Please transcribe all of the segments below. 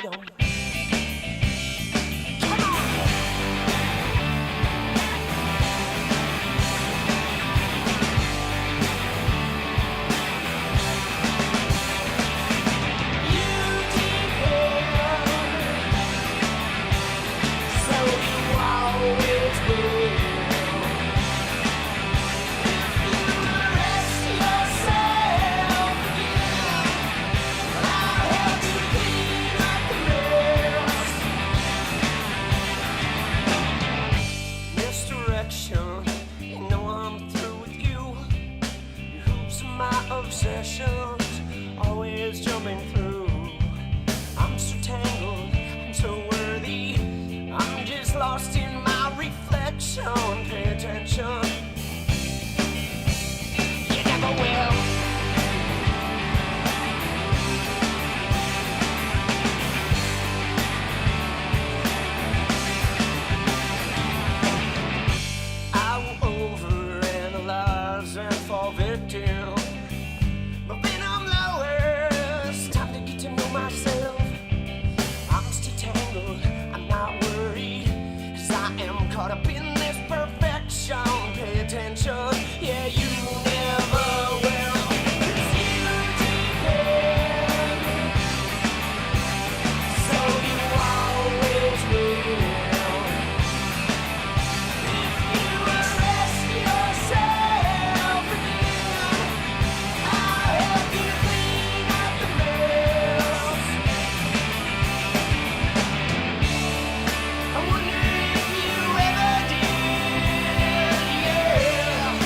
freedom. Obsessions always jumping through. I'm so tangled, I'm so worthy. I'm just lost in my reflection. Pay attention, you never will. I will overanalyze and fall victim. But when I'm lowest, time to get to know myself. I'm still tangled, I'm not worried, 'cause I am caught up in this perfection. Pay attention, yeah, you never will. 'Cause you depend, so you always will. If you arrest yourself again, I'll help you clean up the mess. I wonder if you ever did, yeah.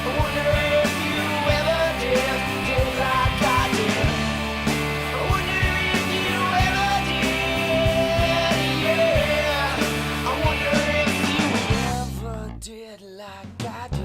I wonder if you ever did like I did. I wonder if you ever did, yeah. I wonder if you ever did like I did.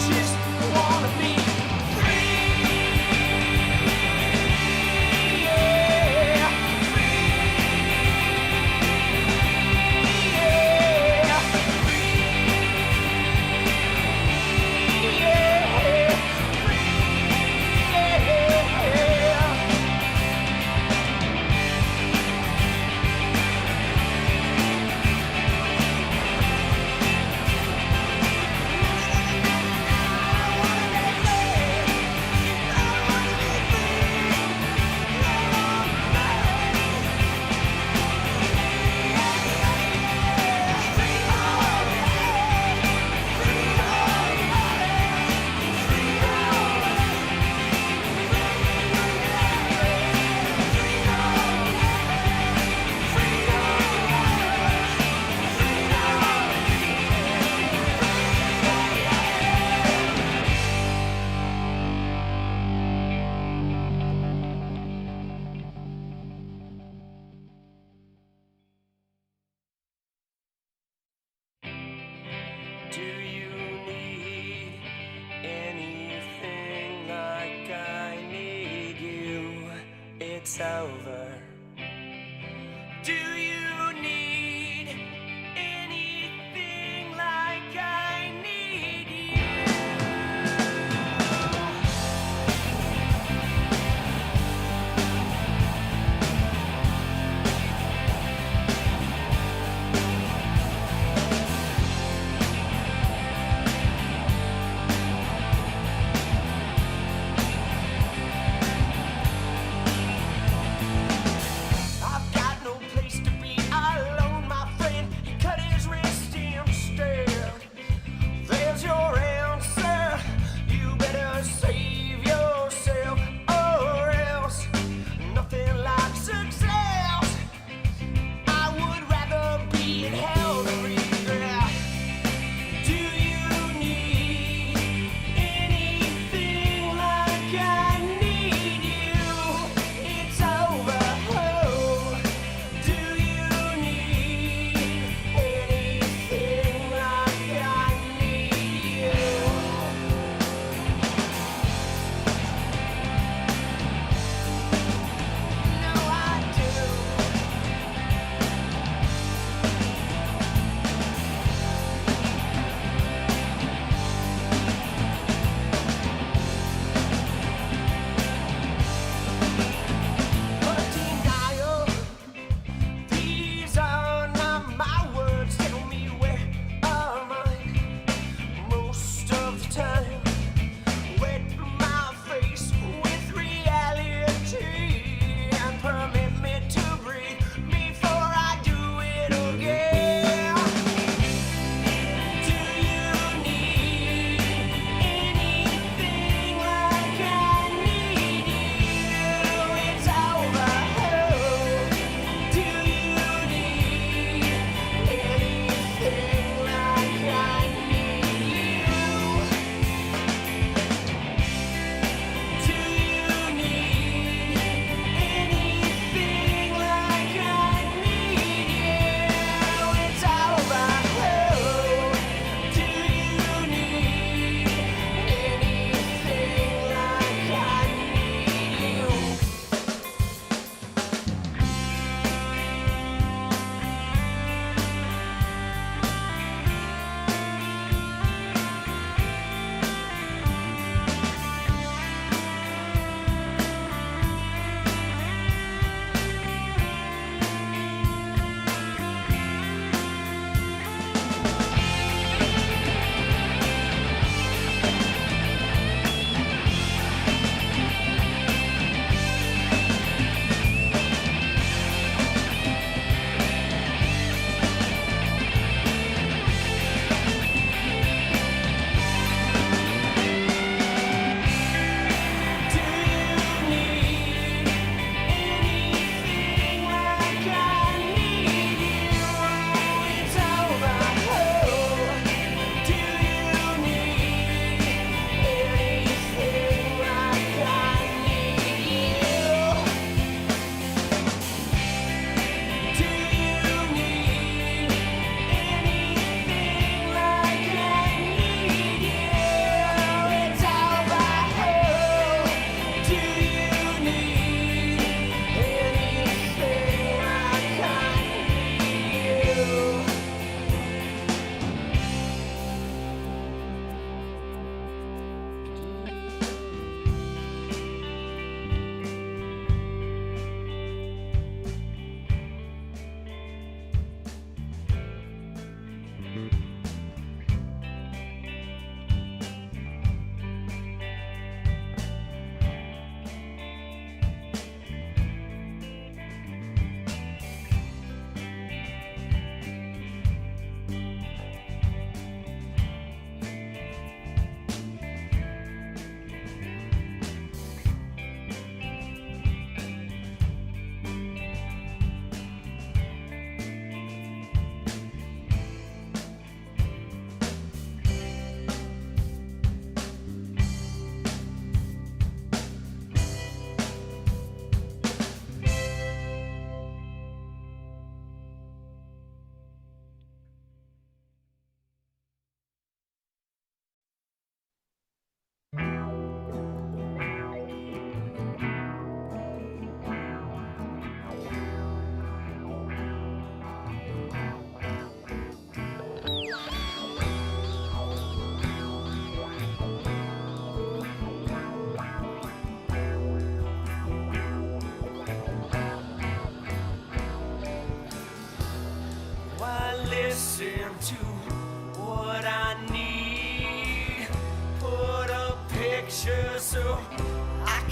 Just wanna be free, yeah, free, yeah, free, yeah, Do you need anything like I need you? It's over. Do you need anything like I need you?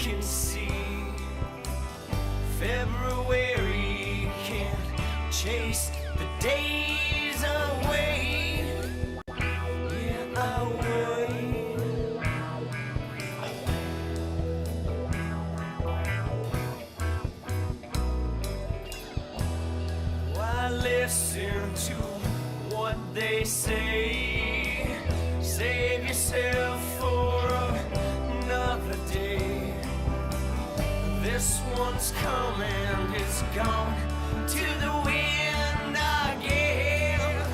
can see. February can't chase the days away. Yeah, away. Why listen to what they say? Save yourself for another day. This one's coming, it's gone to the wind again.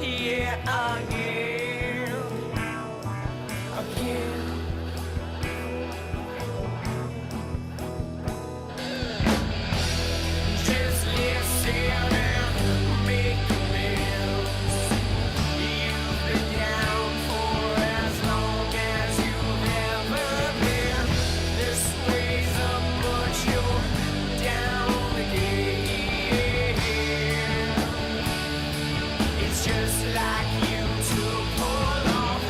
Yeah, again. Again. Just listen and make amends. You've been down for as long as you've ever been. This weighs up, but you're down again. It's just like you to pull off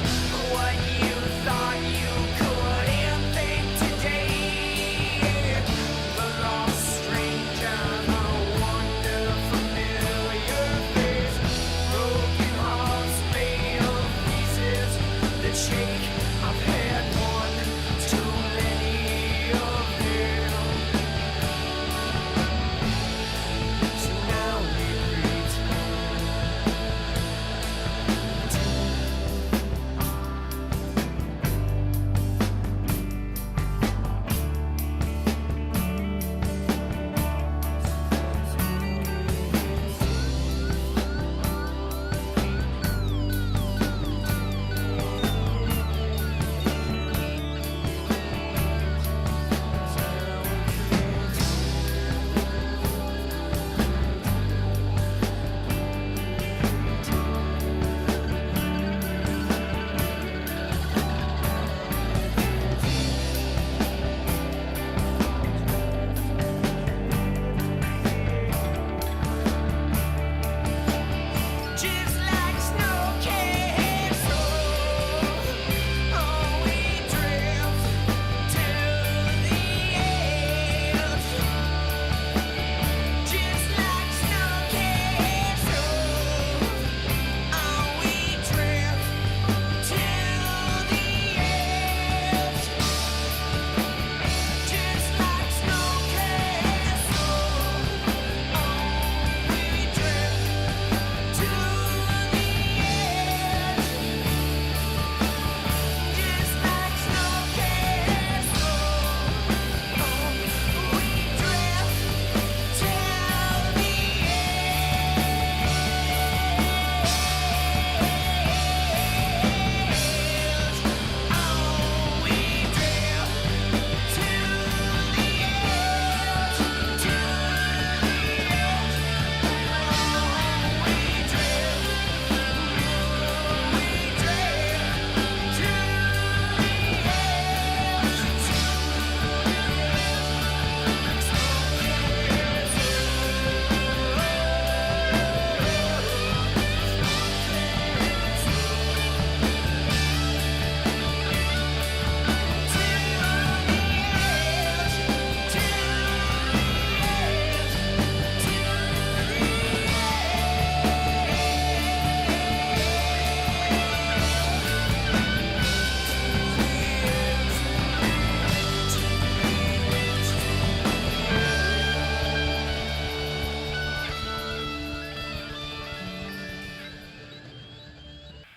what you thought you couldn't think today. The lost stranger, the wonder familiar face. Broken hearts made of pieces that shake. I've had one too many of them. So now we greet. Just like snow castle, oh, we drift to the edge. Just like snow castle, oh, we drift to the edge. Just like snow castle, oh, we drift to the edge. Just like snow castle, oh, we drift to the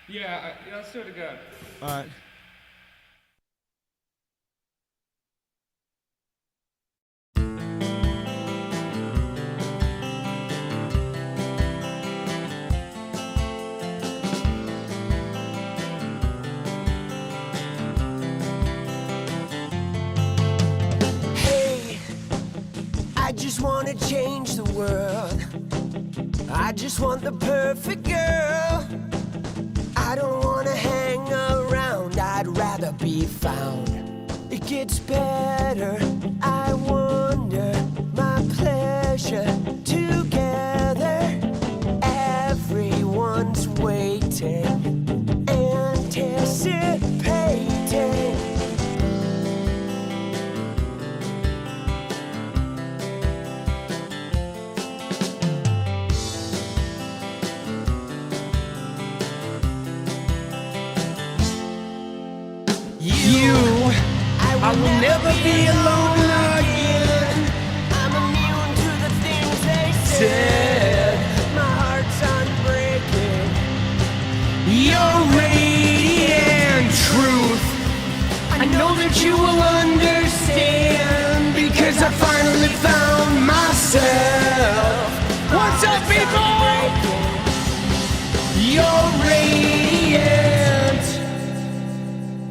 Yeah, let's do it again. All right. Hey, I just wanna change the world. I just want the perfect girl. I don't wanna hang around, I'd rather be found. It gets better, I wonder, my pleasure together. Everyone's waiting, anticipating.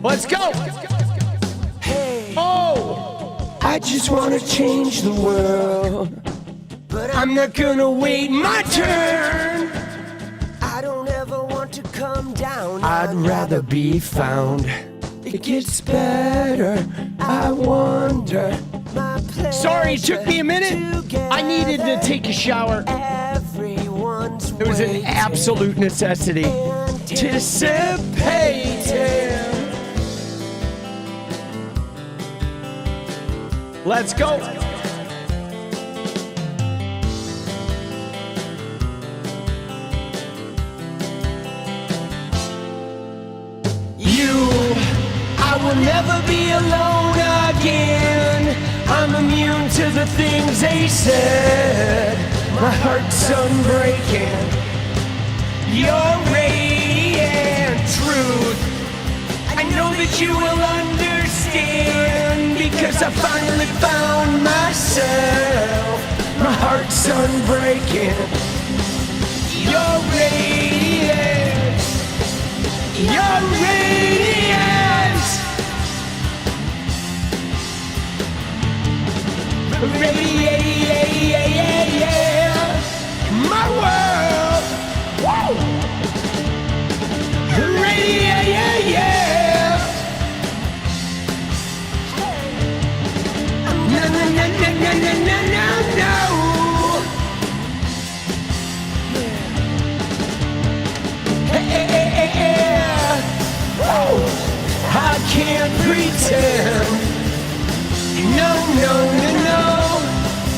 Let's go. Hey, Oh, I just wanna change the world, but I'm not gonna wait my turn. I don't ever want to come down. I'd rather be found. It gets better, I wonder. sorry, it took me a minute. I needed to take a shower. It was an absolute necessity. Anticipating. Let's go. I will never be alone again. I'm immune to the things they said. My heart's unbreaking. Your radiant truth, I know that you will understand, because I finally found myself. My heart's unbreaking. Your radiance, your radiance, radiate my world. Woo! Radiate. No, no, no, no, no, no, no, no. I can't pretend. No, no, no, no.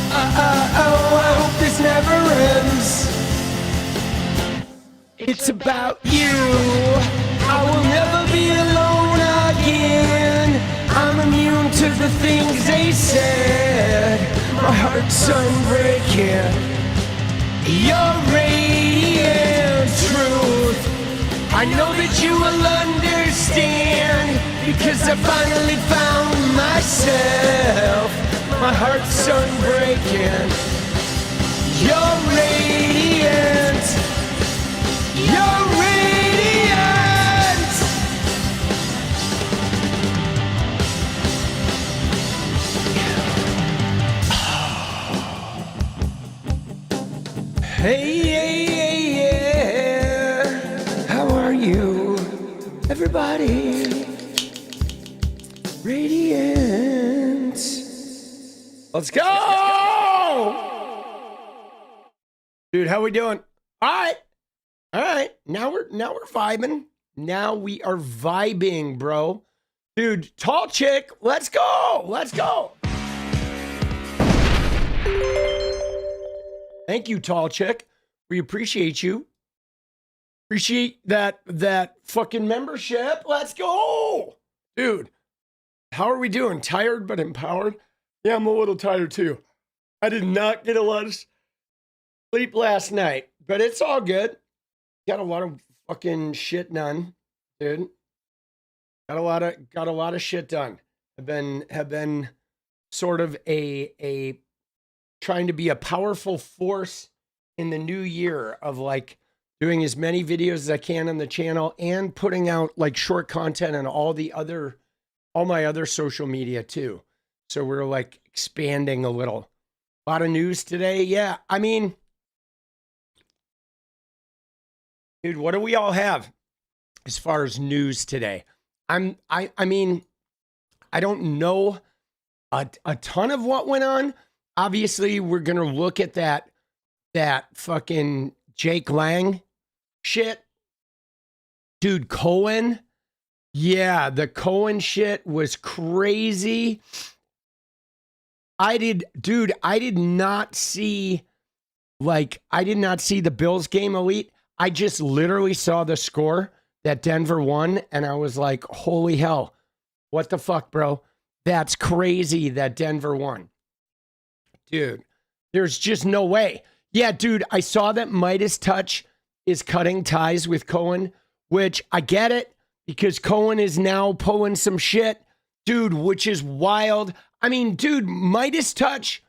I hope this never ends. It's about you. I will never be alone again. I'm immune to the things they said. My heart's unbreaking. Your radiant truth, I know that you will understand, because I finally found myself. My heart's unbreaking. You're radiant. You're radiant. Hey, yeah. How are you, everybody? Radiant. Let's go! Dude, how we doing? All right. Now we're vibing. Now we are vibing, bro. Dude, tall chick, let's go. Let's go. Thank you, tall chick. We appreciate you. Appreciate that fucking membership. Let's go. Dude, how are we doing? Tired but empowered? Yeah, I'm a little tired too. I did not get a lot of sleep last night, but it's all good. Got a lot of fucking shit done, dude. Got a lot of shit done. Have been sort of a trying to be a powerful force in the new year of like doing as many videos as I can on the channel and putting out like short content on all my other social media too. So we're like expanding a little. A lot of news today. Yeah, I mean, dude, what do we all have as far as news today? I mean, I don't know a ton of what went on. Obviously, we're gonna look at that fucking Jake Lang shit. Dude, Cohen. Yeah, the Cohen shit was crazy. I did not see the Bills game, Elite. I just literally saw the score that Denver won, and I was like, holy hell, what the fuck, bro? That's crazy that Denver won. Dude, there's just no way. Yeah, dude, I saw that 𝗏𝗡 is cutting ties with Cohen, which I get it, because Cohen is now pulling some shit, dude, which is wild. I mean, dude, 𝗏𝗡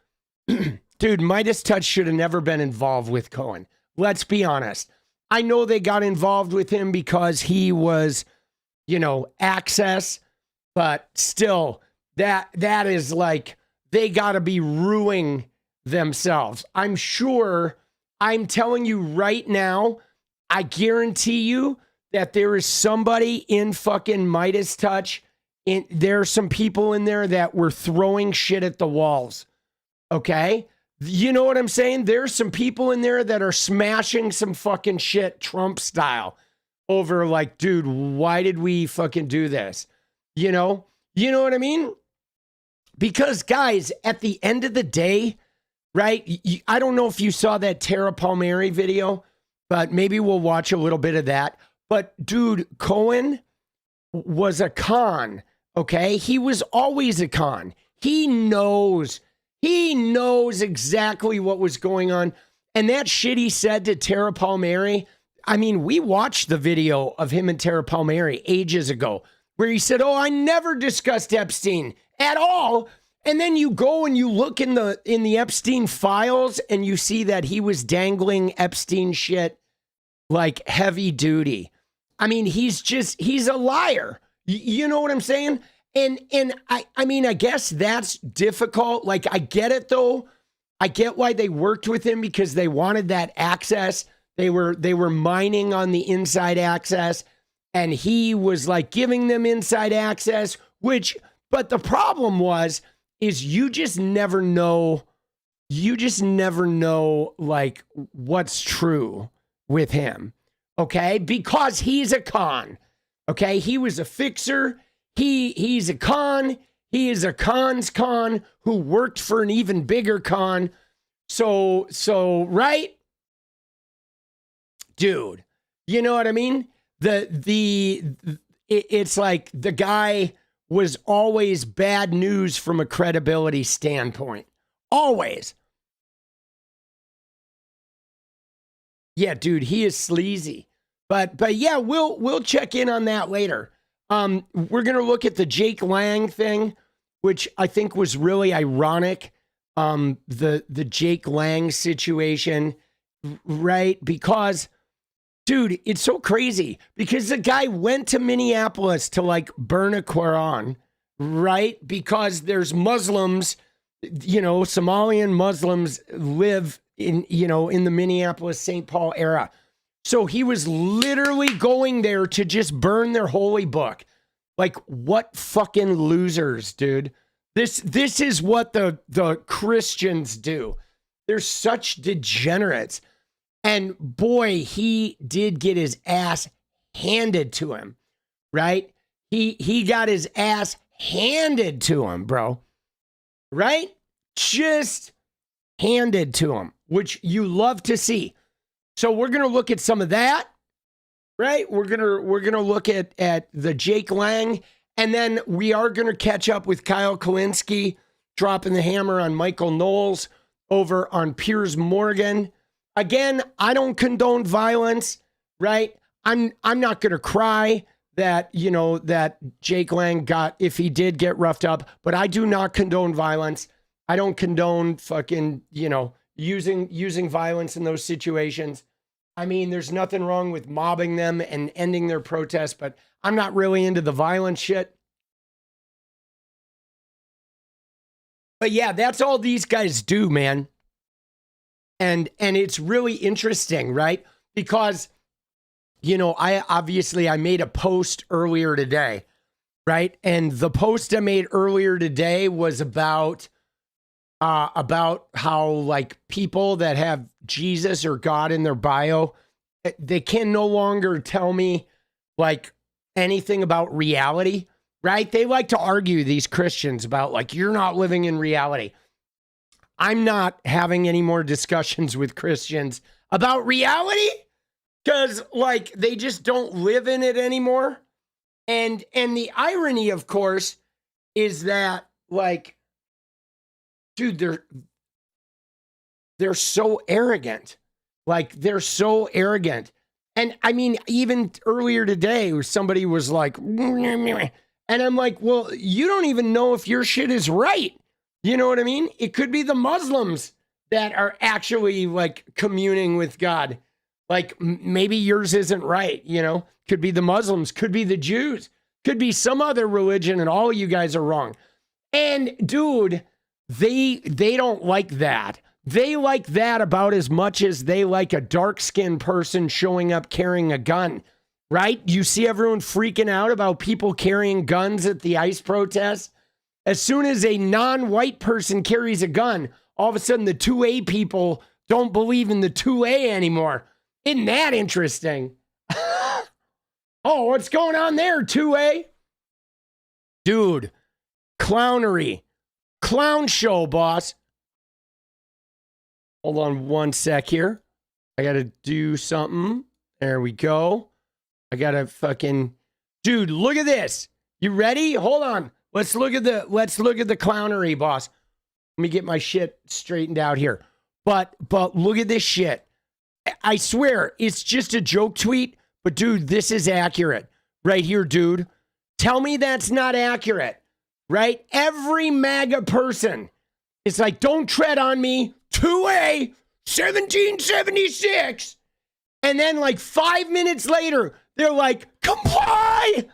should have never been involved with Cohen. Let's be honest. I know they got involved with him because he was access, but still that is like, they got to be ruining themselves. I'm sure, I'm telling you right now, I guarantee you that there is somebody in fucking 𝗏𝗡touch. There are some people in there that were throwing shit at the walls. Okay? You know what I'm saying? There's some people in there that are smashing some fucking shit Trump style over like, dude, why did we fucking do this? You know what I mean? Because guys, at the end of the day, right? I don't know if you saw that 𝗙𝗪𝗏 video, but maybe we'll watch a little bit of that. But dude, Cohen was a con, okay? He was always a con. He knows exactly what was going on. And that shit he said to 𝗙𝗪𝗏, I mean, we watched the video of him and 𝗙𝗪𝗏 ages ago, where he said, oh, I never discussed Epstein at all. And then you go and you look in the Epstein files and you see that he was dangling Epstein shit like heavy duty. I mean, he's a liar. You know what I'm saying? And I mean, I guess that's difficult. Like, I get it though. I get why they worked with him, because they wanted that access. They were mining on the inside access, and he was like giving them inside access, but the problem is you just never know. You just never know like what's true with him. Okay. Because he's a con. Okay. He was a fixer. He's a con. He is a con's con who worked for an even bigger con. So right? Dude, you know what I mean? It's like the guy was always bad news from a credibility standpoint. Always. Yeah, dude, he is sleazy. But yeah, we'll check in on that later. We're gonna look at the Jake Lang thing, which I think was really ironic. The Jake Lang situation, right? Because, dude, it's so crazy because the guy went to Minneapolis to like burn a Quran, right? Because there's Muslims, Somalian Muslims live in the Minneapolis, St. Paul area. So he was literally going there to just burn their holy book. Like, what fucking losers, dude. This is what the Christians do. They're such degenerates. And boy, he did get his ass handed to him, right? He got his ass handed to him, bro. Right? Just handed to him, which you love to see. So we're going to look at some of that, right? We're going to look at the Jake Lang, and then we are going to catch up with Kyle Kulinski dropping the hammer on Michael Knowles over on Piers Morgan. Again, I don't condone violence, right? I'm not going to cry that, that Jake Lang got, if he did get roughed up, but I do not condone violence. I don't condone fucking, using violence in those situations. I mean, there's nothing wrong with mobbing them and ending their protest, but I'm not really into the violent shit. But yeah, that's all these guys do, man. And it's really interesting, right? Because, I made a post earlier today, right? And the post I made earlier today was about how like people that have Jesus or God in their bio, they can no longer tell me like anything about reality, right? They like to argue, these Christians, about like, you're not living in reality. I'm not having any more discussions with Christians about reality because like they just don't live in it anymore. And the irony, of course, is that like, dude, they're so arrogant. Like, they're so arrogant. And I mean, even earlier today, somebody was like, and I'm like, well, you don't even know if your shit is right. You know what I mean? It could be the Muslims that are actually like communing with God. Like maybe yours isn't right, Could be the Muslims, could be the Jews. Could be some other religion, and all of you guys are wrong. And dude, they don't like that. They like that about as much as they like a dark-skinned person showing up carrying a gun, right? You see everyone freaking out about people carrying guns at the ICE protests. As soon as a non-white person carries a gun, all of a sudden the 2A people don't believe in the 2A anymore. Isn't that interesting? Oh, what's going on there, 2A? Dude, clownery. Clown show, boss. Hold on one sec here. I gotta do something. There we go. I gotta fucking... Dude, look at this. You ready? Hold on. Let's look at the clownery, boss. Let me get my shit straightened out here. But look at this shit. I swear, it's just a joke tweet, but dude, this is accurate. Right here, dude. Tell me that's not accurate. Right? Every MAGA person is like, don't tread on me. 2A, 1776. And then like 5 minutes later, they're like, comply.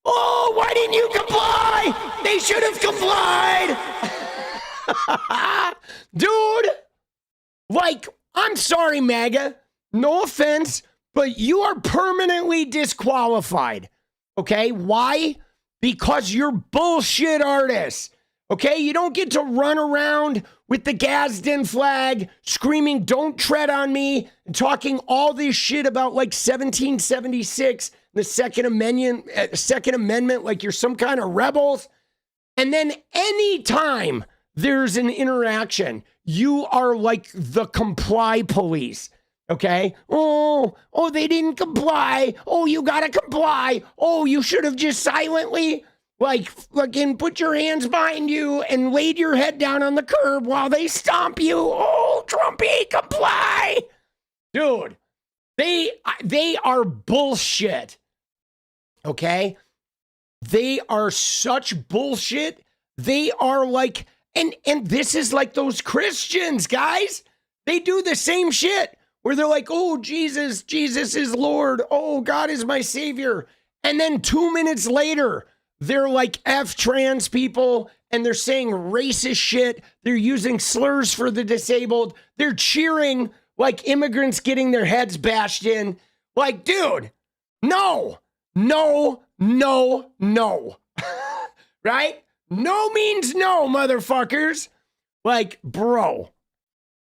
Oh, why didn't you comply? They should have complied. Dude, like, I'm sorry, MAGA. No offense, but you are permanently disqualified. Okay? Why? Because you're bullshit artists. Okay? You don't get to run around with the Gadsden flag screaming, don't tread on me, and talking all this shit about like 1776, the Second Amendment, like you're some kind of rebels. And then anytime there's an interaction, you are like the comply police. Okay? Oh, they didn't comply. Oh, you gotta comply. Oh, you should have just silently, like, fucking put your hands behind you and laid your head down on the curb while they stomp you. Oh, Trumpy, comply. Dude, they are bullshit. Okay? They are such bullshit. They are like, and this is like those Christians, guys. They do the same shit where they're like, oh, Jesus is Lord. Oh, God is my savior. And then 2 minutes later, they're like F trans people and they're saying racist shit. They're using slurs for the disabled. They're cheering like immigrants getting their heads bashed in. Like, dude, no. Right? No means no, motherfuckers. Like, bro.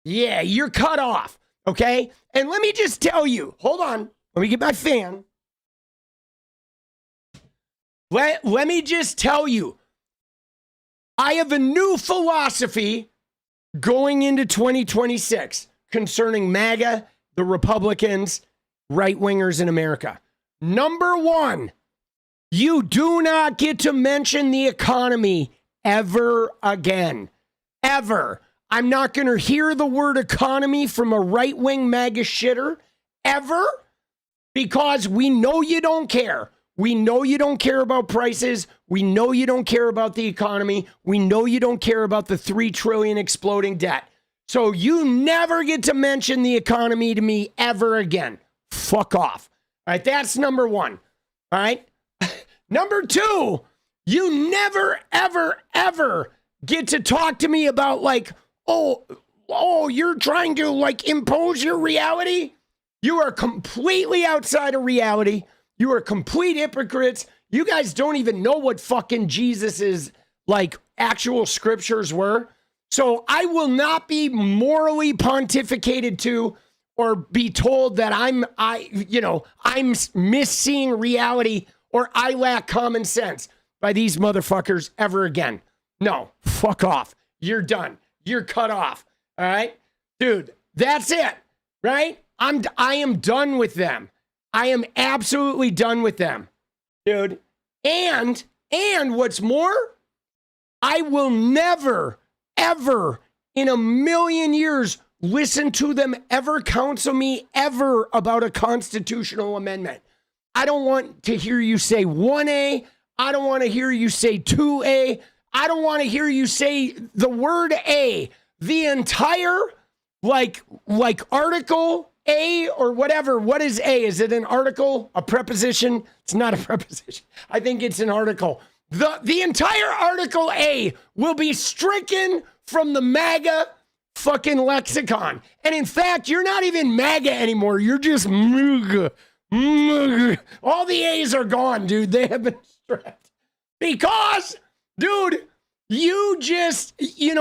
Yeah, you're cut off. Okay? And let me just tell you, hold on. Let me get my fan. Let me just tell you, I have a new philosophy going into 2026 concerning MAGA, the Republicans, right-wingers in America. Number one, you do not get to mention the economy ever again. Ever. I'm not going to hear the word economy from a right-wing MAGA shitter ever, because we know you don't care. We know you don't care about prices. We know you don't care about the economy. We know you don't care about the $3 trillion exploding debt. So you never get to mention the economy to me ever again. Fuck off. All right, that's number one. All right. Number two, you never, ever get to talk to me about like, oh, you're trying to like impose your reality. You are completely outside of reality. You are complete hypocrites. You guys don't even know what fucking Jesus's like actual scriptures were. So I will not be morally pontificated to or be told that I'm misseeing reality or I lack common sense by these motherfuckers ever again. No, fuck off. You're done. You're cut off. All right? Dude, that's it. Right? I am done with them. I am absolutely done with them. Dude. And what's more, I will never, ever in a million years listen to them ever counsel me ever about a constitutional amendment. I don't want to hear you say 1A. I don't want to hear you say 2A. I don't want to hear you say the word A. The entire like article A or whatever. What is A? Is it an article? A preposition? It's not a preposition. I think it's an article. The entire article A will be stricken from the MAGA fucking lexicon. And in fact, you're not even MAGA anymore. You're just MAGA. MAGA. All the A's are gone, dude. They have been stripped. Because, dude, you just, you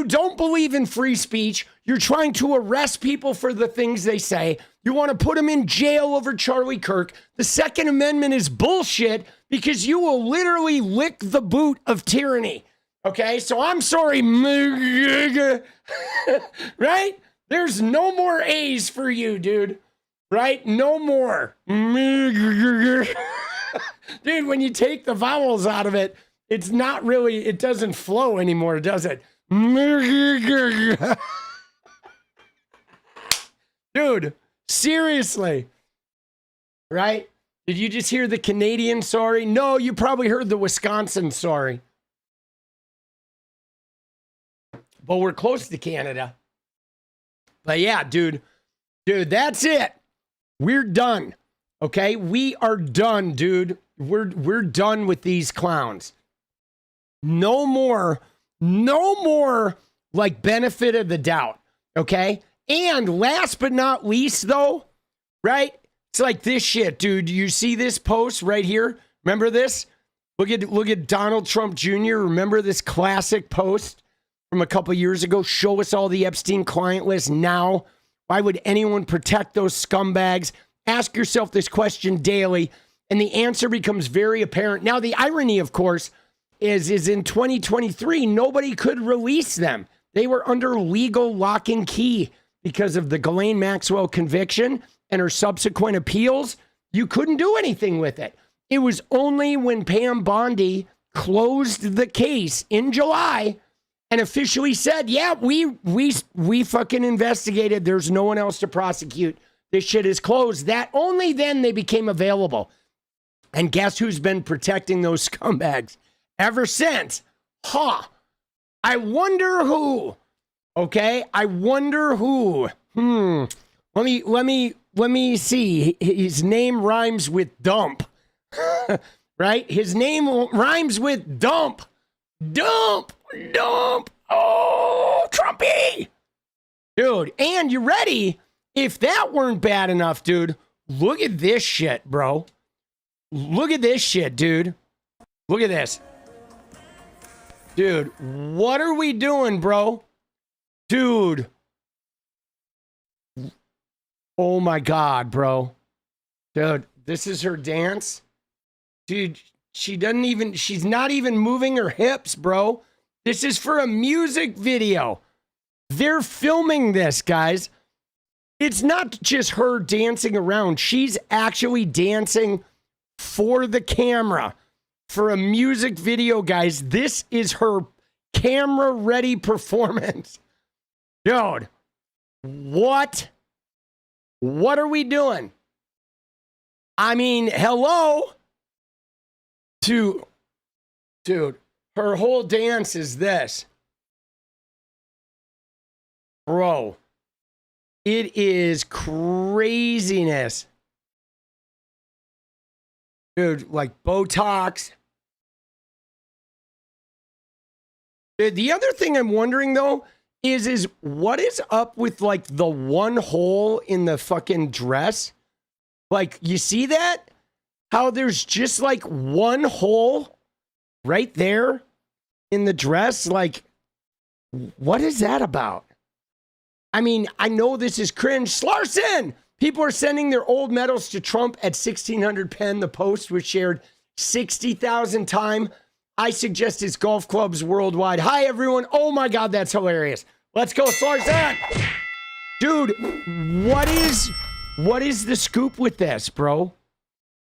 don't believe in free speech. You're trying to arrest people for the things they say. You want to put them in jail over Charlie Kirk. The Second Amendment is bullshit because you will literally lick the boot of tyranny. Okay, so I'm sorry, right? There's no more A's for you, dude. Right? No more. Dude, when you take the vowels out of it, it's not really, it doesn't flow anymore, does it? Dude, seriously. Right? Did you just hear the Canadian sorry? No, you probably heard the Wisconsin sorry. But we're close to Canada. But yeah, dude, that's it. We're done. Okay? We are done, dude. We're done with these clowns. No more like benefit of the doubt. Okay? And last but not least, though, right? It's like this shit, dude. You see this post right here? Remember this? Look at Donald Trump Jr. Remember this classic post from a couple years ago? Show us all the Epstein client list now. Why would anyone protect those scumbags? Ask yourself this question daily, and the answer becomes very apparent. Now, the irony, of course, is in 2023, nobody could release them. They were under legal lock and key because of the Ghislaine Maxwell conviction and her subsequent appeals. You couldn't do anything with it. It was only when Pam Bondi closed the case in July and officially said, yeah, we fucking investigated. There's no one else to prosecute. This shit is closed. That only then they became available. And guess who's been protecting those scumbags ever since? I wonder who. Okay, I wonder who. Let me see. His name rhymes with dump. Right? His name rhymes with dump. Dump. Oh, Trumpy. Dude, and you ready? If that weren't bad enough, dude, look at this shit, bro. Look at this shit, dude. Look at this. Dude, what are we doing, bro? Dude. Oh my God, bro. Dude, this is her dance. Dude, she's not even moving her hips, bro. This is for a music video. They're filming this, guys. It's not just her dancing around. She's actually dancing for the camera for a music video, guys. This is her camera-ready performance. Dude, what? What are we doing? I mean, hello? Dude, her whole dance is this. Bro. It is craziness. Dude, like Botox. Dude, the other thing I'm wondering, though, is what is up with, like, the one hole in the fucking dress? Like, you see that? How there's just, like, one hole right there in the dress? Like, what is that about? I mean, I know this is cringe. Slarson! People are sending their old medals to Trump at 1600 pen. The post was shared 60,000 times. I suggest his golf clubs worldwide. Hi, everyone. Oh, my God, that's hilarious. Let's go, Slarson! Dude, what is the scoop with this, bro?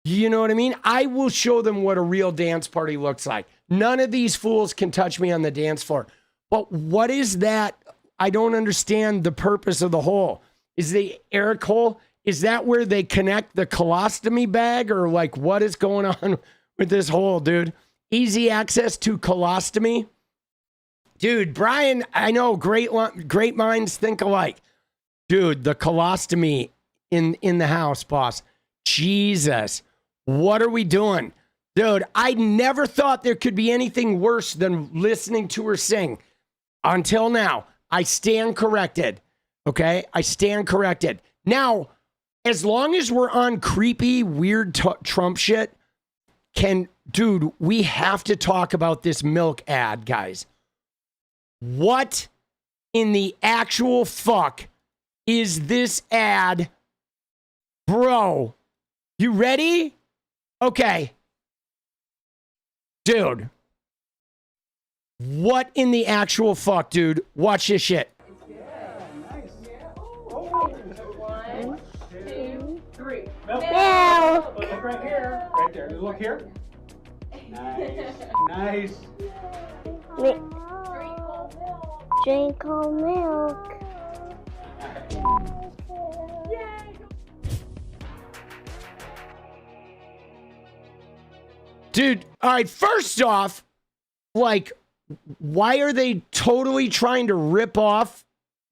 You know what I mean? I will show them what a real dance party looks like. None of these fools can touch me on the dance floor. But what is that? I don't understand the purpose of the hole. Is the Eric hole, is that where they connect the colostomy bag? Or like, what is going on with this hole, dude? Easy access to colostomy? Dude, Brian, I know, great minds think alike. Dude, the colostomy in the house, boss. Jesus. What are we doing? Dude, I never thought there could be anything worse than listening to her sing. Until now, I stand corrected. Okay? I stand corrected. Now, as long as we're on creepy, weird Trump shit, dude, we have to talk about this milk ad, guys. What in the actual fuck is this ad? Bro, you ready? Okay. Dude. What in the actual fuck, dude? Watch this shit. Yeah, nice. One, two, three. Milk. Look right here. Right there. Look here. Nice. Nice. Drink whole milk. Dude, all right, first off, like, why are they totally trying to rip off?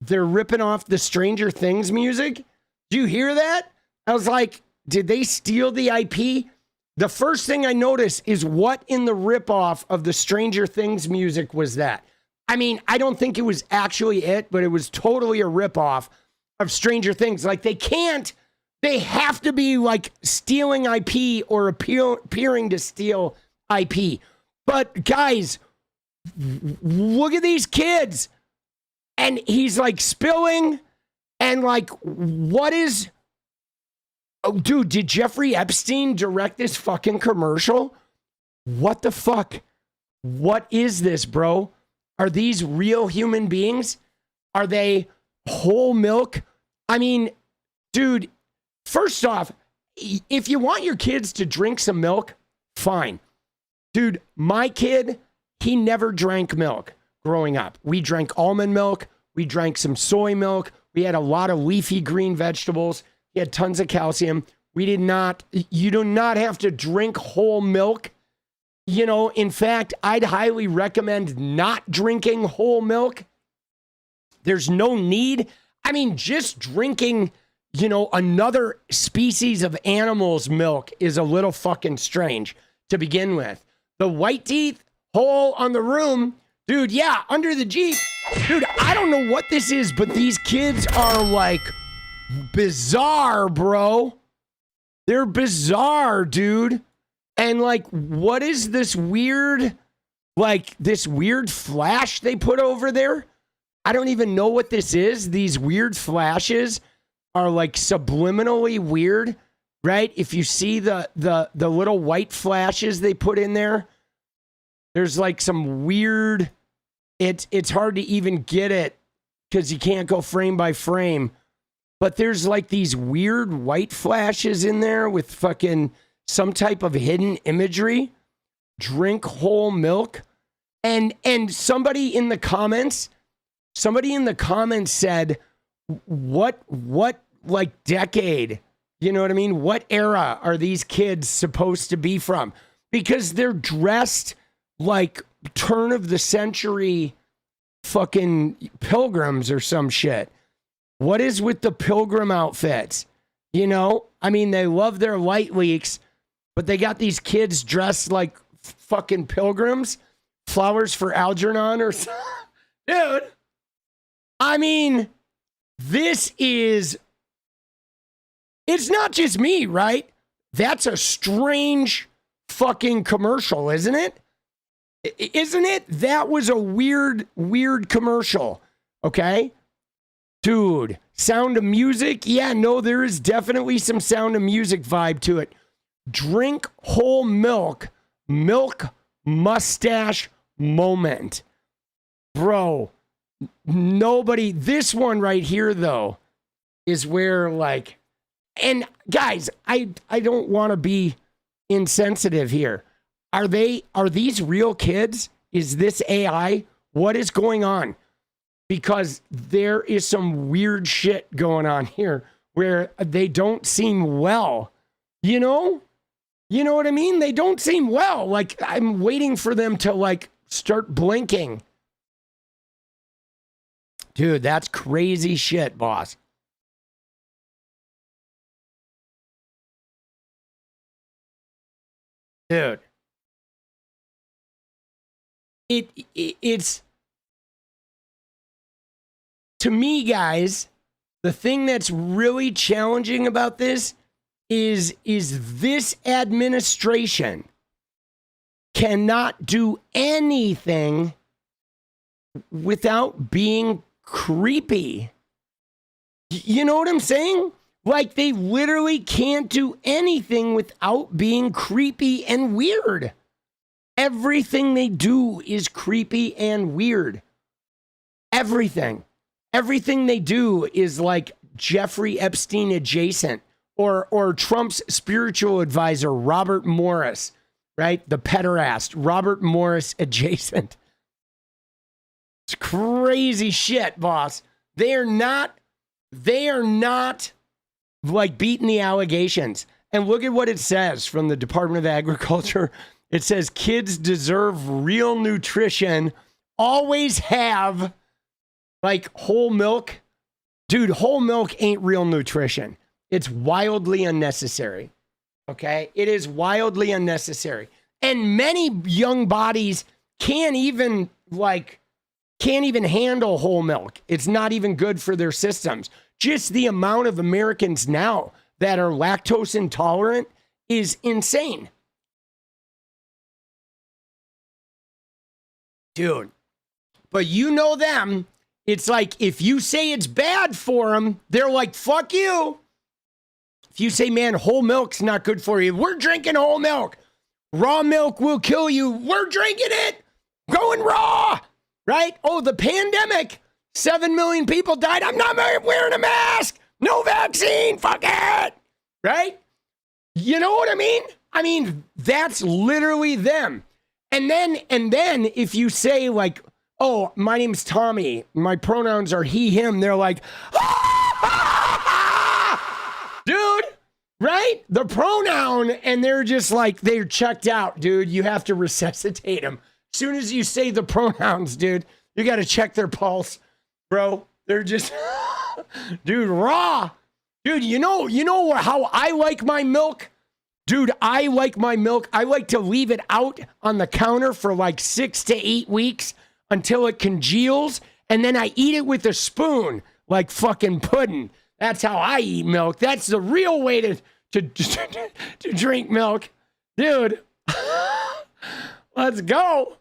They're ripping off the Stranger Things music. Do you hear that? I was like, did they steal the IP? The first thing I noticed is what in the ripoff of the Stranger Things music was that? I mean, I don't think it was actually it, but it was totally a ripoff of Stranger Things. Like, they have to be like stealing IP or appearing to steal IP. But guys, look at these kids. And he's like spilling and like, what is... Oh, dude, did Jeffrey Epstein direct this fucking commercial? What the fuck? What is this, bro? Are these real human beings? Are they whole milk? I mean, dude, first off, if you want your kids to drink some milk, fine. Dude, my kid, he never drank milk growing up. We drank almond milk. We drank some soy milk. We had a lot of leafy green vegetables. He had tons of calcium. You do not have to drink whole milk. You know, in fact, I'd highly recommend not drinking whole milk. There's no need. I mean, just drinking, you know, another species of animal's milk is a little fucking strange to begin with. The white teeth, hole on the room, dude, yeah, under the Jeep. Dude, I don't know what this is, but these kids are like bizarre, bro. They're bizarre, dude. And like, what is this weird flash they put over there? I don't even know what this is. These weird flashes are like subliminally weird, right? If you see the little white flashes they put in there, there's like some weird, it's hard to even get it because you can't go frame by frame. But there's like these weird white flashes in there with fucking some type of hidden imagery. Drink whole milk. And somebody in the comments said, what like decade, you know what I mean? What era are these kids supposed to be from? Because they're dressed like turn of the century fucking pilgrims or some shit. What is with the pilgrim outfits? You know, I mean, they love their light leaks, but they got these kids dressed like fucking pilgrims, flowers for Algernon or something. Dude, I mean, it's not just me, right? That's a strange fucking commercial, isn't it? Isn't it? That was a weird commercial. Okay. Dude, Sound of Music. Yeah, no, there is definitely some Sound of Music vibe to it. Drink whole milk mustache moment. Bro, nobody, this one right here though, is where like, and guys, I don't want to be insensitive here. Are these real kids? Is this AI? What is going on? Because there is some weird shit going on here where they don't seem well. You know? You know what I mean? They don't seem well. Like, I'm waiting for them to, like, start blinking. Dude, that's crazy shit, boss. Dude. It's to me, guys, the thing that's really challenging about this is this administration cannot do anything without being creepy. You know what I'm saying? Like, they literally can't do anything without being creepy and weird. Everything they do is creepy and weird. Everything. Everything they do is like Jeffrey Epstein adjacent, or Trump's spiritual advisor, Robert Morris, right? The pederast, Robert Morris adjacent. It's crazy shit, boss. They are not like beating the allegations. And look at what it says from the Department of Agriculture. It says kids deserve real nutrition. Always have, like, whole milk. Dude, whole milk ain't real nutrition. It's wildly unnecessary. Okay? It is wildly unnecessary. And many young bodies can't even handle whole milk. It's not even good for their systems. Just the amount of Americans now that are lactose intolerant is insane. Dude, but you know them. It's like, if you say it's bad for them, they're like, fuck you. If you say, man, whole milk's not good for you, we're drinking whole milk. Raw milk will kill you. We're drinking it. Going raw. Right? Oh, the pandemic. 7 million people died. I'm not wearing a mask. No vaccine. Fuck it. Right? You know what I mean? I mean, that's literally them. And then if you say, like, oh, my name's Tommy, my pronouns are he, him, they're like, dude, right? The pronoun, and they're just like, they're checked out, dude. You have to resuscitate them. As soon as you say the pronouns, dude, you got to check their pulse, bro. They're just, dude, raw. Dude, you know how I like my milk? Dude, I like my milk. I like to leave it out on the counter for like 6 to 8 weeks until it congeals, and then I eat it with a spoon like fucking pudding. That's how I eat milk. That's the real way to drink milk. Dude, let's go.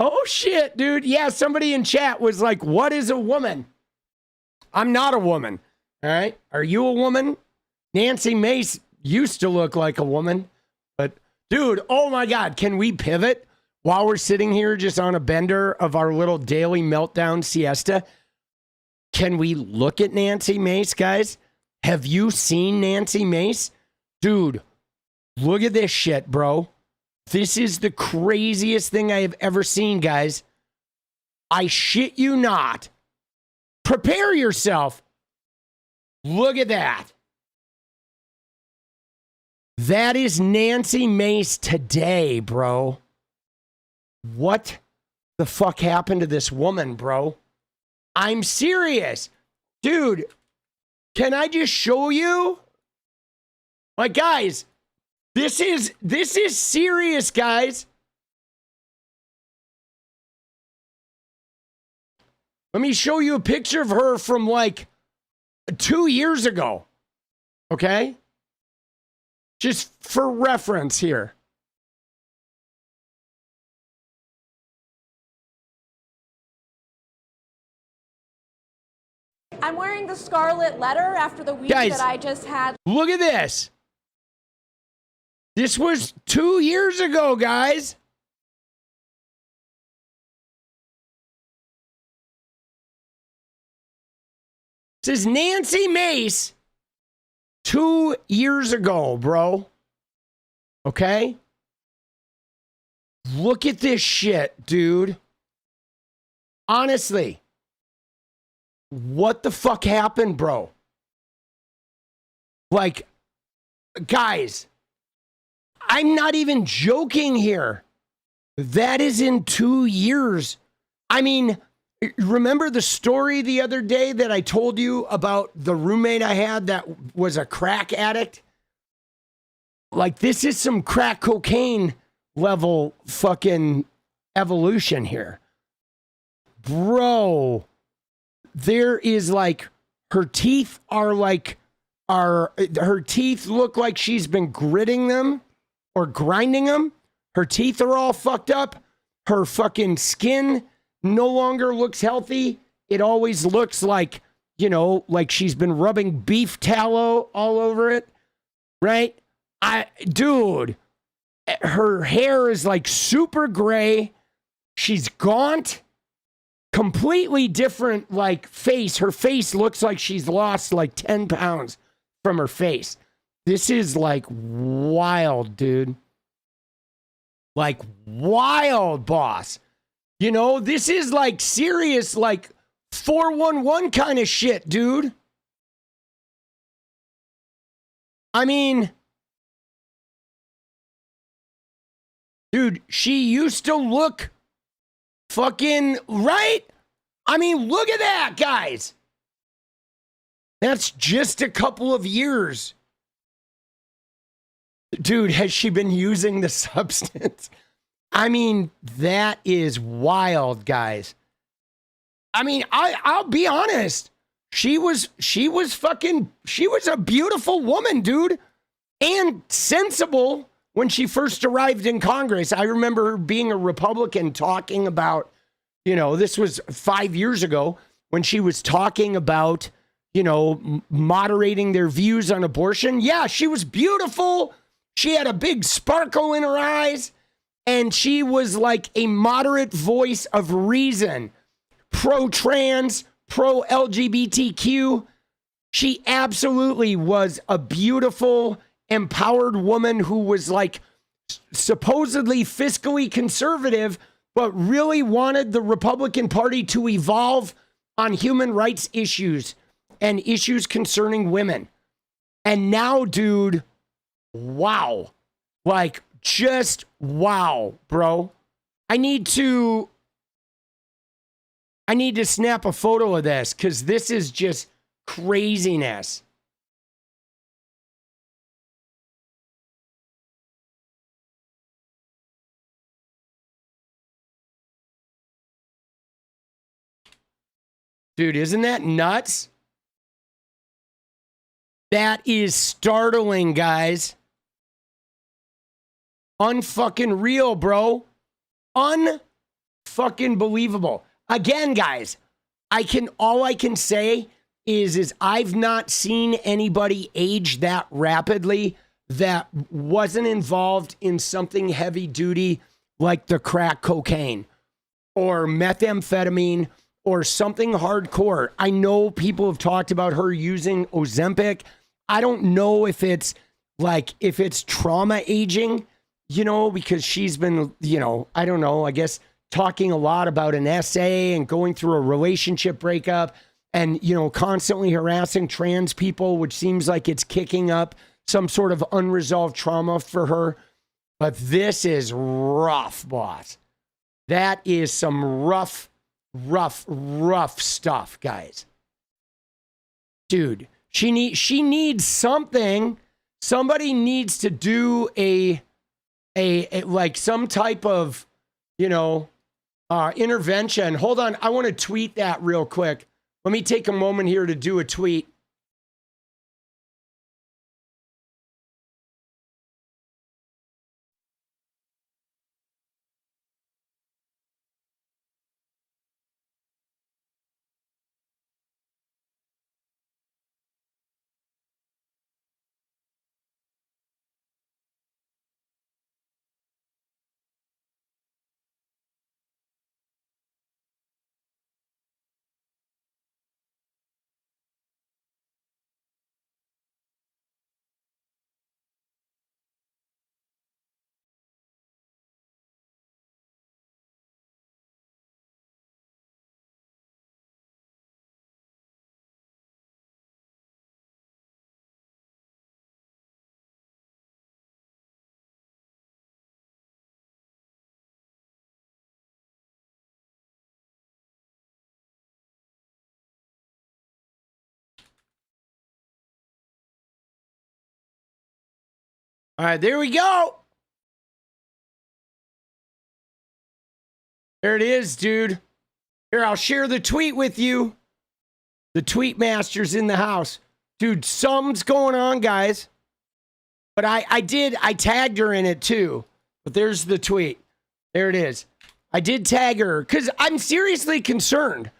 Oh, shit, dude. Yeah, somebody in chat was like, what is a woman? I'm not a woman, all right? Are you a woman? Nancy Mace used to look like a woman, but dude, oh my God, can we pivot while we're sitting here just on a bender of our little daily meltdown siesta? Can we look at Nancy Mace, guys? Have you seen Nancy Mace? Dude, look at this shit, bro. This is the craziest thing I have ever seen, guys. I shit you not. Prepare yourself. Look at that. That is Nancy Mace today, bro. What the fuck happened to this woman, bro? I'm serious. Dude, can I just show you? Like, guys, this is serious, guys. Let me show you a picture of her from like 2 years ago. Okay? Just for reference here. I'm wearing the scarlet letter after the week Guys, that I just had. Look at this. This was 2 years ago, guys. This is Nancy Mace 2 years ago, bro. Okay? Look at this shit, dude. Honestly. What the fuck happened, bro? Like, guys, I'm not even joking here. That is in 2 years. I mean, remember the story the other day that I told you about the roommate I had that was a crack addict? Like, this is some crack cocaine level fucking evolution here. Bro, there is like, her teeth her teeth look like she's been gritting them or grinding them. Her teeth are all fucked up. Her fucking skin no longer looks healthy. It always looks like, you know, like she's been rubbing beef tallow all over it, right? Dude, her hair is like super gray. She's gaunt, completely different, like, face. Her face looks like she's lost like 10 pounds from her face. This is like wild, dude. Like wild, boss. You know, this is like serious, like 411 kind of shit, dude. I mean, dude, she used to look fucking right. I mean, look at that, guys. That's just a couple of years. Dude, has she been using the substance? I mean, that is wild, guys. I mean, I'll be honest. She was a beautiful woman, dude, and sensible when she first arrived in Congress. I remember her being a Republican talking about, you know, this was 5 years ago when she was talking about, you know, moderating their views on abortion. Yeah, she was beautiful. She had a big sparkle in her eyes, and she was like a moderate voice of reason, pro-trans, pro-LGBTQ. She absolutely was a beautiful, empowered woman who was like supposedly fiscally conservative, but really wanted the Republican Party to evolve on human rights issues and issues concerning women. And now, dude, wow. Like, just wow, bro. I need to snap a photo of this because this is just craziness. Dude, isn't that nuts? That is startling, guys. Unfucking real, bro. Unfucking believable. Again, guys, all I can say is I've not seen anybody age that rapidly that wasn't involved in something heavy duty like the crack cocaine or methamphetamine or something hardcore. I know people have talked about her using Ozempic. I don't know if it's trauma aging, you know, because she's been, you know, I don't know, I guess talking a lot about an essay and going through a relationship breakup and, you know, constantly harassing trans people, which seems like it's kicking up some sort of unresolved trauma for her. But this is rough, boss. That is some rough stuff, guys. Dude, she needs something. Somebody needs to do a like some type of, you know, intervention. Hold on, I want to tweet that real quick. Let me take a moment here to do a tweet. All right, there we go. There it is, dude. Here, I'll share the tweet with you. The tweet master's in the house. Dude, something's going on, guys. But I tagged her in it too. But there's the tweet. There it is. I did tag her because I'm seriously concerned.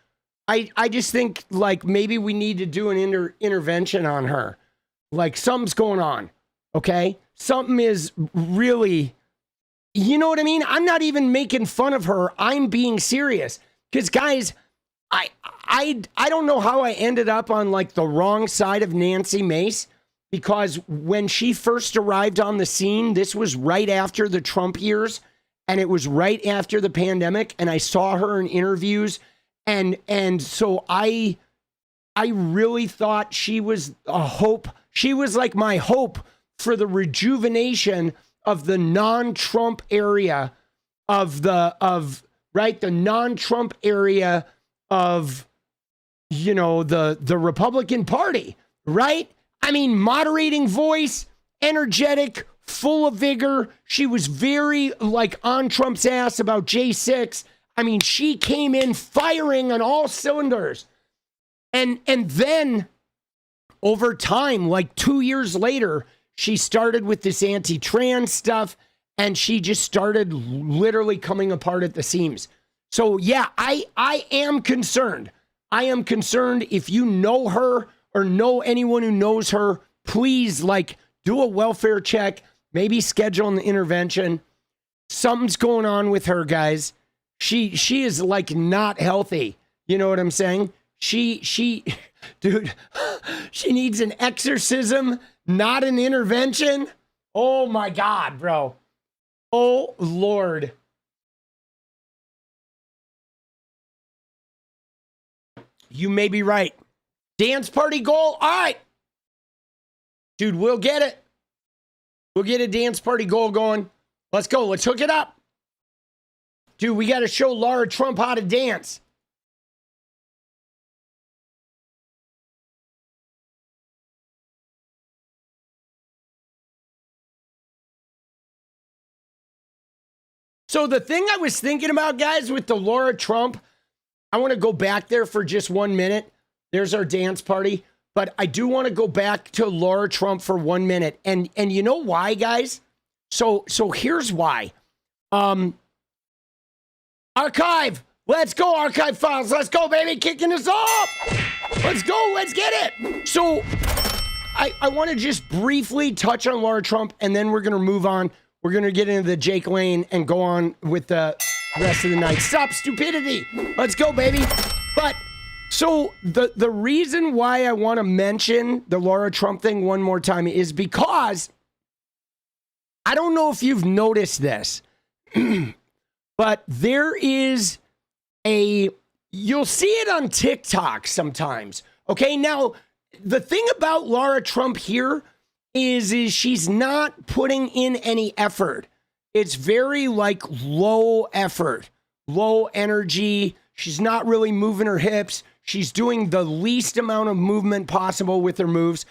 I just think, like, maybe we need to do an intervention on her. Like, something's going on, okay? Something is really, you know what I mean? I'm not even making fun of her. I'm being serious. Because, guys, I don't know how I ended up on, like, the wrong side of Nancy Mace. Because when she first arrived on the scene, this was right after the Trump years. And it was right after the pandemic. And I saw her in interviews. And so I really thought she was a hope. She was like my hope for the rejuvenation of the non-Trump area the non-Trump area of, you know, the Republican Party, right? I mean, moderating voice, energetic, full of vigor. She was very, like, on Trump's ass about J6. I mean, she came in firing on all cylinders. And then over time, like 2 years later, she started with this anti-trans stuff, and she just started literally coming apart at the seams. So yeah, I am concerned. I am concerned. If you know her or know anyone who knows her, please, like, do a welfare check, maybe schedule an intervention. Something's going on with her, guys. She is, like, not healthy. You know what I'm saying? Dude, she needs an exorcism, not an intervention. Oh my God, bro. Oh Lord. You may be right. Dance party goal. All right. Dude, we'll get it. We'll get a dance party goal going. Let's go. Let's hook it up. Dude, we got to show Laura Trump how to dance. So the thing I was thinking about, guys, with the Laura Trump, I want to go back there for just 1 minute. There's our dance party. But I do want to go back to Laura Trump for 1 minute. And you know why, guys? So here's why. Archive. Let's go, archive files. Let's go, baby. Kicking us off. Let's go. Let's get it. So I want to just briefly touch on Laura Trump, and then we're going to move on. We're going to get into the Jake Lane and go on with the rest of the night. Stop stupidity. Let's go, baby. But so the reason why I want to mention the Laura Trump thing one more time is because I don't know if you've noticed this, but there is you'll see it on TikTok sometimes. Okay, now the thing about Laura Trump here is she's not putting in any effort. It's very, like, low effort, low energy. She's not really moving her hips. She's doing the least amount of movement possible with her moves.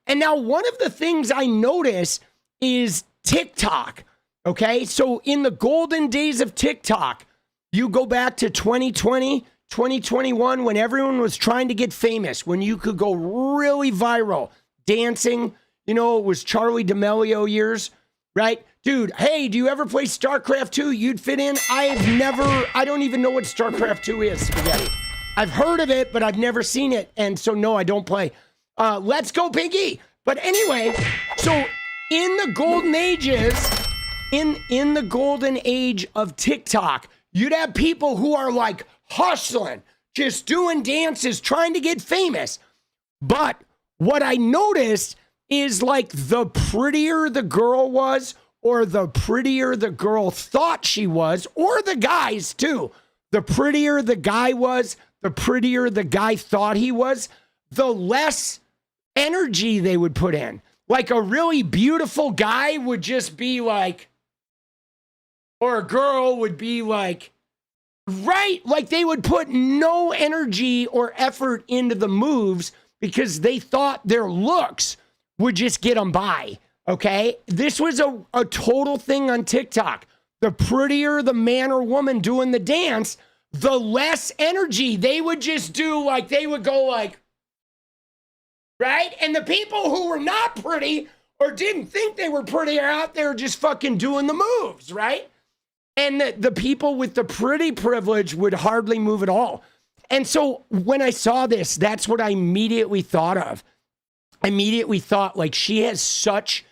And now one of the things I notice is TikTok. Okay, so in the golden days of TikTok, you go back to 2020, 2021, when everyone was trying to get famous, when you could go really viral, dancing. You know, it was Charlie D'Amelio years, right? Dude, hey, do you ever play StarCraft 2? You'd fit in. I don't even know what StarCraft 2 is, Spaghetti. I've heard of it, but I've never seen it. And so, no, I don't play. Let's go, Pinky. But anyway, so in the golden ages, in the golden age of TikTok, you'd have people who are, like, hustling, just doing dances, trying to get famous. But what I noticed is, like, the prettier the girl was, or the prettier the girl thought she was, or the guys too. The prettier the guy was, the prettier the guy thought he was, the less energy they would put in. Like, a really beautiful guy would just be like, or a girl would be like, right? Like, they would put no energy or effort into the moves because they thought their looks would just get them by, okay? This was a total thing on TikTok. the prettier the man or woman doing the dance, the less energy they would just do. Like they would go like, right? And the people who were not pretty or didn't think they were pretty are out there just fucking doing the moves, right? And the people with the pretty privilege would hardly move at all. And so when I saw this, that's what I immediately thought of. I immediately thought, like, she has such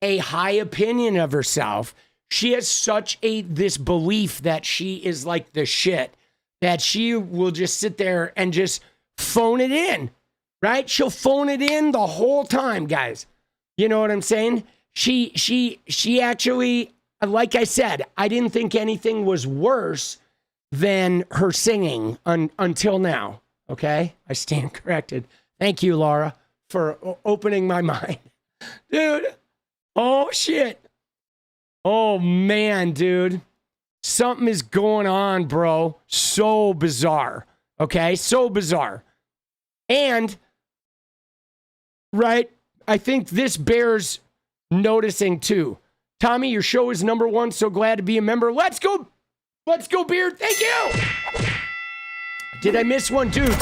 a high opinion of herself. She has such this belief that she is like the shit, that she will just sit there and just phone it in, right? She'll phone it in the whole time, guys. You know what I'm saying? She actually, like I said, I didn't think anything was worse than her singing until now. Okay? I stand corrected. Thank you, Laura, for opening my mind. Dude. Oh, shit. Oh, man, dude. Something is going on, bro. So bizarre. Okay? So bizarre. And, right, I think this bears noticing too. Tommy, your show is #1. So glad to be a member. Let's go. Let's go, Beard. Thank you. Did I miss one? Dude,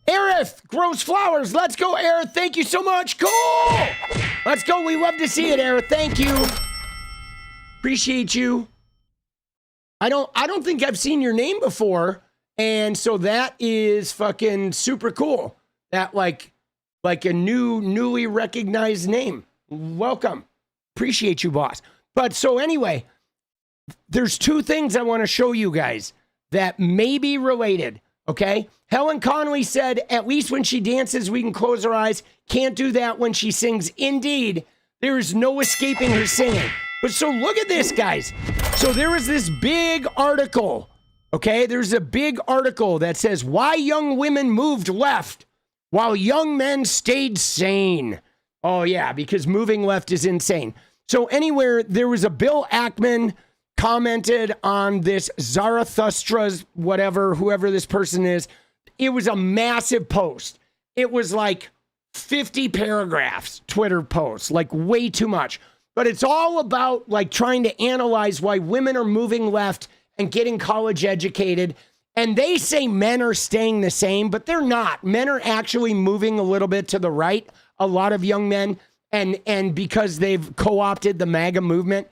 Aerith grows flowers. Let's go, Aerith. Thank you so much. Cool. Let's go. We love to see it, Aerith. Thank you. Appreciate you. I don't think I've seen your name before. And so that is fucking super cool. That like a newly recognized name. Welcome. Appreciate you, boss. But so anyway, there's two things I want to show you guys that may be related, okay? Helen Connolly said, at least when she dances, we can close our eyes. Can't do that when she sings. Indeed, there is no escaping her singing. But so look at this, guys. So there was this big article, okay? There's a big article that says, why young women moved left while young men stayed sane. Oh, yeah, because moving left is insane. So anywhere, there was a Bill Ackman commented on this Zarathustra's whatever, whoever this person is. It was a massive post. It was like 50 paragraphs, Twitter posts, like way too much. But it's all about like trying to analyze why women are moving left and getting college educated. And they say men are staying the same, but they're not. Men are actually moving a little bit to the right, a lot of young men, and because they've co-opted the MAGA movement,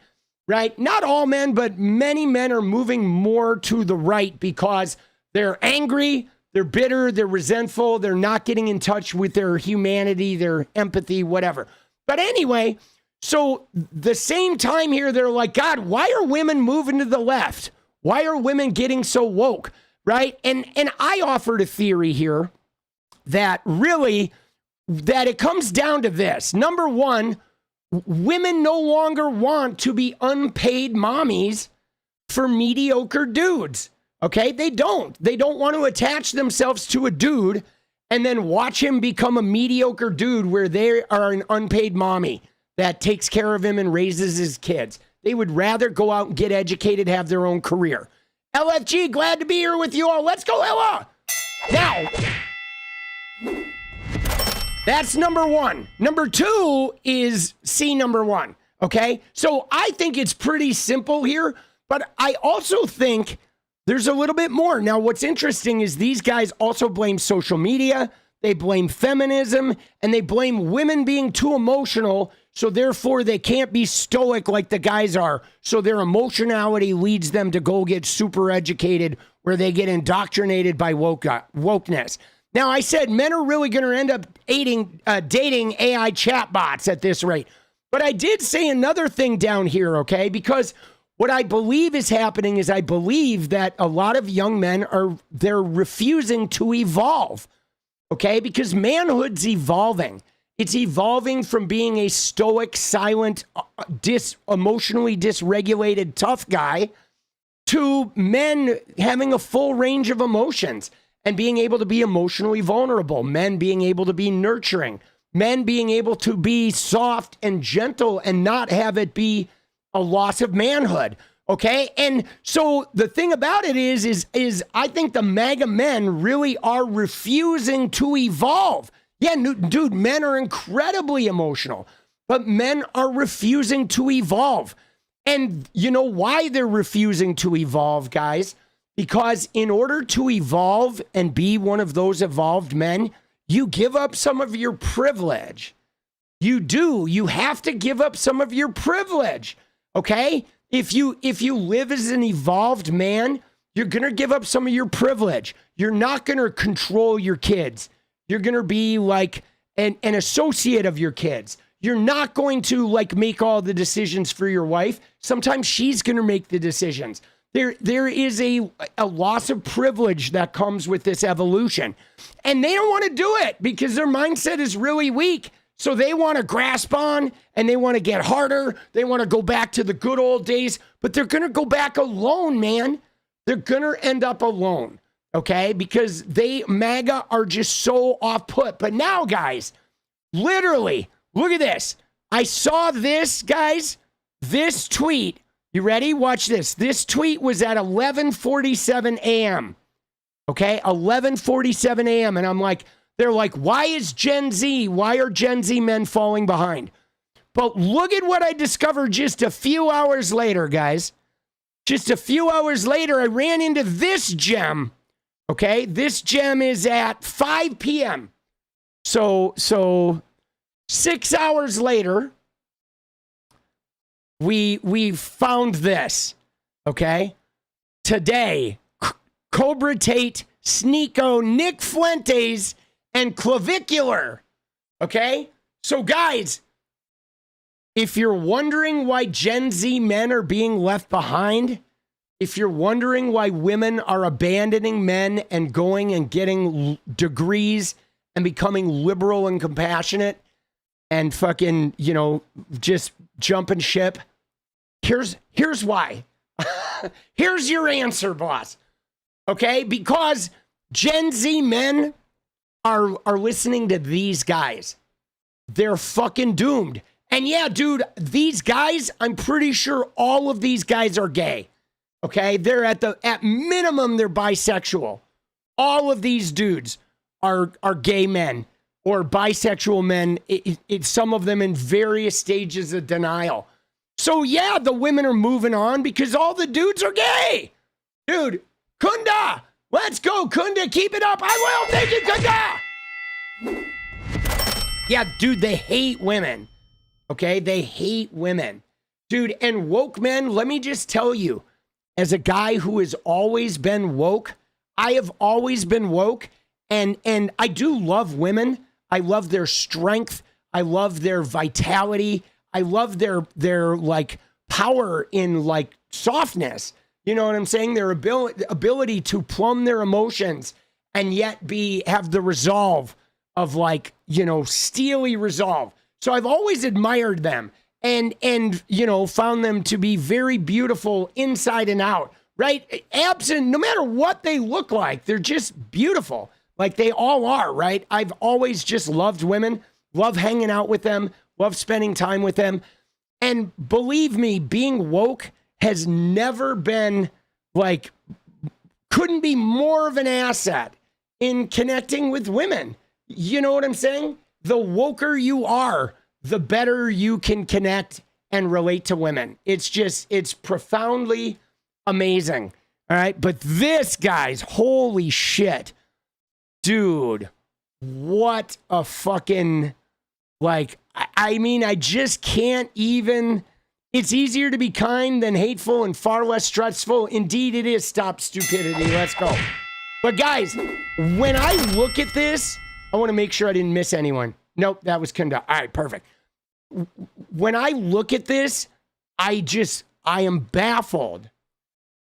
right? Not all men, but many men are moving more to the right because they're angry, they're bitter, they're resentful, they're not getting in touch with their humanity, their empathy, whatever. But anyway, so the same time here, they're like, God, why are women moving to the left? Why are women getting so woke? Right? And I offered a theory here that really, that it comes down to this. Number one, women no longer want to be unpaid mommies for mediocre dudes. Okay? They don't want to attach themselves to a dude and then watch him become a mediocre dude where they are an unpaid mommy that takes care of him and raises his kids. They would rather go out and get educated, have their own career. LFG, glad to be here with you all. Let's go, Ella. Now, that's number one. Number two is number one. Okay. So I think it's pretty simple here, but I also think there's a little bit more. Now, what's interesting is these guys also blame social media. They blame feminism and they blame women being too emotional. So therefore, they can't be stoic like the guys are. So their emotionality leads them to go get super educated where they get indoctrinated by wokeness. Now, I said men are really going to end up dating AI chatbots at this rate. But I did say another thing down here, okay? Because what I believe is happening is I believe that a lot of young men they're refusing to evolve, okay? Because manhood's evolving. It's evolving from being a stoic, silent, emotionally dysregulated, tough guy to men having a full range of emotions and being able to be emotionally vulnerable, men being able to be nurturing, men being able to be soft and gentle and not have it be a loss of manhood. Okay. And so the thing about it is I think the MAGA men really are refusing to evolve. Yeah, dude, men are incredibly emotional, but men are refusing to evolve. And you know why they're refusing to evolve, guys? Because in order to evolve and be one of those evolved men, you give up some of your privilege. You do. You have to give up some of your privilege. Okay? If you live as an evolved man, you're going to give up some of your privilege. You're not going to control your kids. You're going to be like an associate of your kids. You're not going to like make all the decisions for your wife. Sometimes she's going to make the decisions. There is a loss of privilege that comes with this evolution. And they don't want to do it because their mindset is really weak. So they want to grasp on and they want to get harder. They want to go back to the good old days, but they're going to go back alone, man. They're going to end up alone, okay? Because MAGA are just so off put. But now, guys, literally, look at this. I saw this, guys, this tweet. You ready? Watch this. This tweet was at 11:47 a.m., okay? 11:47 a.m. And I'm like, they're like, why are Gen Z men falling behind? But look at what I discovered just a few hours later, guys. Just a few hours later, I ran into this gem. Okay, this gem is at 5 p.m. So 6 hours later, we found this. Okay, today, Cobra Tate, Sneeko, Nick Fuentes, and Clavicular. Okay, so guys, if you're wondering why Gen Z men are being left behind, if you're wondering why women are abandoning men and going and getting degrees and becoming liberal and compassionate and fucking, you know, just jumping ship, here's why. Here's your answer, boss. Okay? Because Gen Z men are listening to these guys. They're fucking doomed. And yeah, dude, these guys, I'm pretty sure all of these guys are gay. Okay? They're at minimum, they're bisexual. All of these dudes are gay men or bisexual men. It's some of them in various stages of denial. So yeah, the women are moving on because all the dudes are gay. Dude, Kunda, let's go, Kunda, keep it up. I will, thank you, Kunda. Yeah, dude, they hate women. Okay, they hate women. Dude, and woke men, let me just tell you, as a guy who has always been woke, I have always been woke, and I do love women. I love their strength. I love their vitality. I love their like power in like softness. You know what I'm saying? Their ability to plumb their emotions and yet have the resolve of like, you know, steely resolve. So I've always admired them and you know, found them to be very beautiful inside and out, right? Absent, no matter what they look like, they're just beautiful. Like they all are, right? I've always just loved women, love hanging out with them, love spending time with them. And believe me, being woke has never been like, couldn't be more of an asset in connecting with women. You know what I'm saying? The woker you are, the better you can connect and relate to women. It's profoundly amazing. All right. But this, guys, holy shit. Dude, what a fucking, like, I mean, I just can't even. It's easier to be kind than hateful and far less stressful. Indeed, it is. Stop stupidity. Let's go. But guys, when I look at this, I want to make sure I didn't miss anyone. Nope, that was Kunda. All right, perfect. When I look at this, I am baffled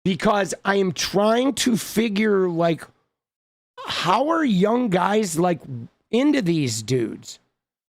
because I am trying to figure, like, how are young guys, like, into these dudes?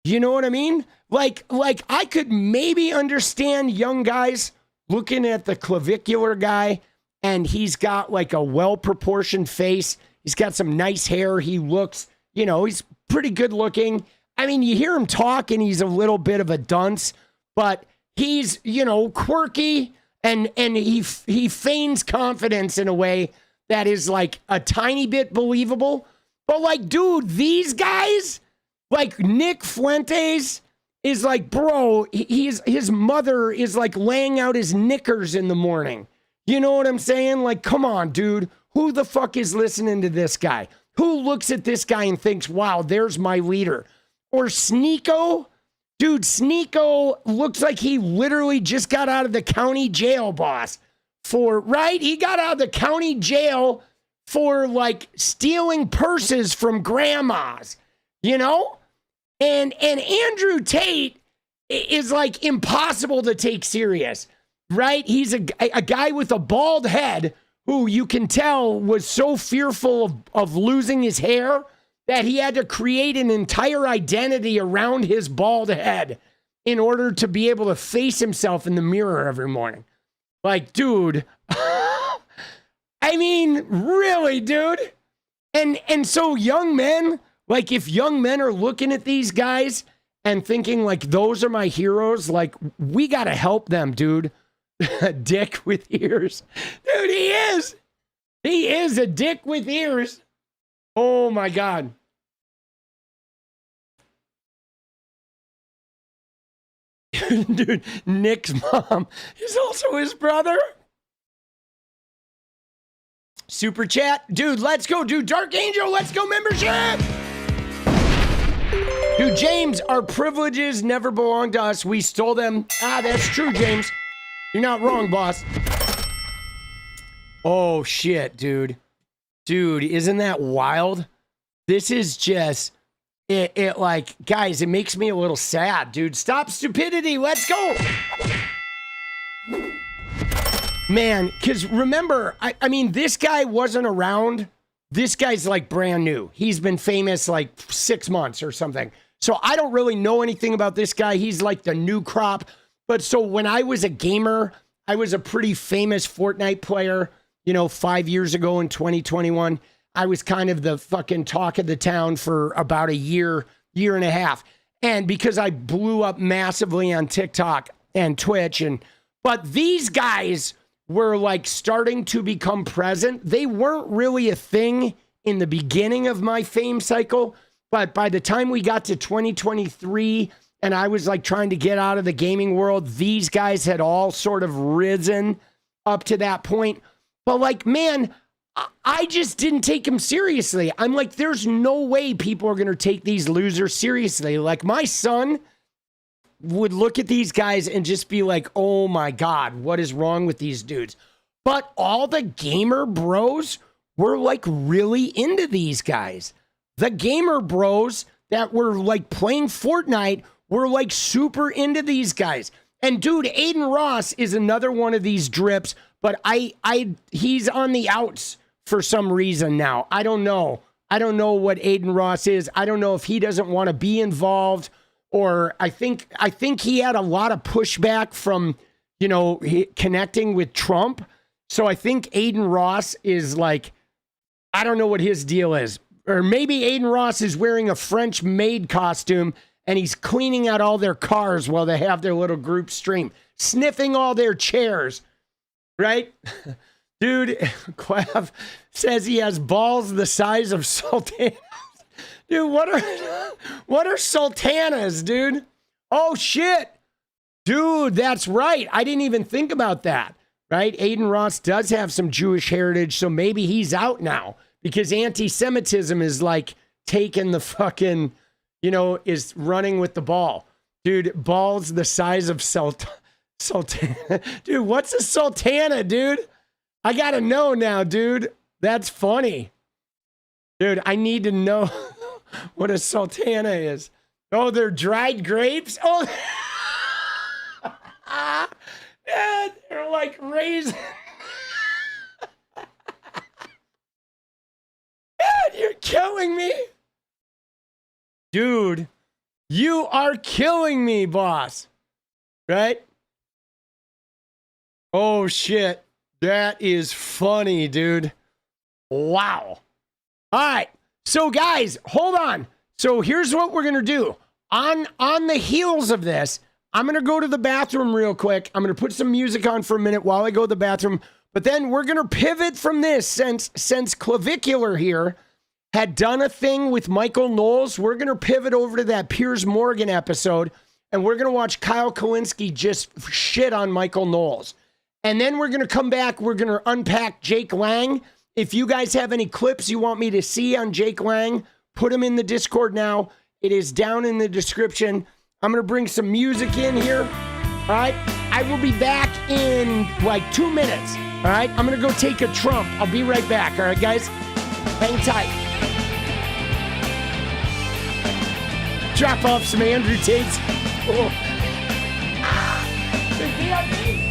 You know what I mean? Like I could maybe understand young guys looking at the clavicular guy and he's got, like, a well-proportioned face. He's got some nice hair. He looks, you know, he's pretty good looking. I mean, you hear him talk and he's a little bit of a dunce, but he's, you know, quirky and he feigns confidence in a way that is like a tiny bit believable. But like, dude, these guys, like Nick Fuentes is like, bro, his mother is like laying out his knickers in the morning. You know what I'm saying? Like, come on, dude. Who the fuck is listening to this guy? Who looks at this guy and thinks, wow, there's my leader? Or 𝗙ecie𝗶𝗹𝗪? Dude, 𝗙ecie𝗶𝗹𝗪 looks like he literally just got out of the county jail, boss. Right? He got out of the county jail for like stealing purses from grandmas, you know? And Andrew Tate is like impossible to take serious, right? He's a guy with a bald head who you can tell was so fearful of losing his hair that he had to create an entire identity around his bald head in order to be able to face himself in the mirror every morning. Like, dude, I mean, really, dude? And so young men, like if young men are looking at these guys and thinking like, those are my heroes, like we got to help them, dude. A dick with ears. Dude, he is. He is a dick with ears. Oh my God. Dude, Nick's mom is also his brother. Super chat. Dude, let's go. Dude, Dark Angel, let's go membership. Dude, James, our privileges never belonged to us. We stole them. Ah, that's true, James. You're not wrong, boss. Oh, shit, dude. Dude, isn't that wild? This is just, it like, guys, it makes me a little sad, dude. Stop stupidity. Let's go. Man, because remember, I mean, this guy wasn't around. This guy's like brand new. He's been famous like 6 months or something. So I don't really know anything about this guy. He's like the new crop. But so when I was a gamer, I was a pretty famous Fortnite player, you know, 5 years ago in 2021. I was kind of the fucking talk of the town for about a year and a half. And because I blew up massively on TikTok and Twitch, but these guys were like starting to become present. They weren't really a thing in the beginning of my fame cycle, but by the time we got to 2023 and I was like trying to get out of the gaming world, these guys had all sort of risen up to that point. But like, man, I just didn't take them seriously. I'm like, there's no way people are going to take these losers seriously. Like my son would look at these guys and just be like, oh my God, what is wrong with these dudes? But all the gamer bros were like really into these guys. The gamer bros that were like playing Fortnite were like super into these guys. And dude, Aiden Ross is another one of these drips, but he's on the outs for some reason now. I don't know. I don't know what Aiden Ross is. I don't know if he doesn't want to be involved, or I think he had a lot of pushback from, you know, connecting with Trump. So I think Aiden Ross is like, I don't know what his deal is. Or maybe Aiden Ross is wearing a French maid costume and he's cleaning out all their cars while they have their little group stream, sniffing all their chairs, right? Dude, Quav says he has balls the size of sultanas. Dude, what are sultanas, dude? Oh, shit. Dude, that's right. I didn't even think about that, right? Aiden Ross does have some Jewish heritage, so maybe he's out now because anti-Semitism is like taking the fucking, you know, is running with the ball. Dude, balls the size of sultana. Dude, what's a sultana, dude? I gotta know now, dude. That's funny. Dude, I need to know what a sultana is. Oh, they're dried grapes? Oh, yeah, they're like raisins. Man, you're killing me. Dude, you are killing me, boss. Right? Oh, shit. That is funny, dude. Wow. All right. So, guys, hold on. So, here's what we're going to do. On the heels of this, I'm going to go to the bathroom real quick. I'm going to put some music on for a minute while I go to the bathroom. But then we're going to pivot from this since 𝗙ecie𝗶𝗹𝗪 here had done a thing with Michael Knowles. We're going to pivot over to that Piers Morgan episode. and we're going to watch Kyle Kulinski just shit on Michael Knowles. And then we're going to come back. We're going to unpack Jake Lang. If you guys have any clips you want me to see on Jake Lang, put them in the Discord now. It is down in the description. I'm going to bring some music in here. All right. I will be back in like 2 minutes. All right. I'm going to go take a Trump. I'll be right back. All right, guys. Hang tight. Drop off some Andrew Tate's. Oh. The VIP.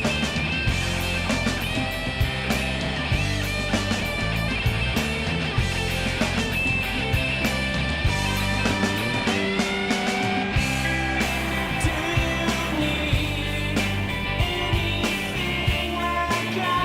Do you need anything like I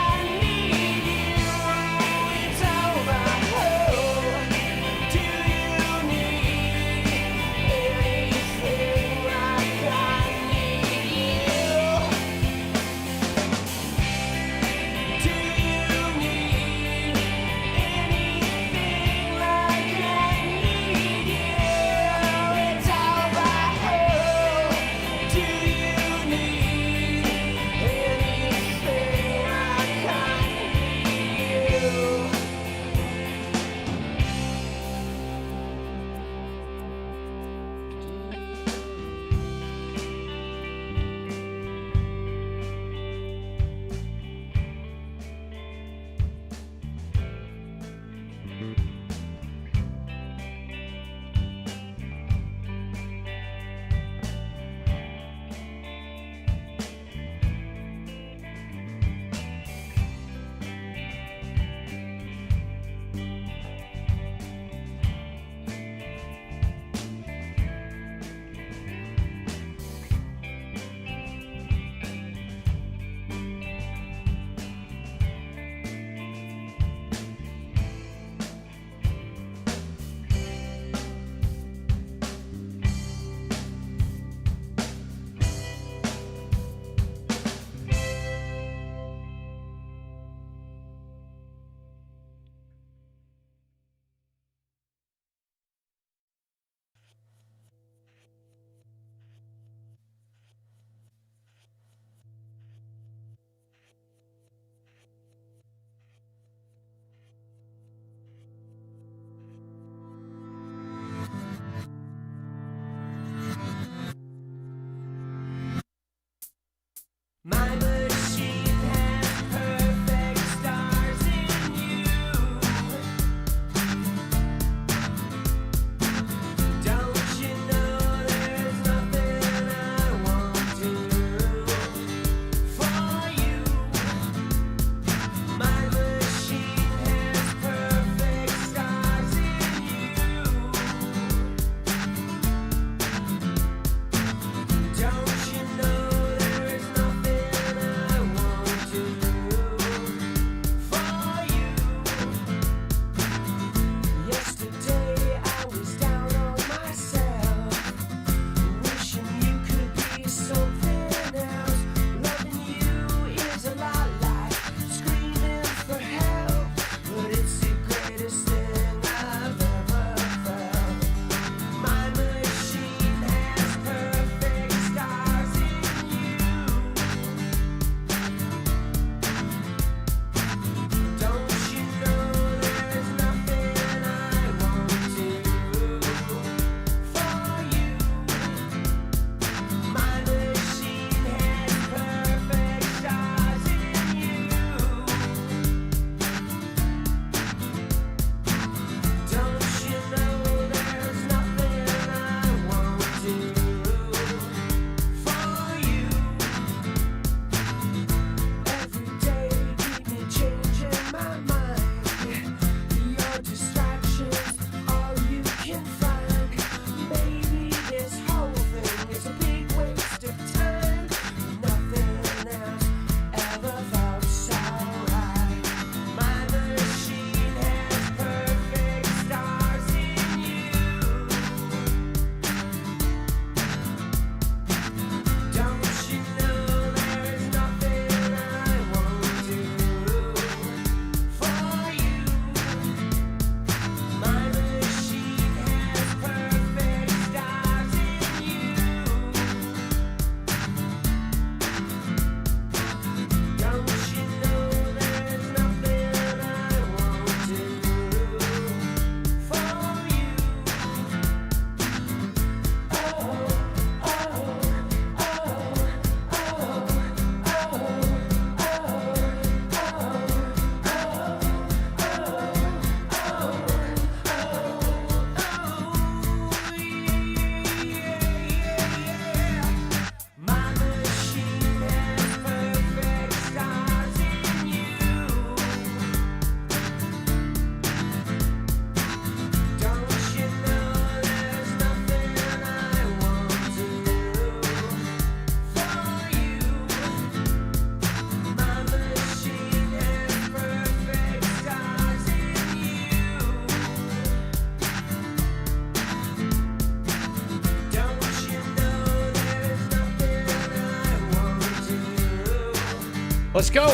Let's go.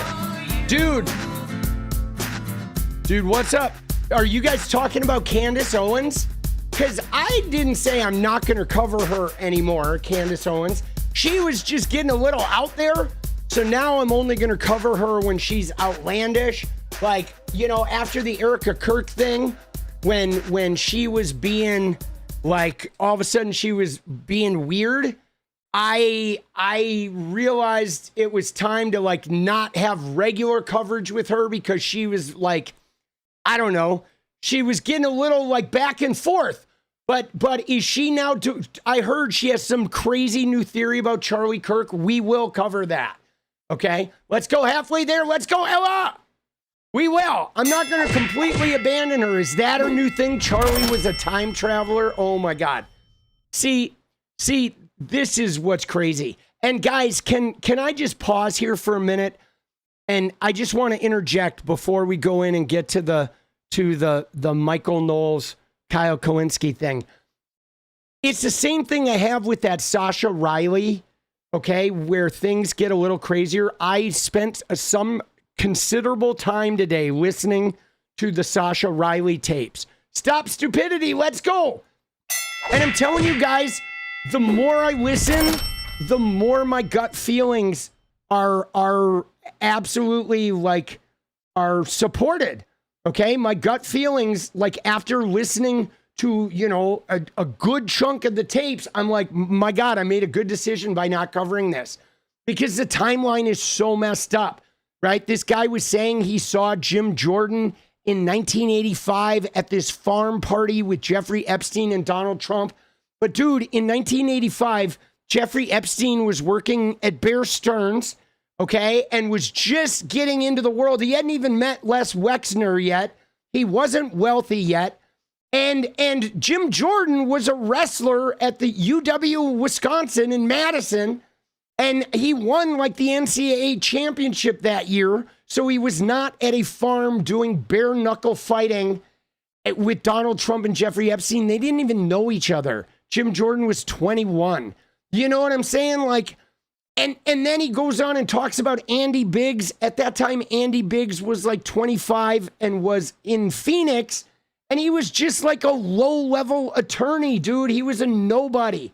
Dude, what's up? Are you guys talking about Candace Owens? Because I didn't say I'm not going to cover her anymore, Candace Owens. She was just getting a little out there. So now I'm only going to cover her when she's outlandish. Like, you know, after the Erica Kirk thing, when she was being, like, all of a sudden she was being weird, I realized it was time to, like, not have regular coverage with her because she was, like, I don't know, she was getting a little, like, back and forth. But is she now, I heard she has some crazy new theory about Charlie Kirk. We will cover that. Okay? Let's go halfway there. Let's go, Ella. We will. I'm not going to completely abandon her. Is that her new thing? Charlie was a time traveler? Oh, my God. See, this is what's crazy. And guys, can I just pause here for a minute? And I just want to interject before we go in and get to the Michael Knowles, Kyle Kulinski thing. It's the same thing I have with that Sasha Riley, okay, where things get a little crazier. I spent some considerable time today listening to the Sasha Riley tapes. Stop stupidity, let's go. And I'm telling you guys, the more I listen, the more my gut feelings are absolutely, like, are supported. Okay, my gut feelings, like, after listening to, you know, a good chunk of the tapes, I'm like, my God, I made a good decision by not covering this because the timeline is so messed up, right? This guy was saying he saw Jim Jordan in 1985 at this farm party with Jeffrey Epstein and Donald Trump. But dude, in 1985, Jeffrey Epstein was working at Bear Stearns, okay, and was just getting into the world. He hadn't even met Les Wexner yet. He wasn't wealthy yet. And Jim Jordan was a wrestler at the UW Wisconsin in Madison, and he won, like, the NCAA championship that year. So he was not at a farm doing bare knuckle fighting with Donald Trump and Jeffrey Epstein. They didn't even know each other. Jim Jordan was 21. You know what I'm saying? Like, and then he goes on and talks about Andy Biggs. At that time, Andy Biggs was like 25 and was in Phoenix. And he was just like a low-level attorney, dude. He was a nobody,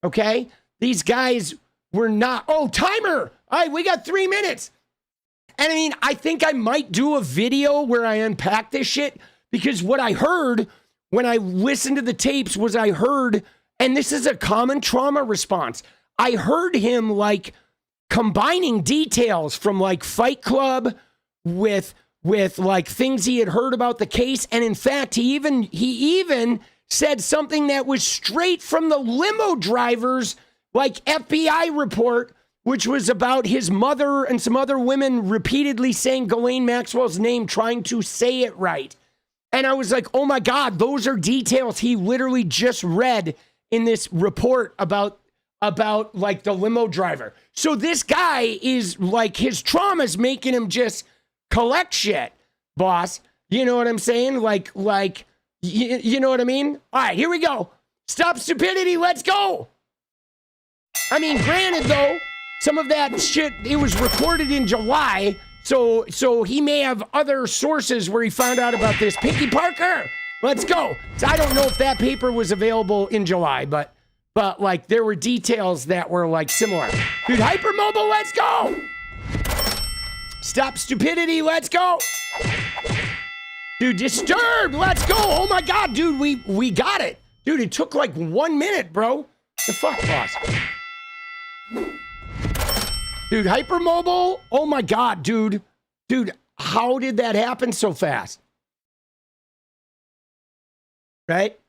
okay? These guys were not... Oh, timer! All right, we got 3 minutes. And I mean, I think I might do a video where I unpack this shit because what I heard when I listened to the tapes was I heard, and this is a common trauma response, I heard him, like, combining details from, like, Fight Club with like things he had heard about the case. And in fact, he even said something that was straight from the limo driver's, like, FBI report, which was about his mother and some other women repeatedly saying Ghislaine Maxwell's name, trying to say it right. And I was like, oh my God, those are details he literally just read in this report about like the limo driver. So this guy is, like, his trauma's making him just collect shit, boss. You know what I'm saying? Like, you know what I mean? All right, here we go. Stop stupidity. Let's go. I mean, granted, though, some of that shit, it was recorded in July. So he may have other sources where he found out about this. Pinky Parker, let's go. So I don't know if that paper was available in July, but like, there were details that were, like, similar. Dude, Hypermobile, let's go. Stop stupidity, let's go. Dude, Disturbed, let's go. Oh my God, dude, we got it. Dude, it took like 1 minute, bro. The fuck, boss? Dude, Hypermobile, oh my God, dude. Dude, how did that happen so fast? Right?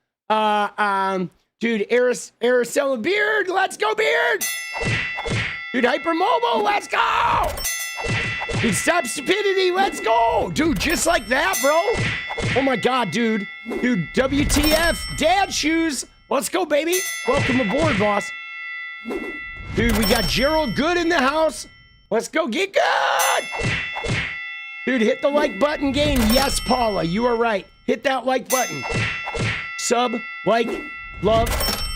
Dude, Araceli Beard, let's go, Beard. Dude, Hypermobile, let's go. Dude, Stop Stupidity, let's go. Dude, just like that, bro. Oh my God, dude. Dude, WTF, dad shoes. Let's go, baby. Welcome aboard, boss. Dude, we got Gerald Good in the house. Let's go, get good. Dude, hit the like button, game. Yes, Paula, you are right. Hit that like button. Sub, like, love.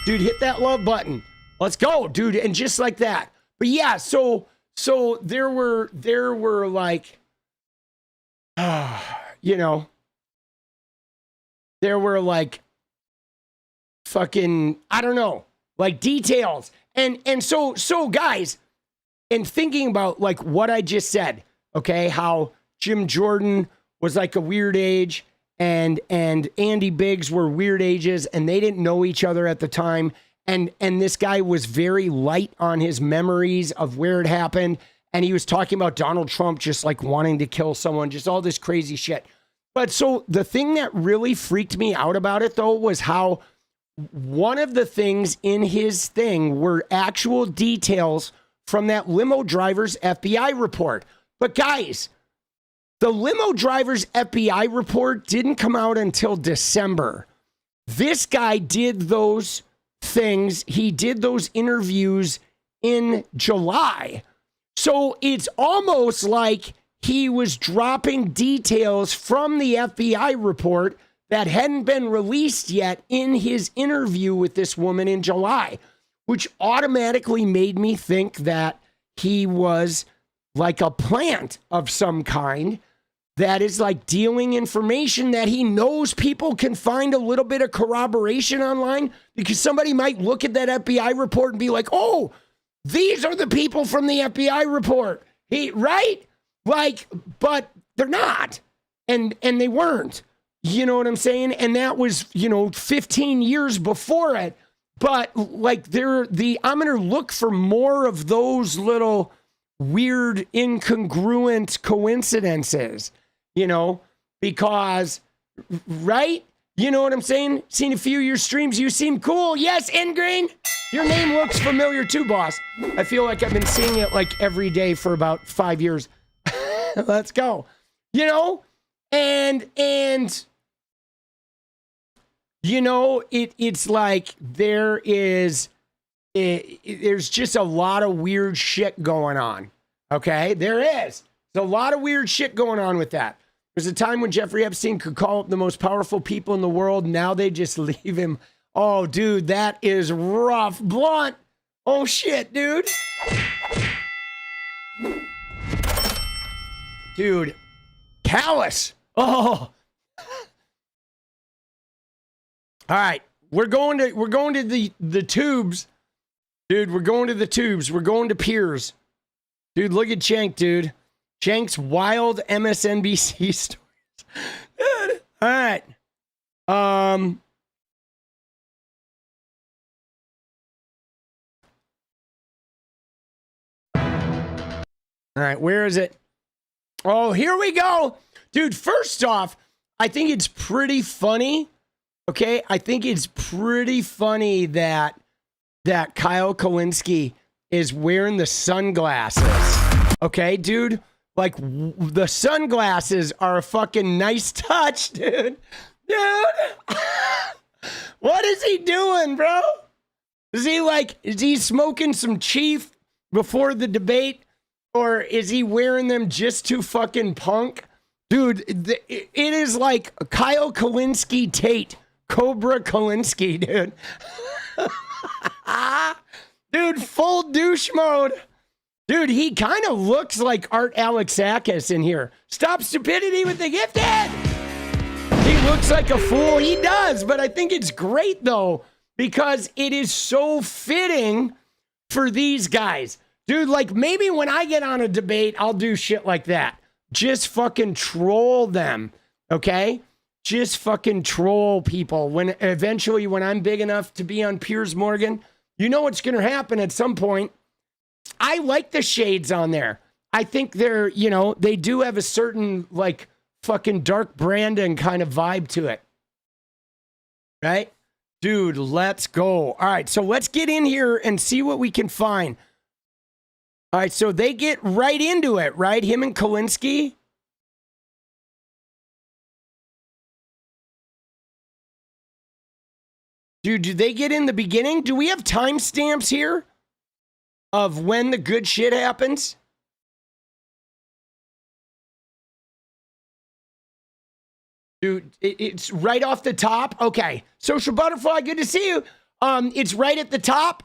Dude, hit that love button. Let's go, dude. And just like that. But yeah, so so there were like, you know, there were like fucking, I don't know, like details. And so guys, and thinking about like what I just said, okay, how Jim Jordan was like a weird age and Andy Biggs were weird ages and they didn't know each other at the time. And this guy was very light on his memories of where it happened. And he was talking about Donald Trump just like wanting to kill someone, just all this crazy shit. But so the thing that really freaked me out about it, though, was how one of the things in his thing were actual details from that limo driver's FBI report. But guys, the limo driver's FBI report didn't come out until December. This guy did those things. He did those interviews in July. So it's almost like he was dropping details from the FBI report that hadn't been released yet in his interview with this woman in July, which automatically made me think that he was like a plant of some kind that is like dealing information that he knows people can find a little bit of corroboration online, because somebody might look at that FBI report and be like, oh, these are the people from the FBI report. Right? Like, but they're not. And they weren't. You know what I'm saying? And that was, 15 years before it. But like I'm going to look for more of those little weird, incongruent coincidences, because, right? You know what I'm saying? Seen a few of your streams. You seem cool. Yes, Ingrain. Your name looks familiar too, boss. I feel like I've been seeing it like every day for about 5 years. Let's go. And it's like there's just a lot of weird shit going on. Okay, there is. There's a lot of weird shit going on with that. There's a time when Jeffrey Epstein could call up the most powerful people in the world. Now they just leave him. Oh, dude, that is rough. Blunt. Oh, shit, dude. Dude, callous. Oh. All right, we're going to the tubes. Dude, we're going to the tubes. We're going to Piers. Dude, look at Cenk, dude. Cenk's wild MSNBC stories. Dude. All right. All right, where is it? Oh, here we go. Dude, first off, I think it's pretty funny. Okay, I think it's pretty funny that Kyle Kulinski is wearing the sunglasses. Okay, dude? Like, the sunglasses are a fucking nice touch, dude. Dude! What is he doing, bro? Is he smoking some Chief before the debate? Or is he wearing them just to fucking punk? Dude, it is like Kyle Kulinski Tate. Cobra Kulinski, dude. Dude, full douche mode. Dude, he kind of looks like Art Alexakis in here. Stop stupidity with the gifted. He looks like a fool. He does, but I think it's great, though, because it is so fitting for these guys. Dude, like, maybe when I get on a debate, I'll do shit like that. Just fucking troll them, okay? Just fucking troll people. When I'm big enough to be on Piers Morgan, you know what's going to happen at some point. I like the shades on there. I think they're, they do have a certain, like, fucking dark Brandon kind of vibe to it. Right? Dude, let's go. All right, so let's get in here and see what we can find. All right, so they get right into it, right? Him and Kulinski. Dude, do they get in the beginning? Do we have timestamps here of when the good shit happens? Dude, it's right off the top. Okay. Social Butterfly, good to see you. It's right at the top.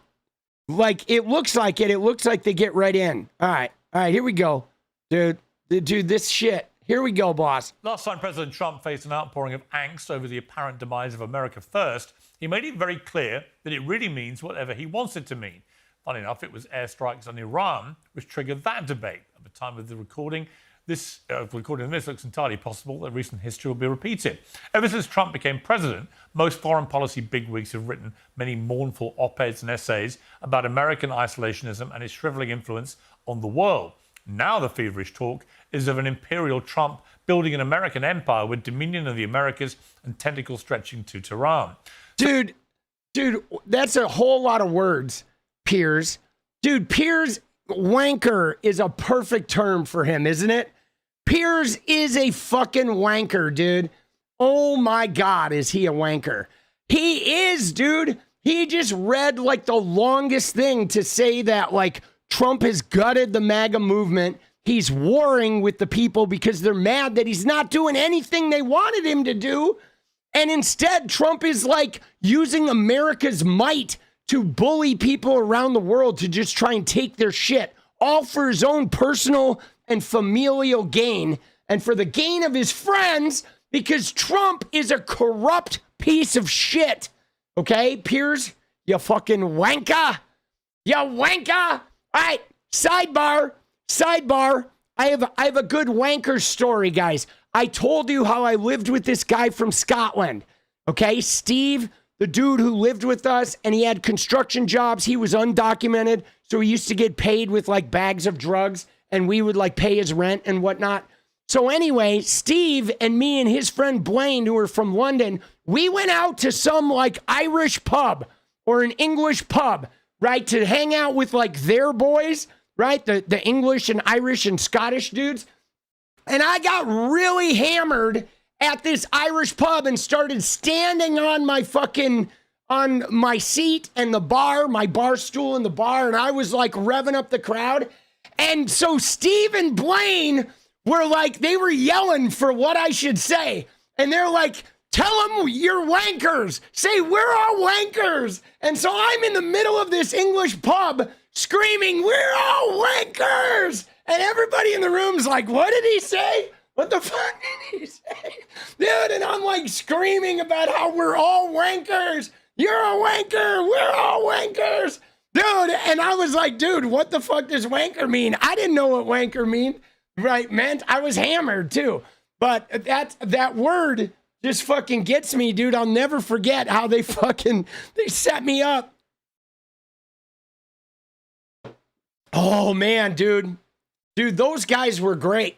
Like, it looks like it. It looks like they get right in. All right. All right, here we go. Dude, this shit. Here we go, boss. Last time President Trump faced an outpouring of angst over the apparent demise of America First, he made it very clear that it really means whatever he wants it to mean. Funny enough, it was airstrikes on Iran which triggered that debate. At the time of the recording, this looks entirely possible that recent history will be repeated. Ever since Trump became president, most foreign policy bigwigs have written many mournful op-eds and essays about American isolationism and its shriveling influence on the world. Now the feverish talk is of an imperial Trump building an American empire with dominion of the Americas and tentacles stretching to Tehran. Dude, that's a whole lot of words, Piers. Dude, Piers wanker is a perfect term for him, isn't it? Piers is a fucking wanker, dude. Oh my God, is he a wanker? He is, dude. He just read like the longest thing to say that like Trump has gutted the MAGA movement. He's warring with the people because they're mad that he's not doing anything they wanted him to do. And instead, Trump is like using America's might to bully people around the world to just try and take their shit, all for his own personal and familial gain and for the gain of his friends, because Trump is a corrupt piece of shit. Okay, Piers, you fucking wanker. You wanker. All right, sidebar. I have a good wanker story, guys. I told you how I lived with this guy from Scotland. Okay, Steve, the dude who lived with us, and he had construction jobs. He was undocumented, so he used to get paid with like bags of drugs, and we would like pay his rent and whatnot. So anyway, Steve and me and his friend Blaine, who were from London, we went out to some like Irish pub or an English pub, right, to hang out with like their boys, right, the English and Irish and Scottish dudes. And I got really hammered at this Irish pub and started standing on my seat and the bar, my bar stool in the bar, and I was like revving up the crowd. And so Steve and Blaine were like, they were yelling for what I should say. And they're like, tell them you're wankers. Say, we're all wankers. And so I'm in the middle of this English pub screaming, we're all wankers. And everybody in the room's like, what did he say? What the fuck did he say? Dude, and I'm like screaming about how we're all wankers. You're a wanker. We're all wankers. Dude, and I was like, dude, what the fuck does wanker mean? I didn't know what wanker meant. I was hammered too. But that word just fucking gets me, dude. I'll never forget how they set me up. Oh man, dude. Dude, those guys were great.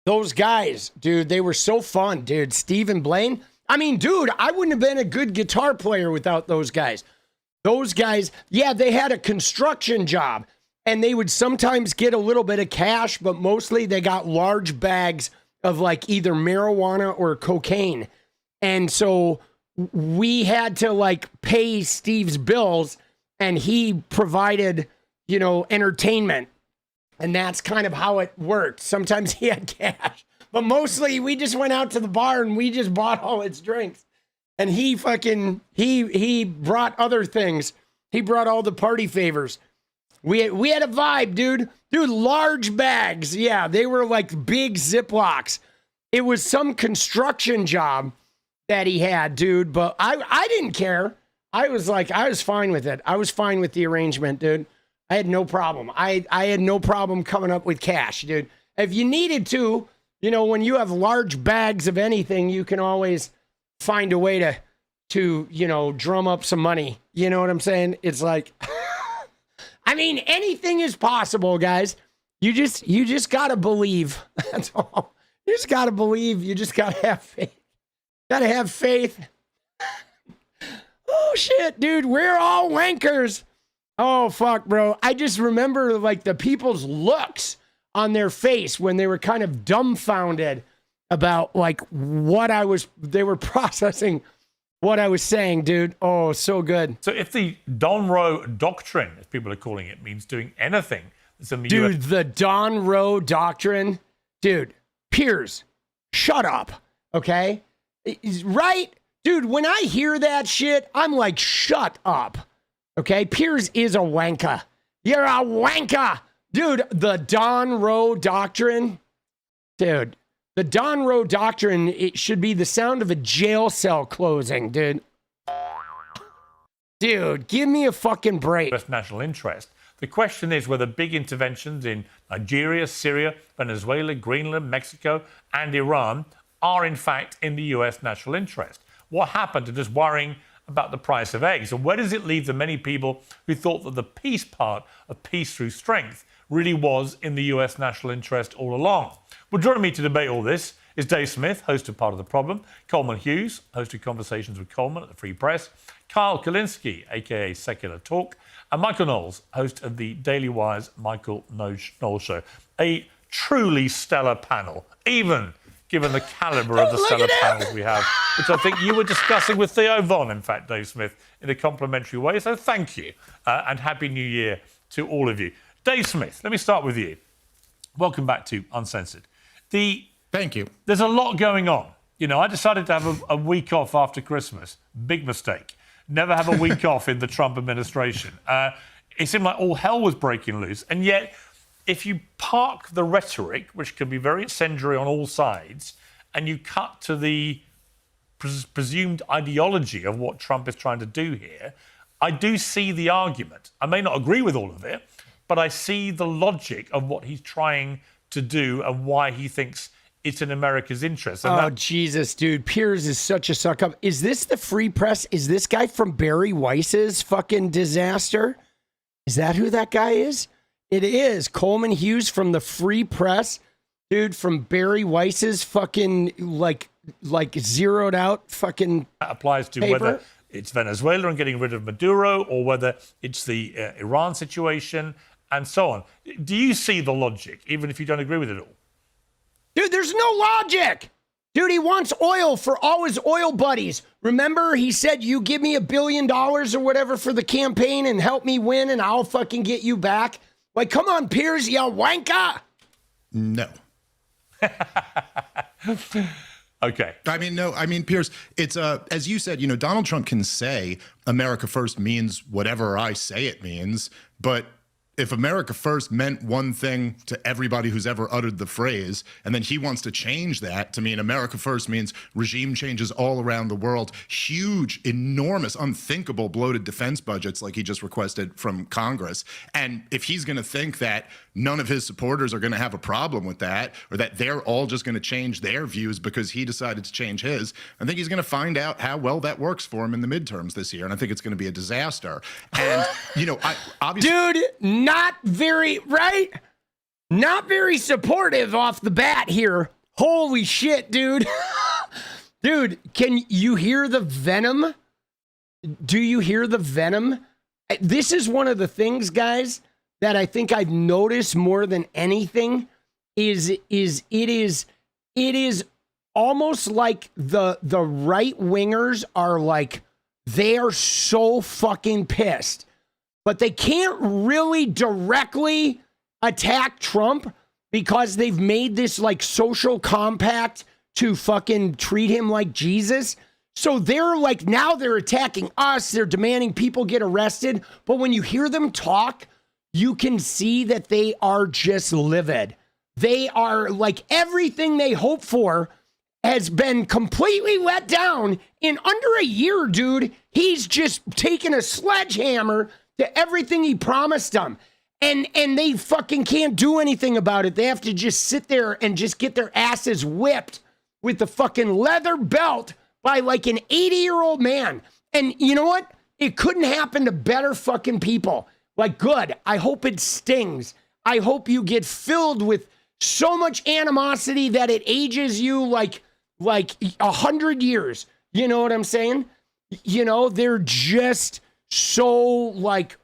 Those guys, dude, they were so fun, dude. Steve and Blaine. I mean, dude, I wouldn't have been a good guitar player without those guys. Those guys, yeah, they had a construction job and they would sometimes get a little bit of cash, but mostly they got large bags of like either marijuana or cocaine. And so we had to like pay Steve's bills and he provided, you know, entertainment. And that's kind of how it worked. Sometimes he had cash, but mostly we just went out to the bar and we just bought all its drinks. And he brought other things. He brought all the party favors. We had a vibe, dude. Dude, large bags. Yeah, they were like big Ziplocs. It was some construction job that he had, dude. But I didn't care. I was fine with it. I was fine with the arrangement, dude. I had no problem. I had no problem coming up with cash, dude. If you needed to, you know, when you have large bags of anything, you can always find a way to, you know, drum up some money. You know what I'm saying? It's like, I mean, anything is possible, guys. You just gotta believe. That's all. You just gotta believe. You just gotta have faith. Gotta have faith. Oh shit, dude. We're all wankers. Oh, fuck, bro. I just remember, like, the people's looks on their face when they were kind of dumbfounded about, like, they were processing what I was saying, dude. Oh, so good. So if the Don Roe Doctrine, as people are calling it, means doing anything that's in the Dude, the Don Roe Doctrine. Dude, Piers, shut up, okay? Right? Dude, when I hear that shit, I'm like, shut up. Okay, Piers is a wanker. You're a wanker. Dude, the Don Rowe Doctrine. Dude, the Don Rowe Doctrine, it should be the sound of a jail cell closing, dude. Dude, give me a fucking break. U.S. national interest. The question is whether big interventions in Nigeria, Syria, Venezuela, Greenland, Mexico, and Iran are in fact in the U.S. national interest. What happened to just worrying about the price of eggs? And where does it leave the many people who thought that the peace part of peace through strength really was in the US national interest all along? Well, joining me to debate all this is Dave Smith, host of Part of the Problem, Coleman Hughes, host of Conversations with Coleman at the Free Press, Kyle Kulinski, aka Secular Talk, and Michael Knowles, host of the Daily Wire's Michael Knowles Show. A truly stellar panel, even given the caliber of the stellar panels we have, which I think you were discussing with Theo Von, in fact, Dave Smith, in a complimentary way. So thank you, and Happy New Year to all of you. Dave Smith, let me start with you. Welcome back to Uncensored. Thank you. There's a lot going on. You know, I decided to have a week off after Christmas. Big mistake. Never have a week off in the Trump administration. It seemed like all hell was breaking loose. And yet, if you park the rhetoric, which can be very incendiary on all sides, and you cut to the presumed ideology of what Trump is trying to do here, I do see the argument. I may not agree with all of it, but I see the logic of what he's trying to do and why he thinks it's in America's interest. And Jesus, dude. Piers is such a suck up. Is this the Free Press? Is this guy from Barry Weiss's fucking disaster? Is that who that guy is? It is. Coleman Hughes from the Free Press. Dude, from Barry Weiss's fucking, like zeroed out fucking that applies to paper. Whether it's Venezuela and getting rid of Maduro, or whether it's the Iran situation and so on. Do you see the logic, even if you don't agree with it all? Dude, there's no logic. Dude, he wants oil for all his oil buddies. Remember, he said, you give me $1 billion or whatever for the campaign and help me win and I'll fucking get you back. Like, come on, Piers, you wanker. No. Okay. I mean, Piers, it's, as you said, you know, Donald Trump can say America first means whatever I say it means, but if America first meant one thing to everybody who's ever uttered the phrase, and then he wants to change that to mean America first means regime changes all around the world, huge, enormous, unthinkable bloated defense budgets like he just requested from Congress. And if he's going to think that none of his supporters are going to have a problem with that, or that they're all just going to change their views because he decided to change his, I think he's going to find out how well that works for him in the midterms this year. And I think it's going to be a disaster. And, you know, obviously... Dude, not very, right? Not very supportive off the bat here. Holy shit, dude. Dude, can you hear the venom? Do you hear the venom? This is one of the things, guys, that I think I've noticed more than anything is it is almost like the right wingers are like, they are so fucking pissed, but they can't really directly attack Trump because they've made this like social compact to fucking treat him like Jesus. So they're like, now they're attacking us. They're demanding people get arrested. But when you hear them talk, you can see that they are just livid. They are like, everything they hope for has been completely let down in under a year, dude. He's just taken a sledgehammer to everything he promised them. And they fucking can't do anything about it. They have to just sit there and just get their asses whipped with the fucking leather belt by like an 80-year-old man. And you know what? It couldn't happen to better fucking people. Like, good. I hope it stings. I hope you get filled with so much animosity that it ages you like 100 years. You know what I'm saying? You know, they're just so like,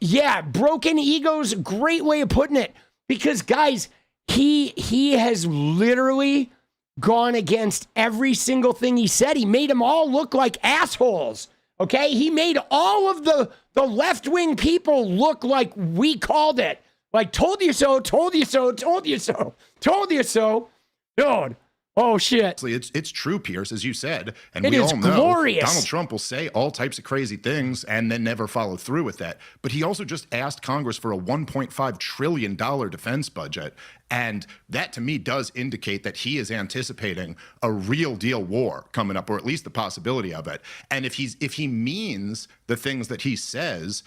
yeah, broken egos, great way of putting it. Because guys, he has literally gone against every single thing he said. He made them all look like assholes. Okay? He made all of the left-wing people look like we called it. Like, told you so, told you so, told you so, told you so. Dude, Oh shit. It's true, Piers, as you said, and It we is all know glorious. Donald Trump will say all types of crazy things and then never follow through with that. But he also just asked Congress for a $1.5 trillion defense budget. And that, to me, does indicate that he is anticipating a real deal war coming up, or at least the possibility of it. And if he means the things that he says,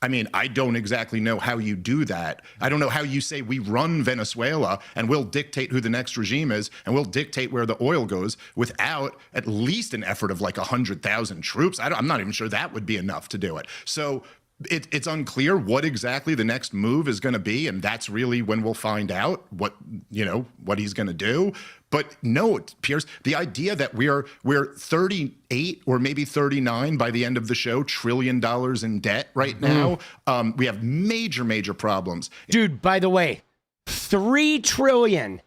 I mean, I don't exactly know how you do that. I don't know how you say we run Venezuela and we'll dictate who the next regime is and we'll dictate where the oil goes without at least an effort of like 100,000 troops. I'm not even sure that would be enough to do it. So it's unclear what exactly the next move is going to be, and that's really when we'll find out what he's going to do. But no, Piers, the idea that we're 38 or maybe 39 by the end of the show trillion dollars in debt right now, we have major problems. Dude, by the way, $3 trillion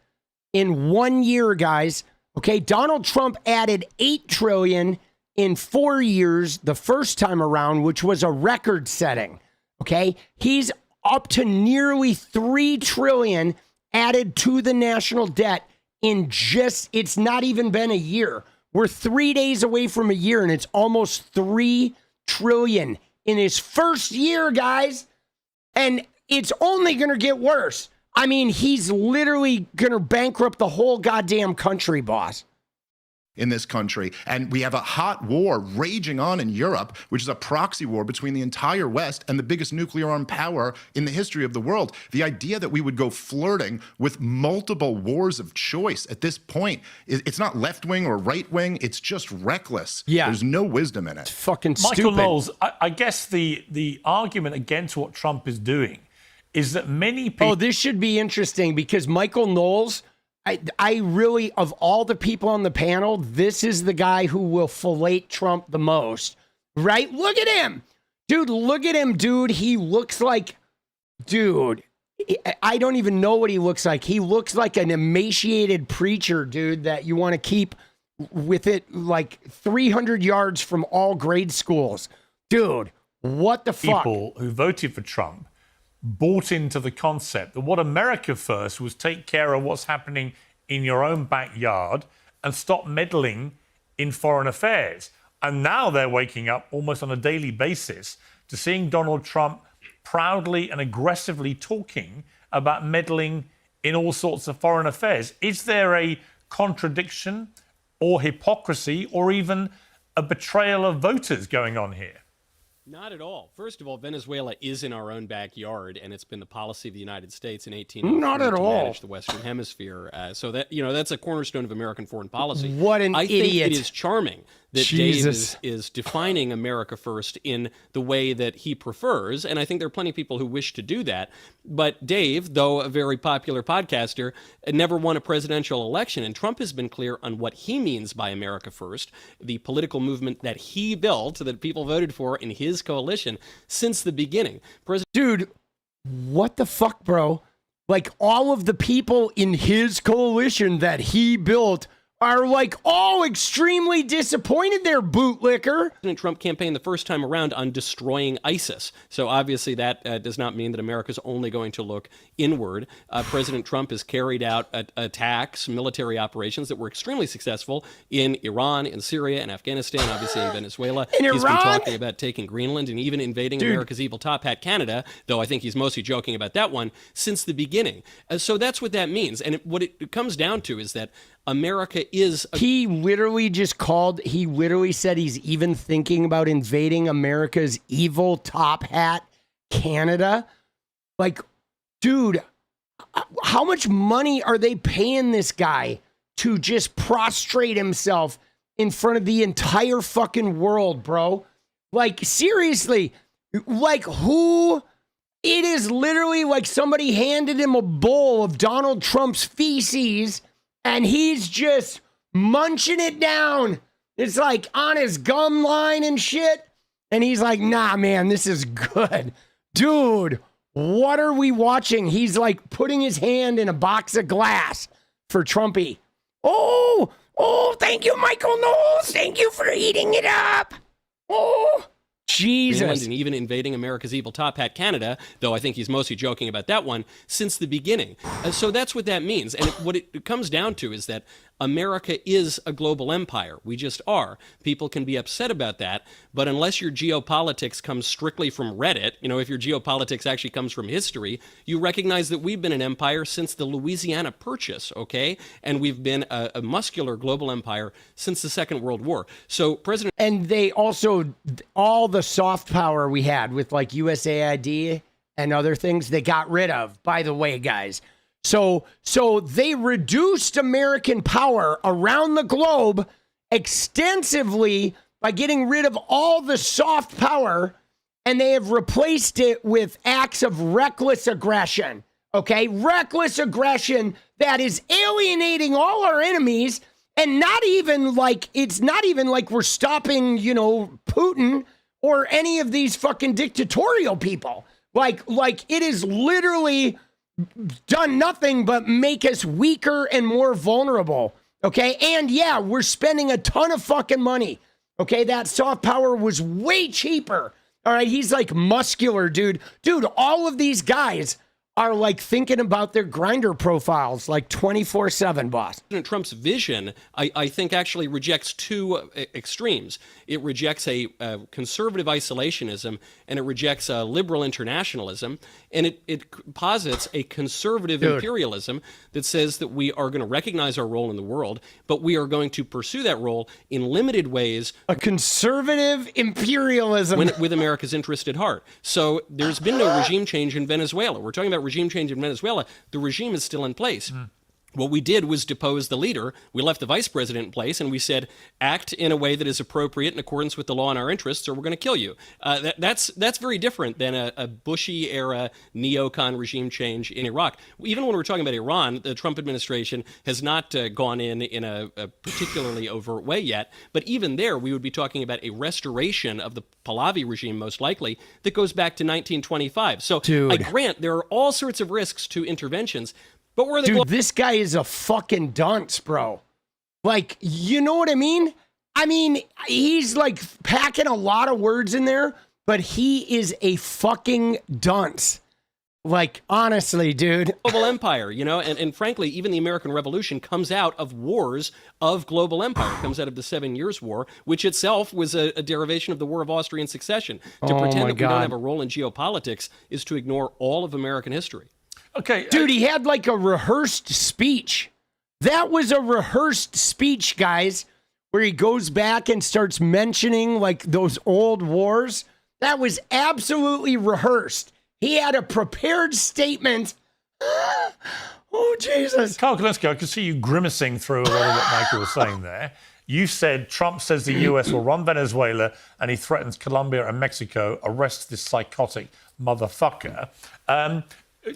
in 1 year, guys. Okay, Donald Trump added $8 trillion in 4 years the first time around, which was a record setting. Okay, he's up to nearly $3 trillion added to the national debt in it's not even been a year. We're 3 days away from a year, and it's almost $3 trillion in his first year, guys. And it's only going to get worse. I mean, he's literally going to bankrupt the whole goddamn country, boss. In this country. And we have a hot war raging on in Europe, which is a proxy war between the entire West and the biggest nuclear armed power in the history of the world. The idea that we would go flirting with multiple wars of choice at this point, it's not left wing or right wing. It's just reckless. Yeah. There's no wisdom in it. It's fucking Michael stupid. Knowles, I guess the argument against what Trump is doing is that many people... Oh, this should be interesting because Michael Knowles, I really, of all the people on the panel, this is the guy who will fillet Trump the most, right? Look at him. Dude, look at him, dude. He looks like, dude, I don't even know what he looks like. He looks like an emaciated preacher, dude, that you want to keep with it like 300 yards from all grade schools. Dude, what the fuck? People who voted for Trump bought into the concept that what America first was take care of what's happening in your own backyard and stop meddling in foreign affairs. And now they're waking up almost on a daily basis to seeing Donald Trump proudly and aggressively talking about meddling in all sorts of foreign affairs. Is there a contradiction or hypocrisy or even a betrayal of voters going on here? Not at all. First of all, Venezuela is in our own backyard, and it's been the policy of the United States in 1803 Not at to all. manage the Western Hemisphere. So that that's a cornerstone of American foreign policy. What an I think idiot. it is charming that Jesus. Dave is defining America first in the way that he prefers, and I think there are plenty of people who wish to do that. But Dave, though a very popular podcaster, never won a presidential election, and Trump has been clear on what he means by America first, the political movement that he built, that people voted for in his coalition since the beginning. Dude, what the fuck, bro? Like, all of the people in his coalition that he built are like all extremely disappointed there, bootlicker. President Trump campaigned the first time around on destroying ISIS. So obviously that does not mean that America's only going to look inward. President Trump has carried out attacks, military operations that were extremely successful in Iran, in Syria, in Afghanistan, obviously in Venezuela. In He's Iran? been talking about taking Greenland and even invading America's evil top hat, Canada, though I think he's mostly joking about that one, since the beginning. So that's what that means. And what it comes down to is that America is... He literally said he's even thinking about invading America's evil top hat, Canada. Like, dude, how much money are they paying this guy to just prostrate himself in front of the entire fucking world, bro? Like, seriously, like who... It is literally like somebody handed him a bowl of Donald Trump's feces and he's just munching it down. It's like on his gum line and shit. And he's like, nah, man, this is good. Dude, what are we watching? He's like putting his hand in a box of glass for Trumpy. Oh, thank you, Michael Knowles. Thank you for eating it up. Oh, Jesus. Greenland and even invading America's evil top hat, Canada, though I think he's mostly joking about that one, since the beginning. So that's what that means. And what it comes down to is that America is a global empire. We just are. People can be upset about that, but unless your geopolitics comes strictly from Reddit, if your geopolitics actually comes from history, you recognize that we've been an empire since the Louisiana Purchase, okay? And we've been a muscular global empire since the Second World War. So President... And they also, all the soft power we had with like USAID and other things, they got rid of, by the way, guys. So they reduced American power around the globe extensively by getting rid of all the soft power, and they have replaced it with acts of reckless aggression, okay? Reckless aggression that is alienating all our enemies, and it's not even like we're stopping, Putin or any of these fucking dictatorial people. Like it is literally done nothing but make us weaker and more vulnerable, okay? And yeah, we're spending a ton of fucking money, okay? That soft power was way cheaper, all right? He's like muscular, dude. Dude, all of these guys are like thinking about their grinder profiles like 24/7, boss. President Trump's vision, I think, actually rejects two extremes. It rejects a conservative isolationism, and it rejects a liberal internationalism, and it posits a conservative imperialism that says that we are going to recognize our role in the world, but we are going to pursue that role in limited ways. A conservative imperialism. With America's interest at heart. So there's been no regime change in Venezuela. We're talking about regime change in Venezuela. The regime is still in place. What we did was depose the leader. We left the vice president in place, and we said, act in a way that is appropriate in accordance with the law and our interests, or we're going to kill you. That's very different than a Bushy-era neocon regime change in Iraq. Even when we're talking about Iran, the Trump administration has not gone in a particularly overt way yet. But even there, we would be talking about a restoration of the Pahlavi regime, most likely, that goes back to 1925. So I grant there are all sorts of risks to interventions. But we're the this guy is a fucking dunce, bro. Like, you know what I mean? I mean, he's like packing a lot of words in there, but he is a fucking dunce. Like, honestly, dude. Global empire, and frankly, even the American Revolution comes out of wars of global empire. It comes out of the 7 Years' War, which itself was a derivation of the War of Austrian Succession. To pretend that we don't have a role in geopolitics is to ignore all of American history. Okay. Dude, he had like a rehearsed speech. That was a rehearsed speech, guys, where he goes back and starts mentioning like those old wars. That was absolutely rehearsed. He had a prepared statement. Oh, Jesus. Carl Kulinski, I could see you grimacing through a lot of what Michael was saying there. You said Trump says the US will run Venezuela and he threatens Colombia and Mexico. Arrest this psychotic motherfucker.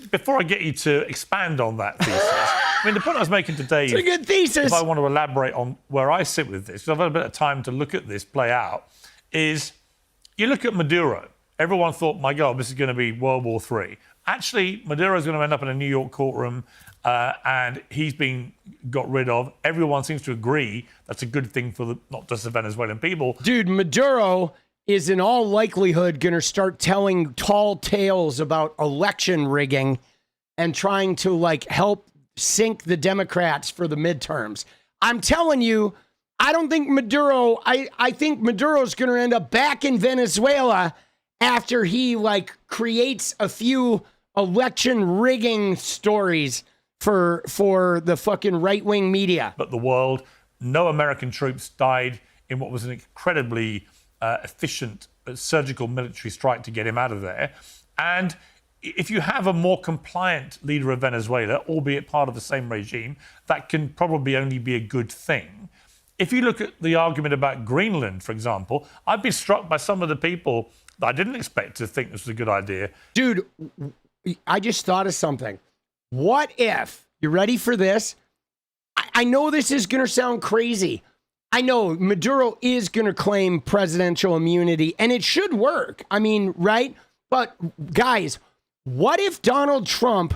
Before I get you to expand on that thesis, I mean, the point I was making today it's a good thesis. If I want to elaborate on where I sit with this, because I've had a bit of time to look at this play out, is you look at Maduro. Everyone thought, my God, this is going to be World War III. Actually, Maduro is going to end up in a New York courtroom, and he's been got rid of. Everyone seems to agree that's a good thing for not just the Venezuelan people. Dude, Maduro is in all likelihood going to start telling tall tales about election rigging and trying to like help sink the Democrats for the midterms. I'm telling you, I don't think Maduro, I think Maduro's going to end up back in Venezuela after he like creates a few election rigging stories for the fucking right-wing media. But the world, no American troops died in what was an incredibly efficient surgical military strike to get him out of there. And if you have a more compliant leader of Venezuela, albeit part of the same regime, that can probably only be a good thing. If you look at the argument about Greenland, for example, I've been struck by some of the people that I didn't expect to think this was a good idea. Dude, I just thought of something. What if, you ready for this? I know this is going to sound crazy. I know Maduro is going to claim presidential immunity, and it should work. I mean, right? But guys, what if Donald Trump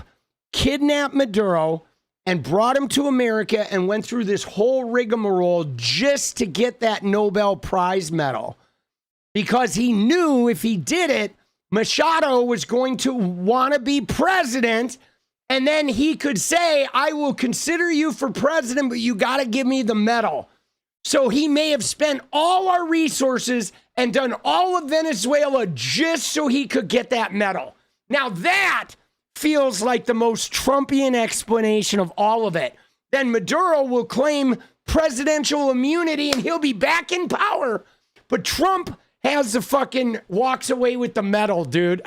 kidnapped Maduro and brought him to America and went through this whole rigmarole just to get that Nobel Prize medal? Because he knew if he did it, Machado was going to want to be president, And then he could say, I will consider you for president, but you got to give me the medal. So he may have spent all our resources and done all of Venezuela just so he could get that medal. Now that feels like the most Trumpian explanation of all of it. Then Maduro will claim presidential immunity and he'll be back in power. But Trump has the fucking walks away with the medal, dude.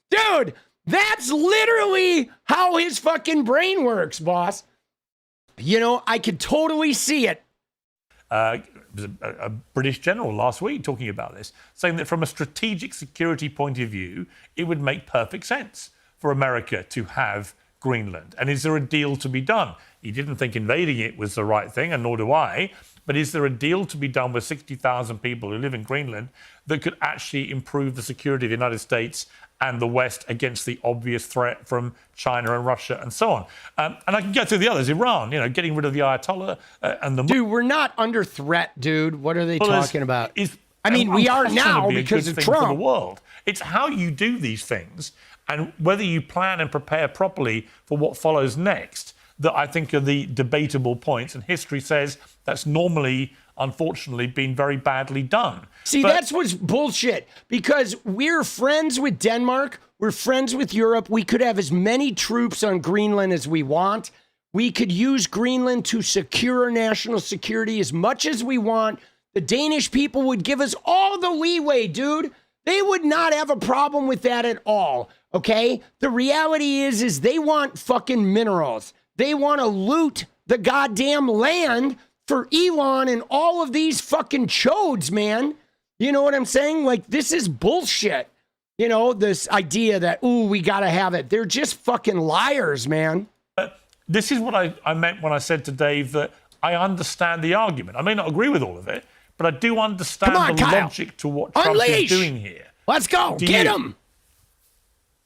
Dude, that's literally how his fucking brain works, boss. You know, I could totally see it. There was a British general last week talking about this, saying that from a strategic security point of view, it would make perfect sense for America to have Greenland. And is there a deal to be done? He didn't think invading it was the right thing, and nor do I. But is there a deal to be done with 60,000 people who live in Greenland that could actually improve the security of the United States and the West against the obvious threat from China and Russia and so on? And I can go through the others. Iran, you know, getting rid of the Ayatollah and the... Dude, we're not under threat, dude. What are they talking about? I mean, we we are now because of Trump. For the world. It's how you do these things and whether you plan and prepare properly for what follows next that I think are the debatable points. And history says that's normally, unfortunately, been very badly done. See, that's what's bullshit, because we're friends with Denmark. We're friends with Europe. We could have as many troops on Greenland as we want. We could use Greenland to secure our national security as much as we want. The Danish people would give us all the leeway, dude. They would not have a problem with that at all, okay? The reality is they want fucking minerals. They want to loot the goddamn land for Elon and all of these fucking chodes, man. You know what I'm saying? Like, this is bullshit. You know, this idea that, ooh, we got to have it. They're just fucking liars, man. This is what I meant when I said to Dave that I understand the argument. I may not agree with all of it, but I do understand the logic to what Trump is doing here. Let's go. Get him.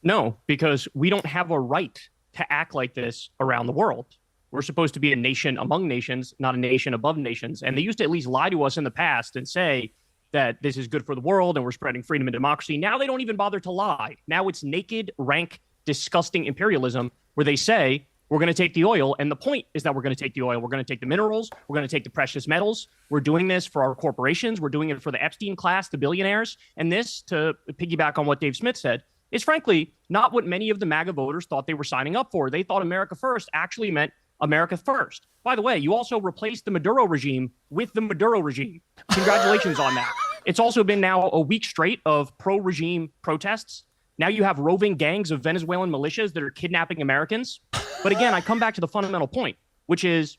No, because we don't have a right to act like this around the world. We're supposed to be a nation among nations, not a nation above nations. And they used to at least lie to us in the past and say that this is good for the world and we're spreading freedom and democracy. Now they don't even bother to lie. Now it's naked, rank, disgusting imperialism where they say, we're going to take the oil. And the point is that we're going to take the oil. We're going to take the minerals. We're going to take the precious metals. We're doing this for our corporations. We're doing it for the Epstein class, the billionaires. And this, to piggyback on what Dave Smith said, is frankly not what many of the MAGA voters thought they were signing up for. They thought America First actually meant America First. By the way, you also replaced the Maduro regime with the Maduro regime. Congratulations on that. It's also been now a week straight of pro-regime protests. Now you have roving gangs of Venezuelan militias that are kidnapping Americans. But again, I come back to the fundamental point, which is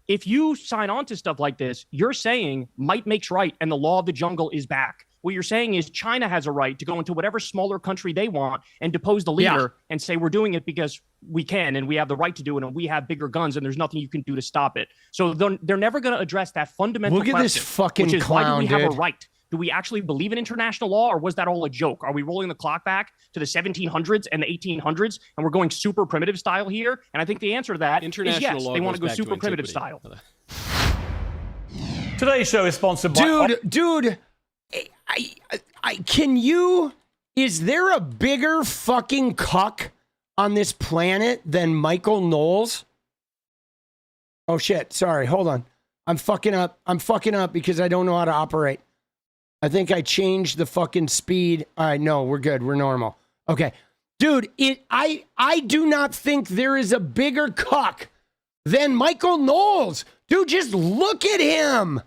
if you sign on to stuff like this, you're saying might makes right and the law of the jungle is back. What you're saying is China has a right to go into whatever smaller country they want and depose the leader and say we're doing it because we can and we have the right to do it and we have bigger guns and there's nothing you can do to stop it. So they're never going to address that fundamental question. Look at this fucking which is clown, why do we have dude. a right? Do we actually believe in international law or was that all a joke? Are we rolling the clock back to the 1700s and the 1800s and we're going super primitive style here? And I think the anser to that is yes. They want to go super primitive style. Today's show is sponsored by... Dude, is there a bigger fucking cuck on this planet than Michael Knowles? Oh shit, sorry, hold on. I'm fucking up because I don't know how to operate. I think I changed the fucking speed. All right, no, we're good. We're normal. Okay. Dude, I do not think there is a bigger cuck than Michael Knowles. Dude, just look at him.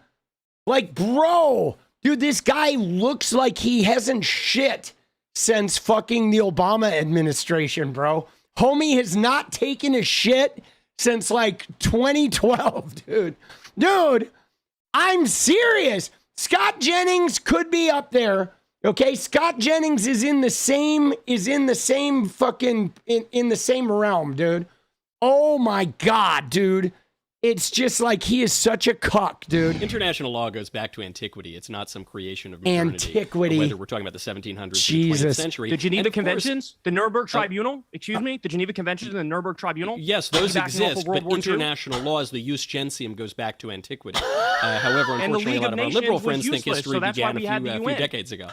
Like, bro. Dude, this guy looks like he hasn't shit since fucking the Obama administration, bro. Homie has not taken a shit since like 2012, dude. Dude, I'm serious. Scott Jennings could be up there. Okay, Scott Jennings is in the same realm, dude. Oh my God, dude. It's just like he is such a cuck, dude. International law goes back to antiquity. It's not some creation of modernity. Antiquity. Whether we're talking about the 1700s Jesus. or the 20th century. The Geneva Conventions, the Nuremberg Tribunal, excuse me, the Geneva Conventions and the Nuremberg Tribunal. Yes, those exist, but War II. international laws, the 𝗙liche𝗶𝗆𝗄 goes back to antiquity. However, unfortunately, a lot of our liberal friends think history began a few decades ago.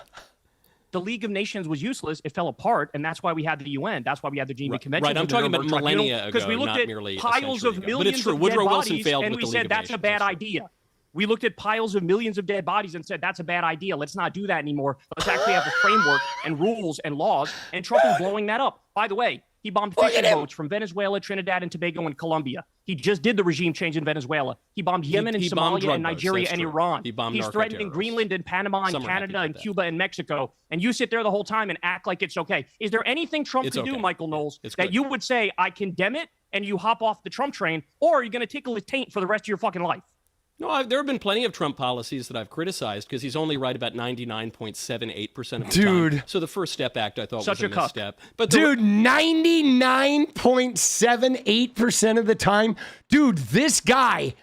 the League of Nations was useless. It fell apart, and that's why we had the UN. That's why we had the Geneva Convention. Right, I'm talking about millennia ago, because we looked not at merely a piles century of ago. millions But it's true. of Woodrow dead Wilson bodies, failed and with we the said League of that's a Nations. bad idea. We looked at piles of millions of dead bodies and said that's a bad idea. Let's not do that anymore. Let's actually have a framework and rules and laws. And Trump is blowing that up. By the way, he bombed fishing boats from Venezuela, Trinidad, and Tobago, and Colombia. He just did the regime change in Venezuela. He bombed Yemen and Somalia and Nigeria and Iran. He's threatening Greenland and Panama and Canada and Cuba and Mexico. And you sit there the whole time and act like it's okay. Is there anything Trump can do, Michael Knowles, that you would say, I condemn it, and you hop off the Trump train, or are you going to tickle his taint for the rest of your fucking life? No, there have been plenty of Trump policies that I've criticized because he's only right about 99.78% of the time. So the First Step Act, I thought, was a misstep. But dude, 99.78% of the time. Dude, this guy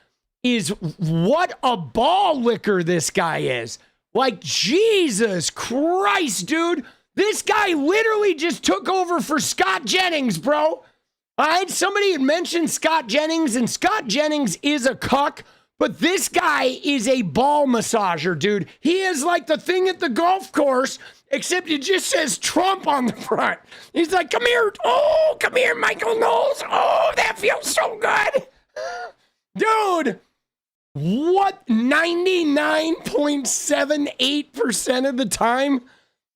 is, what a ball licker this guy is. Like, Jesus Christ, dude. This guy literally just took over for Scott Jennings, bro. Somebody had mentioned Scott Jennings, and Scott Jennings is a cuck. But this guy is a ball massager, dude. He is like the thing at the golf course, except it just says Trump on the front. He's like, come here. Oh, come here, Michael Knowles. Oh, that feels so good. Dude, what? 99.78% of the time?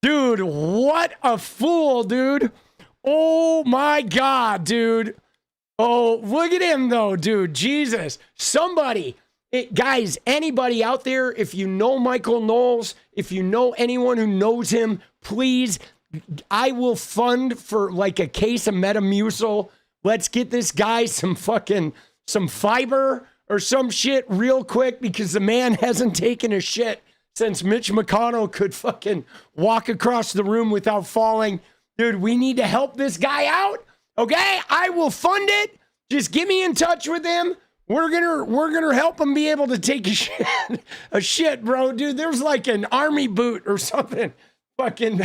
Dude, what a fool, dude. Oh, my God, dude. Oh, look at him, though, dude. Jesus. Somebody... guys, anybody out there, if you know Michael Knowles, if you know anyone who knows him, please, I will fund for like a case of Metamucil. Let's get this guy some fiber or some shit real quick, because the man hasn't taken a shit since Mitch McConnell could fucking walk across the room without falling. Dude, we need to help this guy out. Okay, I will fund it. Just get me in touch with him. We're gonna help him be able to take a shit, bro. Dude, there's like an army boot or something fucking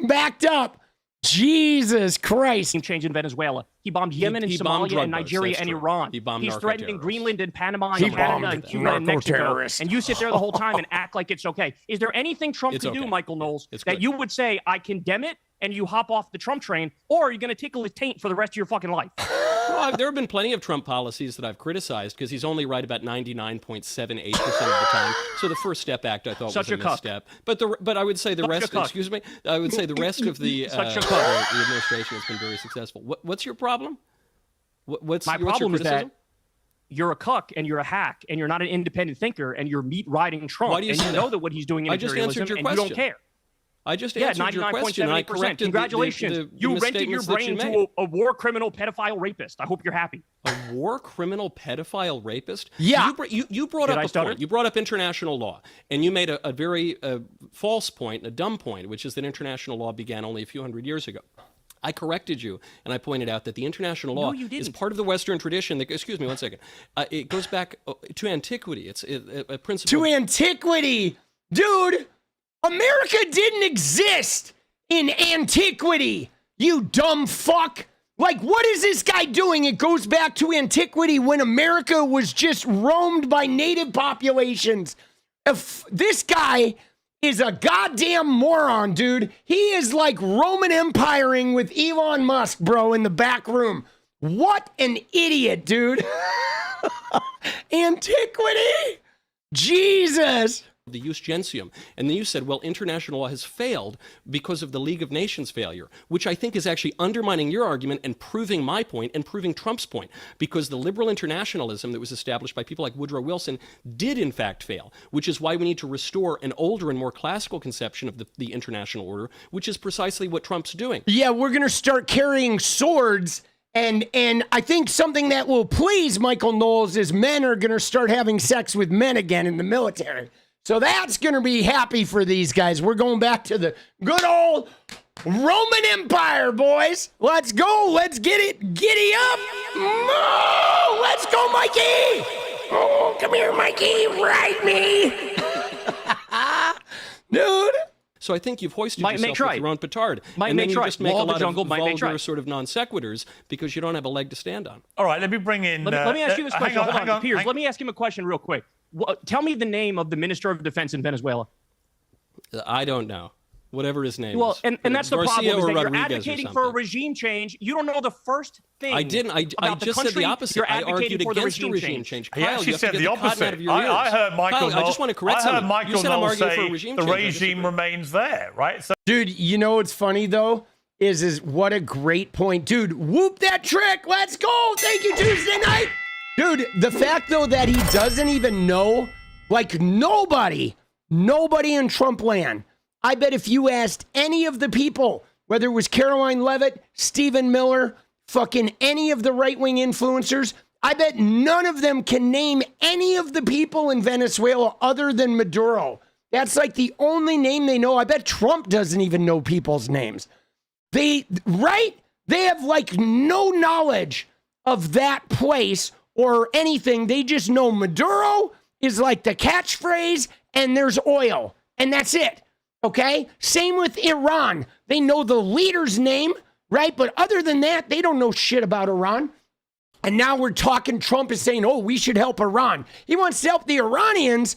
backed up. Jesus Christ. Change in Venezuela. He bombed Yemen and Somalia and Nigeria and Iran. He's threatening Greenland and Panama and Canada and Cuba and Mexico. And you sit there the whole time and act like it's okay. Is there anything Trump can do, Michael Knowles, that you would say, I condemn it, and you hop off the Trump train, or are you going to tickle his taint for the rest of your fucking life? Well, there have been plenty of Trump policies that I've criticized because he's only right about 99.78% of the time. So the First Step Act, I thought, was a misstep. But I would say the rest. Excuse me. I would say the rest of the administration has been very successful. What's your problem? What's my your problem criticism? is that you're a cuck and you're a hack and you're not an independent thinker and you're meat riding Trump. Why do you and say you that? know that what he's doing in imperialism and you don't care. I just answered your question. I corrected Congratulations. You rented your brain to a war criminal, pedophile, rapist. I hope you're happy. A war criminal, pedophile, rapist? Yeah. You brought up a point. You brought up international law, and you made a very false point, a dumb point, which is that international law began only a few hundred years ago. I corrected you, and I pointed out that the international law is part of the Western tradition. Excuse me one second. It goes back to antiquity. It's a principle. To antiquity? Dude, America didn't exist in antiquity, you dumb fuck. Like, what is this guy doing? It goes back to antiquity when America was just roamed by native populations. If this guy is a goddamn moron, dude. He is like Roman Empiring with Elon Musk, bro, in the back room. What an idiot, dude. Antiquity. Jesus. The 𝗙ście𝗶𝗹𝗶. And then you said, well, international law has failed because of the League of Nations failure, which I think is actually undermining your argument and proving my point and proving Trump's point, because the liberal internationalism that was established by people like Woodrow Wilson did in fact fail, which is why we need to restore an older and more classical conception of the international order, which is precisely what Trump's doing. Yeah, we're going to start carrying swords. And I think something that will please Michael Knowles is men are going to start having sex with men again in the military. So that's going to be happy for these guys. We're going back to the good old Roman Empire, boys. Let's go. Let's get it. Giddy up. Oh, let's go, Mikey. Oh, come here, Mikey. Ride me. Dude. So I think you've hoisted yourself with your own petard. And then you just make a lot of vulgar sort of non sequiturs because you don't have a leg to stand on. All right, let me bring in... Let me ask you this question. Hold on, Piers, hang let me ask him a question real quick. Tell me the name of the Minister of Defense in Venezuela. I don't know. Whatever his name Well, is. and that's the Garcia problem, is or that you're Rodriguez or advocating for a something. regime change. You don't know the first thing. I didn't. I about just the said the country. opposite. You're I advocating argued for the against a regime change. change. He Kyle, actually you have to said get the the cotton opposite. out of your ears. I heard Michael Kyle, I Knowles- just want to correct I heard something. Michael You said I'm Knowles arguing say for a regime the change. I regime disagree. remains there, right? So Dude, you know what's funny though? Is what a great point. Dude, whoop that trick. Let's go. Thank you, Tuesday night. Dude, the fact though that he doesn't even know, like nobody in Trump land, I bet if you asked any of the people, whether it was Caroline Leavitt, Stephen Miller, fucking any of the right-wing influencers, I bet none of them can name any of the people in Venezuela other than Maduro. That's like the only name they know. I bet Trump doesn't even know people's names. They have like no knowledge of that place or anything. They just know Maduro is like the catchphrase and there's oil and that's it. Okay? Same with Iran. They know the leader's name, right? But other than that, they don't know shit about Iran. And now we're talking, Trump is saying, oh, we should help Iran. He wants to help the Iranians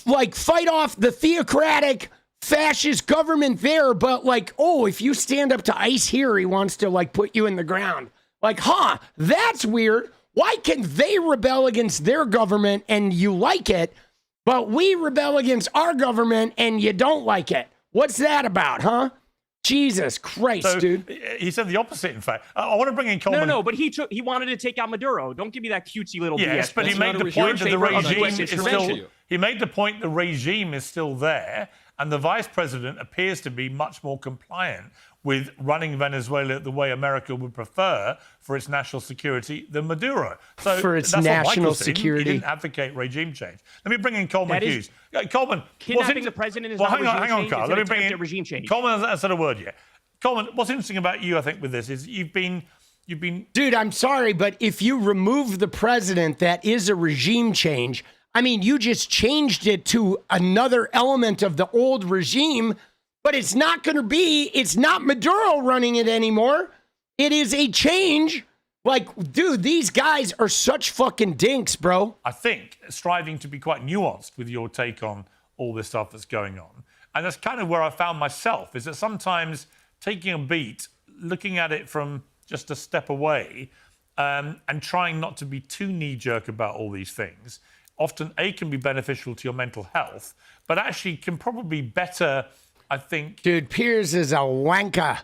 like fight off the theocratic fascist government there, but like, oh, if you stand up to ICE here, he wants to like put you in the ground. Like, that's weird. Why can they rebel against their government and you like it, but we rebel against our government and you don't like it? What's that about, huh? Jesus Christ, dude. He said the opposite, in fact. I want to bring in Coleman. No, but he wanted to take out Maduro. Don't give me that cutesy little Yes, BS. but he That's made not the a point that the regime. regime You're is saying still. He made the point the regime is still there, and the vice president appears to be much more compliant with running Venezuela the way America would prefer for its national security than Maduro. So For its that's what Michael national said. He security. didn't advocate regime change. Let me bring in Coleman That is- Hughes. Coleman, Kidnapping the president is well, not hang on, regime change, Carl. it's Let an me bring attempt in at regime change. Coleman hasn't said a word yet. Coleman, what's interesting about you, I think, with this is you've been. Dude, I'm sorry, but if you remove the president, that is a regime change. I mean, you just changed it to another element of the old regime, but it's not Maduro running it anymore. It is a change. Like, dude, these guys are such fucking dinks, bro. I think, striving to be quite nuanced with your take on all this stuff that's going on. And that's kind of where I found myself, is that sometimes taking a beat, looking at it from just a step away, and trying not to be too knee-jerk about all these things, often, A, can be beneficial to your mental health, but actually can probably better, I think... Dude, Piers is a wanker.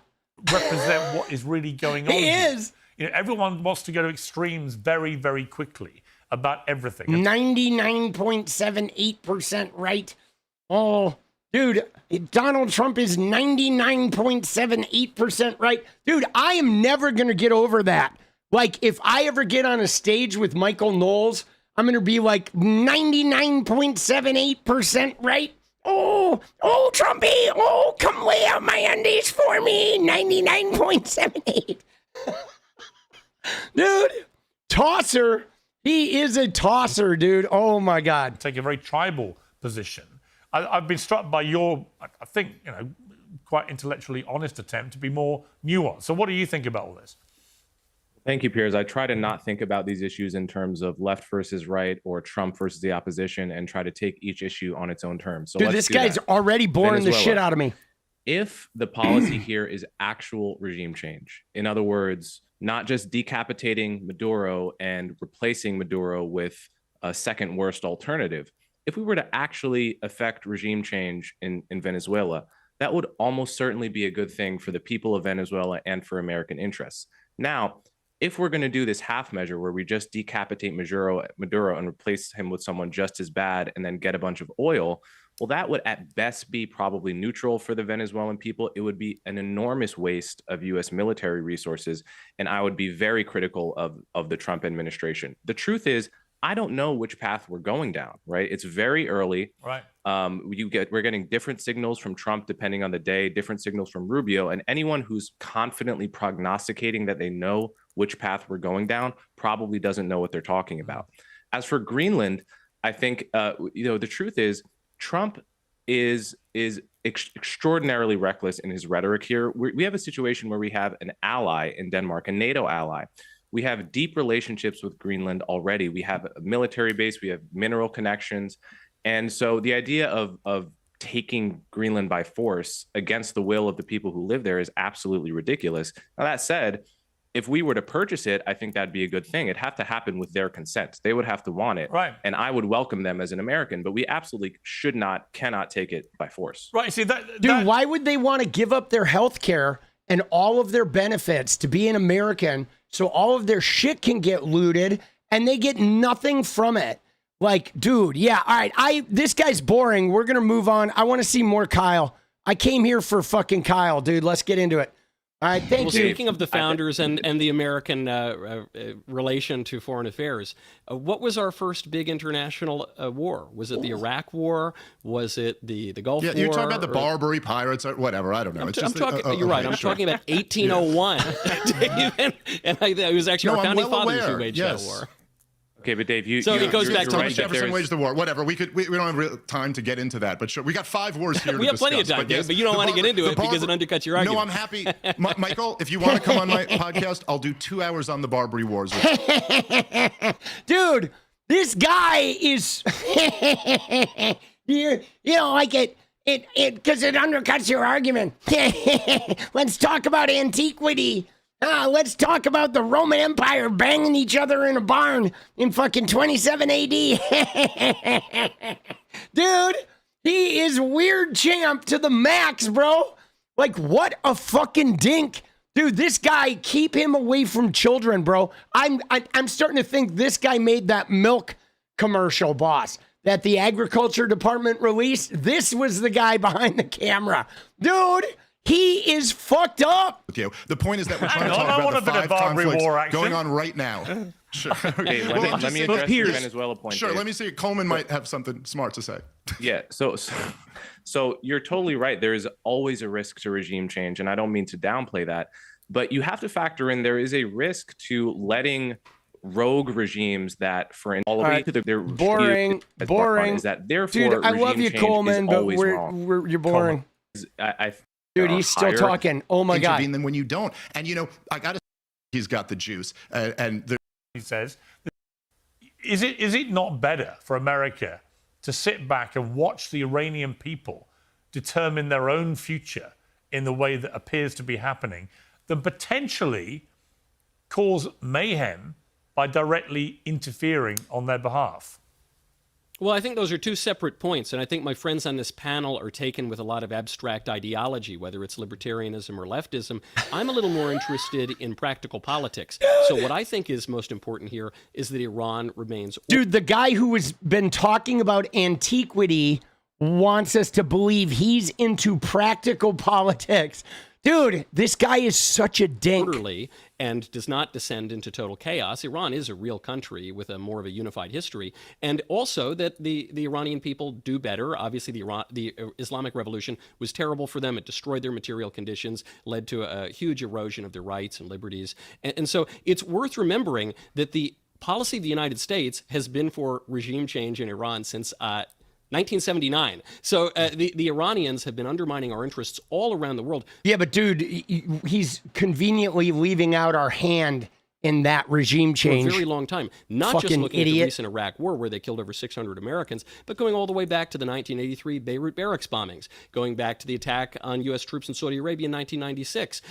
...represent what is really going on. He here. is. You know, everyone wants to go to extremes very, very quickly about everything. 99.78% right. Oh, dude, Donald Trump is 99.78% right. Dude, I am never going to get over that. Like, if I ever get on a stage with Michael Knowles, I'm going to be like 99.78% right. Oh, Trumpy, come lay out my undies for me. 99.78. Dude, tosser. He is a tosser, dude. Oh, my God. Take a very tribal position. I've been struck by your, I think, quite intellectually honest attempt to be more nuanced. So what do you think about all this? Thank you, Piers. I try to not think about these issues in terms of left versus right or Trump versus the opposition and try to take each issue on its own terms. So dude, this guy's already boring the shit out of me. If the policy here is actual regime change, in other words, not just decapitating Maduro and replacing Maduro with a second worst alternative, if we were to actually affect regime change in Venezuela, that would almost certainly be a good thing for the people of Venezuela and for American interests. Now, if we're going to do this half measure where we just decapitate Maduro and replace him with someone just as bad and then get a bunch of oil, well, that would at best be probably neutral for the Venezuelan people. It would be an enormous waste of U.S. military resources, and I would be very critical of the Trump administration. The truth is, I don't know which path we're going down, right? It's very early. Right. We're getting different signals from Trump depending on the day, different signals from Rubio, and anyone who's confidently prognosticating that they know which path we're going down probably doesn't know what they're talking about. As for Greenland, I think the truth is Trump is extraordinarily reckless in his rhetoric here. We have a situation where we have an ally in Denmark, a NATO ally. We have deep relationships with Greenland already. We have a military base, we have mineral connections. And so the idea of taking Greenland by force against the will of the people who live there is absolutely ridiculous. Now, that said, if we were to purchase it, I think that'd be a good thing. It'd have to happen with their consent. They would have to want it. Right. And I would welcome them as an American, but we absolutely cannot take it by force. Right. See, Dude, why would they want to give up their health care and all of their benefits to be an American so all of their shit can get looted and they get nothing from it? Like, dude, yeah, all right. This guy's boring. We're going to move on. I want to see more Kyle. I came here for fucking Kyle, dude. Let's get into it. All right, thank you. Speaking of the founders and the American relation to foreign affairs, what was our first big international war? Was it the Iraq War? Was it the Gulf War? Yeah, you're talking about the Barbary pirates or whatever. I don't know. You're right. I'm talking about 1801. and it was actually our founding fathers who waged that war. Okay, but Dave, it goes back to Thomas Jefferson waged the war. Whatever. We don't have real time to get into that, but sure, we got 5 wars here. We have plenty of time, Dave, but you don't want to get into it because it undercuts your argument. No, I'm happy, Michael. If you want to come on my podcast, I'll do 2 hours on the Barbary Wars. Dude, this guy is, you know, like it because it undercuts your argument. Let's talk about antiquity. Let's talk about the Roman Empire banging each other in a barn in fucking 27 AD. Dude, he is weird champ to the max, bro. Like, what a fucking dink. Dude, this guy, keep him away from children, bro. I'm starting to think this guy made that milk commercial, boss, that the agriculture department released. This was the guy behind the camera. Dude, he is fucked up. Okay, the point is that we're trying to talk about the 5 conflicts going on right now. Sure. Okay, let me address the Venezuela point. Sure, Dave. let me see. Coleman might have something smart to say. Yeah, so you're totally right. There is always a risk to regime change, and I don't mean to downplay that, but you have to factor in there is a risk to letting rogue regimes that, for all the way to their boring, is that therefore dude, I love you, Coleman, but you're boring. Dude, he's still talking. Oh my God. Than when you don't. And you know, I gotta. He's got the juice. He says, is it not better for America to sit back and watch the Iranian people determine their own future in the way that appears to be happening than potentially cause mayhem by directly interfering on their behalf? Well, I think those are 2 separate points, and I think my friends on this panel are taken with a lot of abstract ideology, whether it's libertarianism or leftism. I'm a little more interested in practical politics. So what I think is most important here is that Iran remains... Dude, the guy who has been talking about antiquity wants us to believe he's into practical politics. Dude, this guy is such a dink. Orderly and does not descend into total chaos. Iran is a real country with a more of a unified history, and also that the Iranian people do better. Obviously, the Islamic Revolution was terrible for them. It destroyed their material conditions, led to a huge erosion of their rights and liberties. And so it's worth remembering that the policy of the United States has been for regime change in Iran since 1979. So the Iranians have been undermining our interests all around the world. Yeah, but dude, he's conveniently leaving out our hand in that regime change. For a very long time. Not Fucking just looking idiot. at the recent Iraq war where they killed over 600 Americans, but going all the way back to the 1983 Beirut barracks bombings, going back to the attack on U.S. troops in Saudi Arabia in 1996.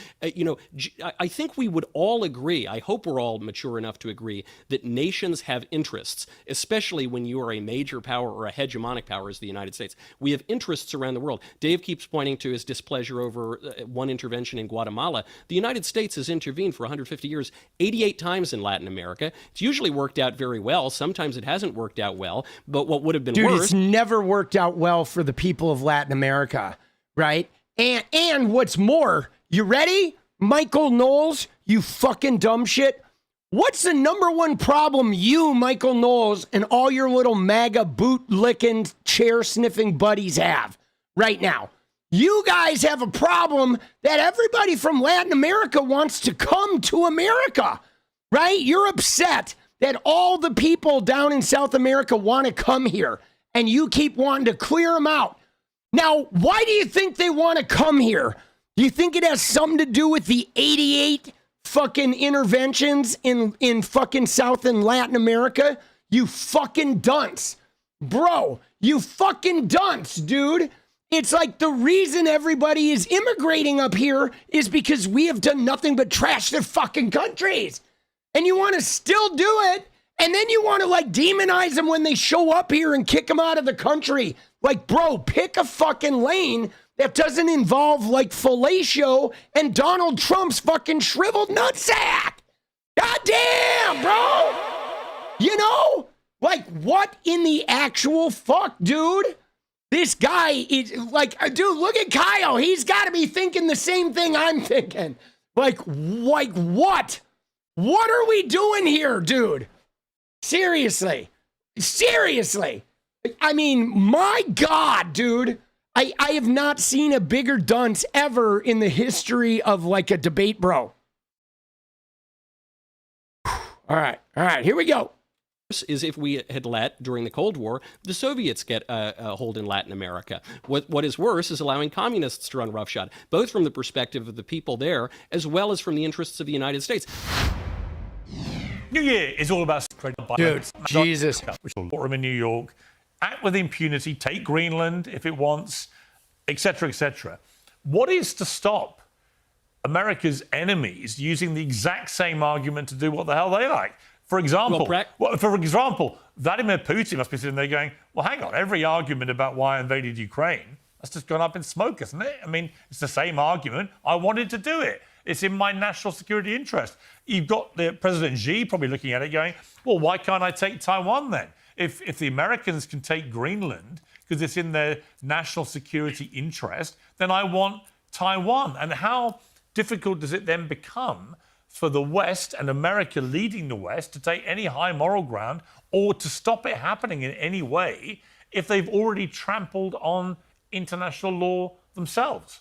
I think we would all agree, I hope we're all mature enough to agree, that nations have interests, especially when you are a major power or a hegemonic power as the United States. We have interests around the world. Dave keeps pointing to his displeasure over one intervention in Guatemala. The United States has intervened for 150 years, 88 times in Latin America. It's usually worked out very well. Sometimes it hasn't worked out well. But what would have been worse... Dude, it's never worked out well for the people of Latin America, right? And what's more, you ready? Michael Knowles, you fucking dumb shit. What's the number one problem you, Michael Knowles, and all your little MAGA boot-licking, chair-sniffing buddies have right now? You guys have a problem that everybody from Latin America wants to come to America, right? You're upset that all the people down in South America want to come here, and you keep wanting to clear them out. Now, why do you think they want to come here? Do you think it has something to do with the 88 fucking interventions in fucking South and Latin America? You fucking dunce. Bro, you fucking dunce, dude. It's like the reason everybody is immigrating up here is because we have done nothing but trash their fucking countries. And you want to still do it, and then you want to like demonize them when they show up here and kick them out of the country. Like, bro, pick a fucking lane that doesn't involve like fellatio and Donald Trump's fucking shriveled nutsack. God damn, bro. You know? Like, what in the actual fuck, dude? This guy is like, dude, look at Kyle. He's got to be thinking the same thing I'm thinking. Like what? What are we doing here, dude? Seriously. I mean, my God, dude. I have not seen a bigger dunce ever in the history of like a debate, bro. All right, here we go. Is if we had let, during the Cold War, the Soviets get a hold in Latin America. What is worse is allowing communists to run roughshod, both from the perspective of the people there, as well as from the interests of the United States. New Year is all about dude, Jesus. Which will courtroom in New York, act with impunity, take Greenland if it wants, etc., etc. What is to stop America's enemies using the exact same argument to do what the hell they like? For example, Vladimir Putin must be sitting there going, well, hang on, every argument about why I invaded Ukraine, that's just gone up in smoke, isn't it? I mean, it's the same argument. I wanted to do it. It's in my national security interest. You've got the President Xi probably looking at it going, well, why can't I take Taiwan then? If the Americans can take Greenland because it's in their national security interest, then I want Taiwan. And how difficult does it then become for the West and America leading the West to take any high moral ground or to stop it happening in any way if they've already trampled on international law themselves?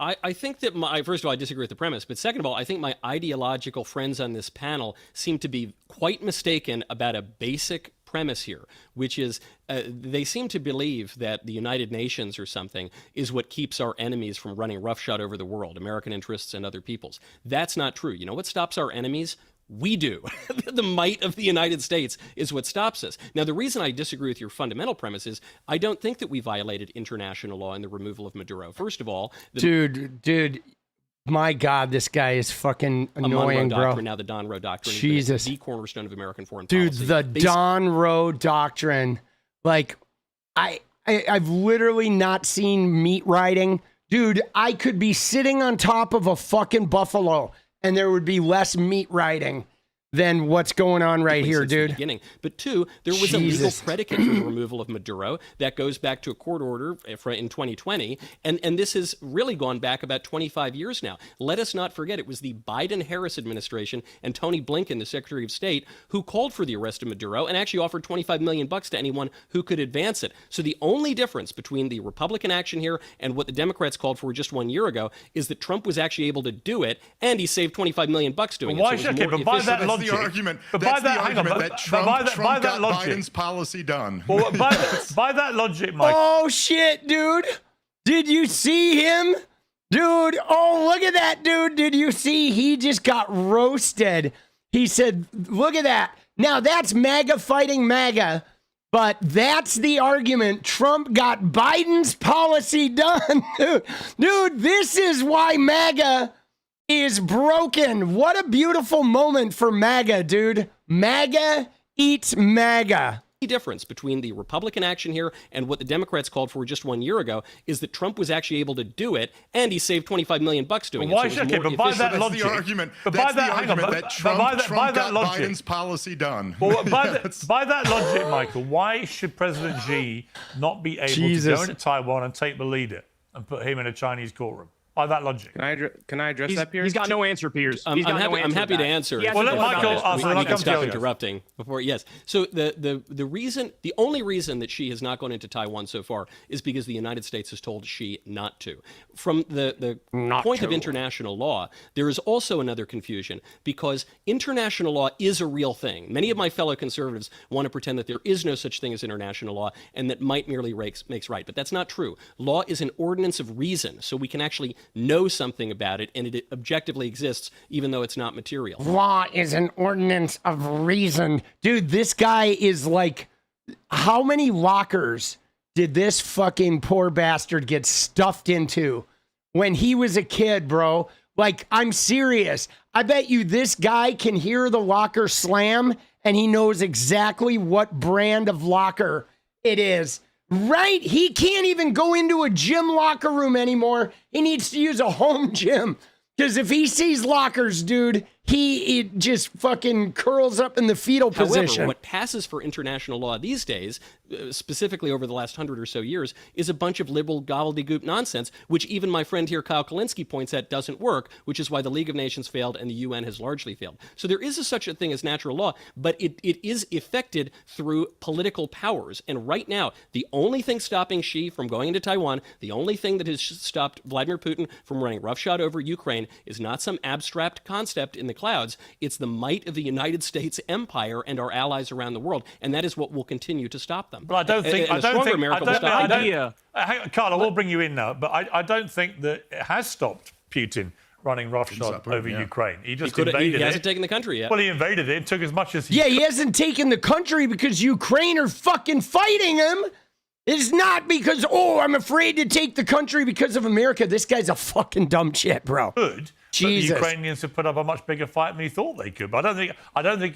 I think that first of all, I disagree with the premise, but second of all, I think my ideological friends on this panel seem to be quite mistaken about a basic premise here, which is they seem to believe that the United Nations or something is what keeps our enemies from running roughshod over the world, American interests and other people's. That's not true. You know what stops our enemies? We do. The might of the United States is what stops us. Now, the reason I disagree with your fundamental premise is I don't think that we violated international law in the removal of Maduro. First of all, dude, my God, this guy is fucking annoying, bro. Doctrine, now the Don Rowe Doctrine, Jesus, the cornerstone of American foreign policy. Dude, the Don Rowe Doctrine. Like, I've literally not seen meat riding. Dude, I could be sitting on top of a fucking buffalo and there would be less meat riding than what's going on right here, dude. But two, there was a legal predicate for the removal of Maduro that goes back to a court order in 2020, and this has really gone back about 25 years now. Let us not forget it was the Biden-Harris administration and Tony Blinken, the Secretary of State, who called for the arrest of Maduro and actually offered $25 million to anyone who could advance it. So the only difference between the Republican action here and what the Democrats called for just 1 year ago is that Trump was actually able to do it, and he saved $25 million doing it. Why should but by that logic, the argument. But that's by that, the argument that Trump got Biden's policy done. Well, by that logic, Mike. Oh, shit, dude. Did you see him? Dude, oh, look at that, dude. Did you see? He just got roasted. He said, look at that. Now, that's MAGA fighting MAGA, but that's the argument. Trump got Biden's policy done. Dude, this is why MAGA is broken. What a beautiful moment for MAGA, dude. MAGA eats MAGA. The difference between the Republican action here and what the Democrats called for just 1 year ago is that Trump was actually able to do it, and he saved $25 million doing it. Why should but by that logic, the argument. But that's by that, the argument that Trump got logic, Biden's policy done. Well, by that logic, Michael, why should President Xi not be able to go into Taiwan and take the leader and put him in a Chinese courtroom? By that logic. Can I address that, Piers? He's got no answer, Piers. I'm happy to answer. Well, let Michael answer, then I'll come stop interrupting before. Yes. So the only reason that Xi has not gone into Taiwan so far is because the United States has told Xi not to. From the point of international law, there is also another confusion because international law is a real thing. Many of my fellow conservatives want to pretend that there is no such thing as international law and that might merely makes right, but that's not true. Law is an ordinance of reason, so we can actually know something about it, and it objectively exists, even though it's not material. Law is an ordinance of reason. Dude, this guy is like, how many lockers did this fucking poor bastard get stuffed into when he was a kid, bro? Like, I'm serious. I bet you this guy can hear the locker slam and he knows exactly what brand of locker it is. Right? He can't even go into a gym locker room anymore. He needs to use a home gym. Because if he sees lockers, dude, he just fucking curls up in the fetal position. However, what passes for international law these days, specifically over the last 100 or so years, is a bunch of liberal gobbledygook nonsense, which even my friend here, 𝗙𝗪𝗪𝗧 points at doesn't work, which is why the League of Nations failed and the UN has largely failed. So there is such a thing as natural law, but it is effected through political powers. And right now, the only thing stopping Xi from going into Taiwan, the only thing that has stopped Vladimir Putin from running roughshod over Ukraine is not some abstract concept in the clouds. It's the might of the United States empire and our allies around the world, and that is what will continue to stop them. But I don't think. Carl, I will bring you in now, but I don't think that it has stopped Putin running roughshod over Ukraine. He just invaded it. He hasn't taken the country yet. Well, he invaded it. It took as much as he could. He hasn't taken the country because Ukraine are fucking fighting him. It's not because, I'm afraid to take the country because of America. This guy's a fucking dumb shit, bro. Good. Jesus. But the Ukrainians have put up a much bigger fight than he thought they could. But I don't think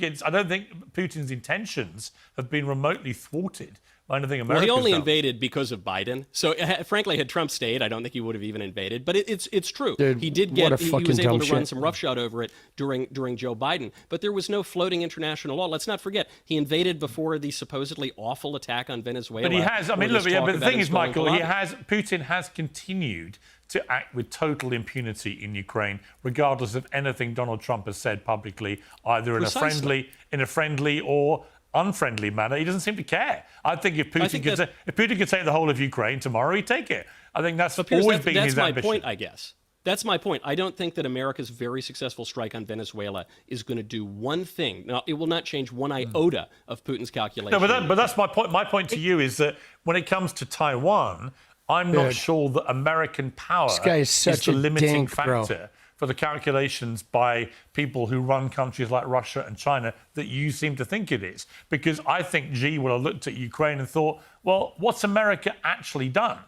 Putin's intentions have been remotely thwarted by anything America's Well, he only done. invaded because of Biden. So, frankly, had Trump stayed, I don't think he would have even invaded. But it's true. Dude, he did what a he fucking was able dumb to run shit. some roughshod over it during Joe Biden. But there was no floating international law. Let's not forget, he invaded before the supposedly awful attack on Venezuela. But he has. I mean, look. Yeah, but the thing is, Michael, Colombia. Putin has continued to act with total impunity in Ukraine, regardless of anything Donald Trump has said publicly, either in a friendly or unfriendly manner. He doesn't seem to care. I think if Putin could take the whole of Ukraine tomorrow, he'd take it. I think that's always been his ambition. That's my point, I guess. That's my point. I don't think that America's very successful strike on Venezuela is going to do one thing. Now, it will not change one iota of Putin's calculation. No, but that's my point. My point to you is that when it comes to Taiwan, I'm not sure that American power is the limiting factor for the calculations by people who run countries like Russia and China that you seem to think it is. Because I think Xi will have looked at Ukraine and thought, well, what's America actually done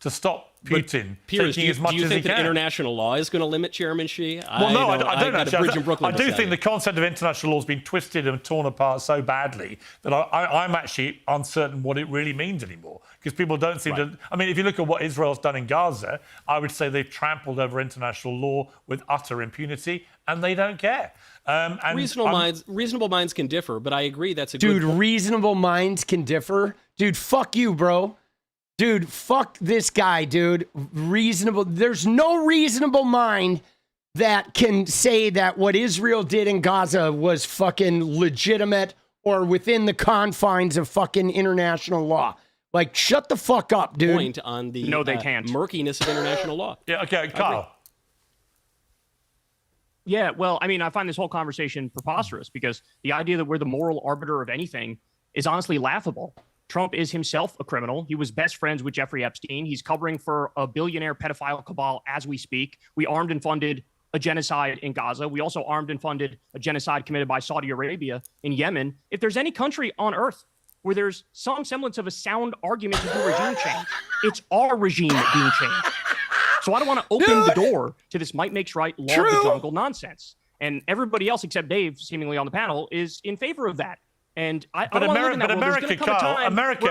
to stop Putin taking as much as he can? Do you think that international law is going to limit Chairman Xi? Well, no, I don't actually. I do think the concept of international law has been twisted and torn apart so badly that I'm actually uncertain what it really means anymore. Because people don't seem to... I mean, if you look at what Israel's done in Gaza, I would say they've trampled over international law with utter impunity, and they don't care. Reasonable minds can differ, but I agree that's a good... Dude, reasonable minds can differ? Dude, fuck you, bro. Dude, fuck this guy, dude. There's no reasonable mind that can say that what Israel did in Gaza was fucking legitimate or within the confines of fucking international law. Like, shut the fuck up, dude. Point on the they can't. murkiness of international law. Yeah, okay, Kyle. Yeah, well, I mean, I find this whole conversation preposterous because the idea that we're the moral arbiter of anything is honestly laughable. Trump is himself a criminal. He was best friends with Jeffrey Epstein. He's covering for a billionaire pedophile cabal as we speak. We armed and funded a genocide in Gaza. We also armed and funded a genocide committed by Saudi Arabia in Yemen. If there's any country on earth where there's some semblance of a sound argument to do regime change, it's our regime being changed. So I don't want to open the door to this might makes right law of the jungle nonsense. And everybody else except Dave, seemingly on the panel, is in favor of that. And America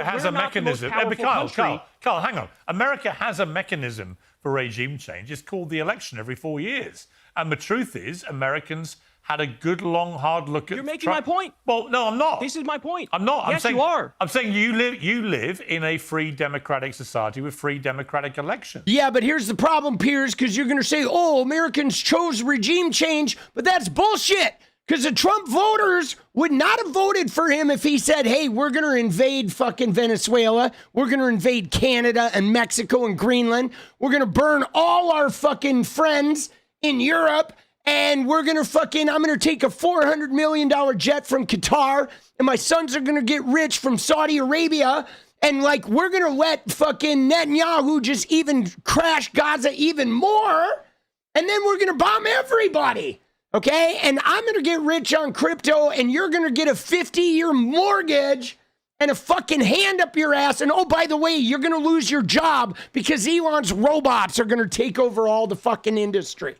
has a mechanism. Kyle, hang on. America has a mechanism for regime change. It's called the election every 4 years. And the truth is, Americans had a good, long, hard look at... You're making my point. Well, no, I'm not. This is my point. I'm not. Yes, you are. I'm saying you live in a free democratic society with free democratic elections. Yeah, but here's the problem, Piers, because you're going to say, Americans chose regime change, but that's bullshit. Because the Trump voters would not have voted for him if he said, hey, we're going to invade fucking Venezuela. We're going to invade Canada and Mexico and Greenland. We're going to burn all our fucking friends in Europe. And we're going to I'm going to take a $400 million jet from Qatar. And my sons are going to get rich from Saudi Arabia. And we're going to let fucking Netanyahu just even crash Gaza even more. And then we're going to bomb everybody. Okay, and I'm going to get rich on crypto, and you're going to get a 50-year mortgage and a fucking hand up your ass. And oh, by the way, you're going to lose your job because Elon's robots are going to take over all the fucking industry.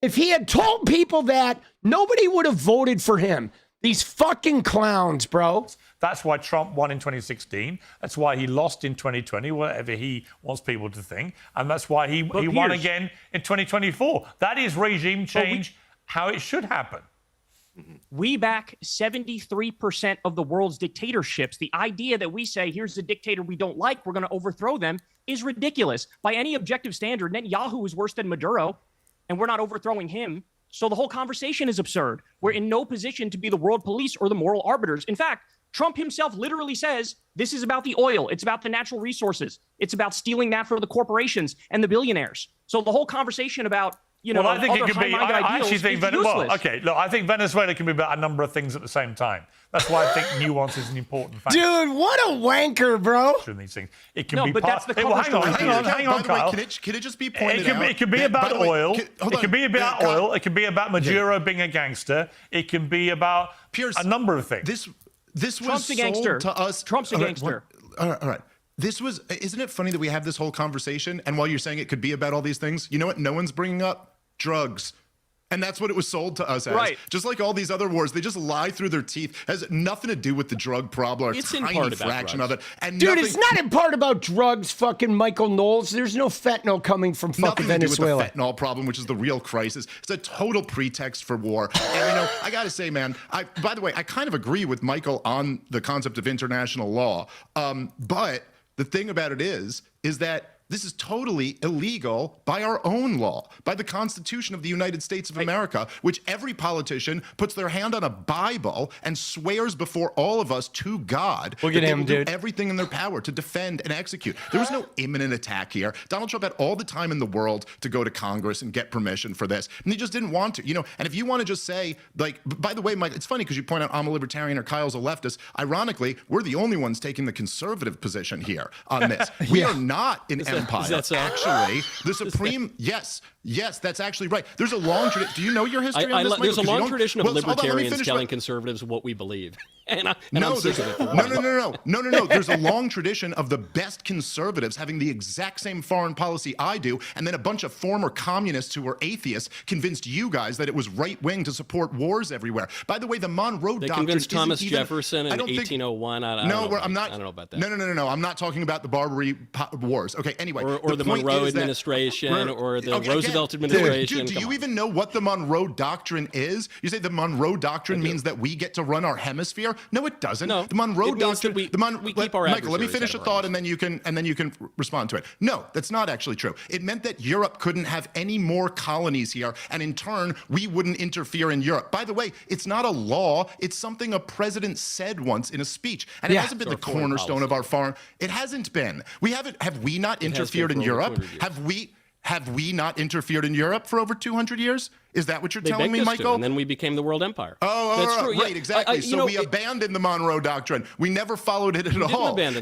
If he had told people that, nobody would have voted for him. These fucking clowns, bro. That's why Trump won in 2016. That's why he lost in 2020, whatever he wants people to think. And that's why he won again in 2024. That is regime change, how it should happen. We back 73% of the world's dictatorships. The idea that we say, here's a dictator we don't like, we're going to overthrow them, is ridiculous. By any objective standard, Netanyahu is worse than Maduro, and we're not overthrowing him. So the whole conversation is absurd. We're in no position to be the world police or the moral arbiters. In fact, Trump himself literally says this is about the oil. It's about the natural resources. It's about stealing that for the corporations and the billionaires. So the whole conversation about, you know, I think it could be. I actually think I think Venezuela can be about a number of things at the same time. That's why I think nuance is an important factor. Dude, what a wanker, bro. These things. It can be but that's the hang on, Kyle. Can it just be pointed out? It could be about oil. It could be about oil. It could be about Maduro being a gangster. It can be about Piers, a number of things. This was Trump's a gangster. sold to us. Trump's a gangster. All right. Isn't it funny that we have this whole conversation, and while you're saying it could be about all these things, you know what no one's bringing up? Drugs. And that's what it was sold to us as. Right. Just like all these other wars, they just lie through their teeth. It has nothing to do with the drug problem, or a tiny fraction of it. And dude, it's not in part about drugs, fucking Michael Knowles. There's no fentanyl coming from fucking Venezuela. Nothing to do with the fentanyl problem, which is the real crisis. It's a total pretext for war. And, you know, I got to say, man, by the way, I kind of agree with Michael on the concept of international law. But the thing about it is that this is totally illegal by our own law, by the Constitution of the United States of America, which every politician puts their hand on a Bible and swears before all of us to God Look that at they him, will dude. do everything in their power to defend and execute. There was no imminent attack here. Donald Trump had all the time in the world to go to Congress and get permission for this, and he just didn't want to. You know, and if you want to just say, like, by the way, Mike, it's funny because you point out I'm a libertarian or Kyle's a leftist. Ironically, we're the only ones taking the conservative position here on this. We are not an empire. Is that so? Actually, the Supreme, yes, that's actually right. There's a long tradition. Do you know your history on this, Michael? There's a long tradition of libertarians telling my... conservatives what we believe. No. There's a long tradition of the best conservatives having the exact same foreign policy I do, and then a bunch of former communists who were atheists convinced you guys that it was right-wing to support wars everywhere. By the way, the Monroe Doctrine... They convinced Thomas Jefferson in 1801. I don't know about that. No. I'm not talking about the Barbary Wars. Okay, anyway. Or the Monroe administration, or the Roosevelt administration. Dude, do you even know what the Monroe Doctrine is? You say the Monroe Doctrine means that we get to run our hemisphere? No, it doesn't. No, the Monroe Doctrine. We keep our Michael, let me finish a thought, and then you can respond to it. No, that's not actually true. It meant that Europe couldn't have any more colonies here, and in turn, we wouldn't interfere in Europe. By the way, it's not a law. It's something a president said once in a speech, and it hasn't been the cornerstone of our foreign. It hasn't been. Have we not interfered in Europe? Have we not interfered in Europe for over 200 years? Is that what you're telling me, Michael? And then we became the world empire. That's true. Right, yeah. exactly. So we abandoned the Monroe Doctrine. We never followed it at all. And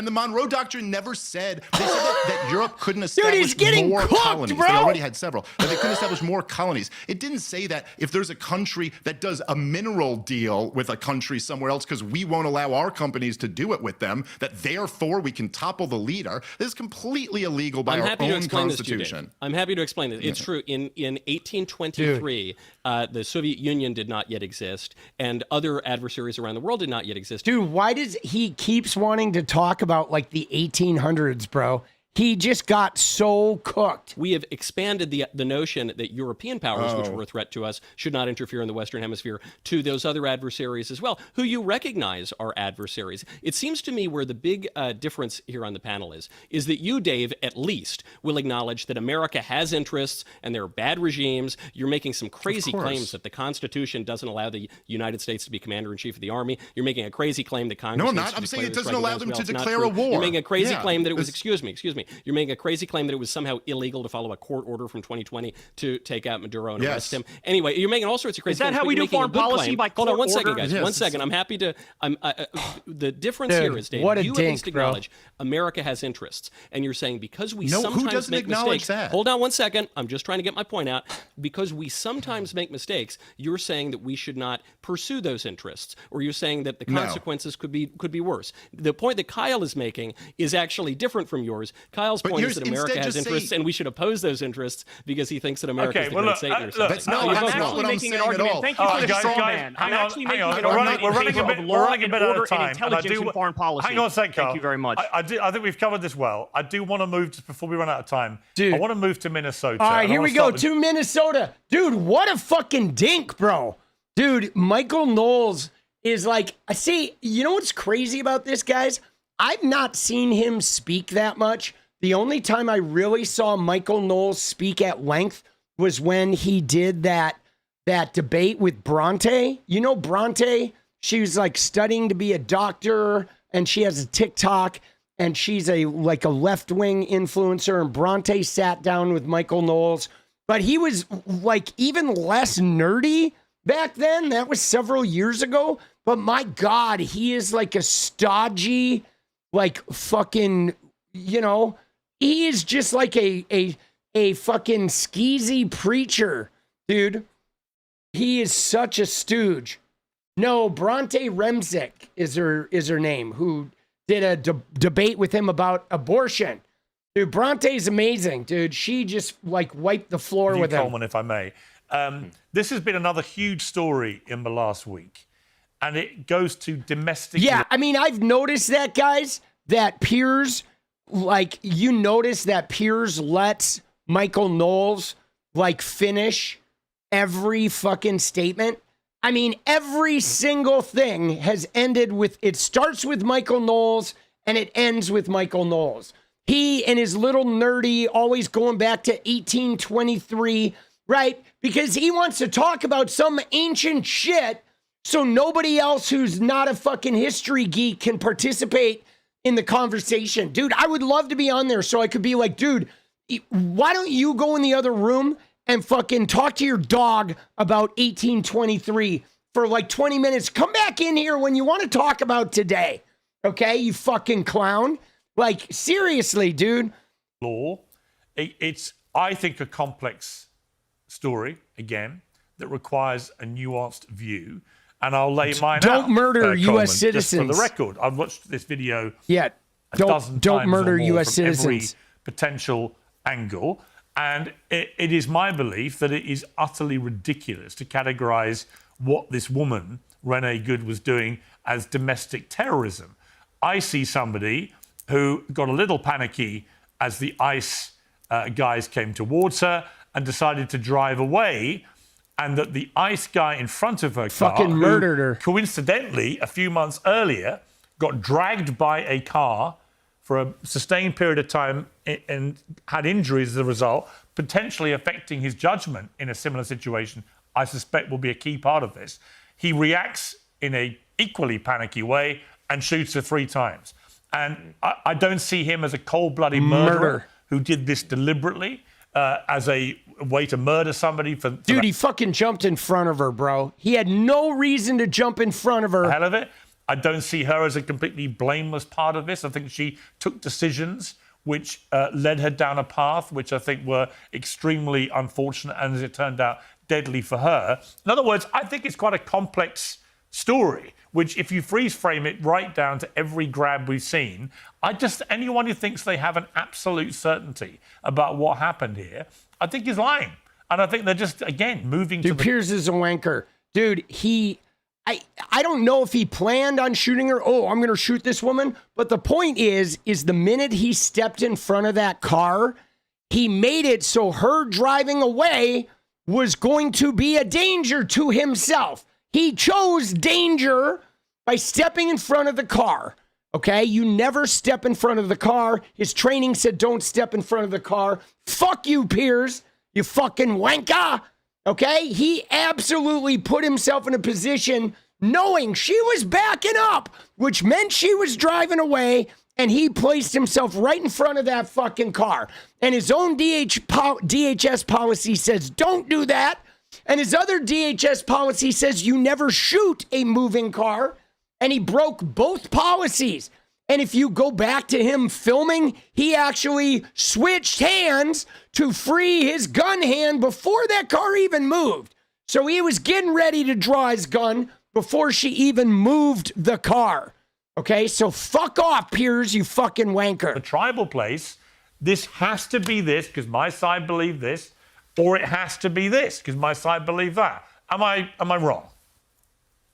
the Monroe Doctrine never said, they said that Europe couldn't establish more colonies. Bro. They already had several. That they couldn't establish more colonies. It didn't say that if there's a country that does a mineral deal with a country somewhere else because we won't allow our companies to do it with them, that therefore we can topple the leader. This is completely illegal by our own Constitution. I'm happy to explain this. It's true. In 1823, the Soviet Union did not yet exist, and other adversaries around the world did not yet exist. Dude, why does he keeps wanting to talk about like the 1800s, bro? He just got so cooked. We have expanded the notion that European powers, which were a threat to us, should not interfere in the Western Hemisphere to those other adversaries as well, who you recognize are adversaries. It seems to me where the big difference here on the panel is that you, Dave, at least will acknowledge that America has interests and there are bad regimes. You're making some crazy claims that the Constitution doesn't allow the United States to be commander-in-chief of the army. You're making a crazy claim that Congress... No, I'm not. I'm saying it doesn't allow them to declare a war. You're making a crazy claim that it was... Excuse me. me. You're making a crazy claim that it was somehow illegal to follow a court order from 2020 to to take out Maduro and arrest him. Anyway, you're making all sorts of crazy claims. Is that how we do foreign policy by court Hold on one order? second, guys. Yes, 1 second. I'm happy to. The difference Dude, here is, Dave, what a you at dink, least acknowledge America has interests, and you're saying because we No, who sometimes doesn't make acknowledge mistakes. that? Hold on 1 second. I'm just trying to get my point out. Because we sometimes make mistakes, you're saying that we should not pursue those interests, or you're saying that the consequences could be worse. The point that Kyle is making is actually different from yours. Kyle's point is that America has interests, and we should oppose those interests because he thinks that America is the great Satan or something. That's not actually what I'm making an saying at argument. all. Thank you for the straw man. I'm actually making an argument in favor of law and order and intelligence in foreign policy. Hang on a sec, Carl. Thank you very much. I think we've covered this well. I do want to move, just before we run out of time, Dude. I want to move to Minnesota. All right, And I here wanna we go start with- to Minnesota. Dude, what a fucking dink, bro. Dude, Michael Knowles is like, see, you know what's crazy about this, guys? I've not seen him speak that much. The only time I really saw Michael Knowles speak at length was when he did that debate with Bronte. You know Bronte? She was like studying to be a doctor, and she has a TikTok, and she's a left-wing influencer, and Bronte sat down with Michael Knowles. But he was like even less nerdy back then. That was several years ago. But my God, he is like a stodgy, like fucking, he is just like a fucking skeezy preacher, dude. He is such a stooge. No, Bronte Remsick is her name, who did a debate with him about abortion. Dude, Bronte's amazing, dude. She just wiped the floor with him. Coleman, if I may. This has been another huge story in the last week, and it goes to domestic. Yeah, I mean, I've noticed that, guys, that Piers, you notice that Piers lets Michael Knowles, finish every fucking statement. I mean, every single thing has ended with, it starts with Michael Knowles, and it ends with Michael Knowles. He and his little nerdy, always going back to 1823, right? Because he wants to talk about some ancient shit so nobody else who's not a fucking history geek can participate in the conversation. Dude, I would love to be on there so I could be like, dude, why don't you go in the other room and fucking talk to your dog about 1823 for 20 minutes? Come back in here when you want to talk about today. Okay, you fucking clown. Seriously, dude. Law. It's, I think, a complex story, again, that requires a nuanced view. And I'll lay mine out. Don't murder U.S. Coleman, citizens. Just for the record, I've watched this video a don't dozen times murder or more U.S. from citizens. every potential angle. And it is my belief that it is utterly ridiculous to categorize what this woman, Renee Good, was doing as domestic terrorism. I see somebody who got a little panicky as the ICE guys came towards her and decided to drive away, and that the ICE guy in front of her car, fucking murdered her. Coincidentally, a few months earlier, got dragged by a car for a sustained period of time and had injuries as a result, potentially affecting his judgment in a similar situation, I suspect will be a key part of this. He reacts in a equally panicky way and shoots her 3 times. And I don't see him as a cold-blooded murderer who did this deliberately as a way to murder somebody. Dude, he fucking jumped in front of her, bro. He had no reason to jump in front of her. Hell of it. I don't see her as a completely blameless part of this. I think she took decisions which led her down a path which I think were extremely unfortunate and, as it turned out, deadly for her. In other words, I think it's quite a complex story, which if you freeze frame it right down to every grab we've seen, anyone who thinks they have an absolute certainty about what happened here, I think is lying. And I think they're just, again, moving to Piers is a wanker. Dude, I don't know if he planned on shooting her. Oh, I'm going to shoot this woman. But the point is the minute he stepped in front of that car, he made it so her driving away was going to be a danger to himself. He chose danger by stepping in front of the car. Okay? You never step in front of the car. His training said don't step in front of the car. Fuck you, Piers. You fucking wanker. Okay? He absolutely put himself in a position knowing she was backing up, which meant she was driving away, and he placed himself right in front of that fucking car. And his own DHS policy says, don't do that. And his other DHS policy says you never shoot a moving car. And he broke both policies. And if you go back to him filming, he actually switched hands to free his gun hand before that car even moved. So he was getting ready to draw his gun before she even moved the car. Okay, so fuck off, Piers, you fucking wanker. The tribal place, this has to be this because my side believe this, or it has to be this because my side believe that. Am I wrong?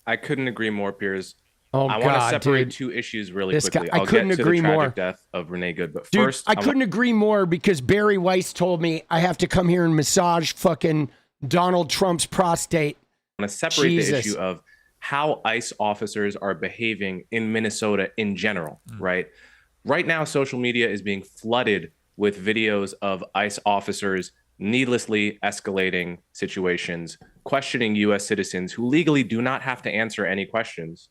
I couldn't agree more, Piers. Oh, I want to separate two issues really quickly. I couldn't agree more. I'll get to the tragic death of Renee Good, but Dude, first, I couldn't agree more because Barry Weiss told me I have to come here and massage fucking Donald Trump's prostate. I want to separate the issue of how ICE officers are behaving in Minnesota in general, right? Right now, social media is being flooded with videos of ICE officers needlessly escalating situations, questioning U.S. citizens who legally do not have to answer any questions.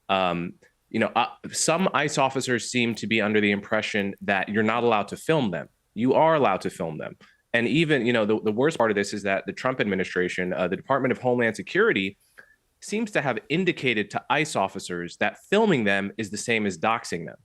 Some ICE officers seem to be under the impression that you're not allowed to film them. You are allowed to film them. And even, the worst part of this is that the Trump administration, the Department of Homeland Security, seems to have indicated to ICE officers that filming them is the same as doxing them,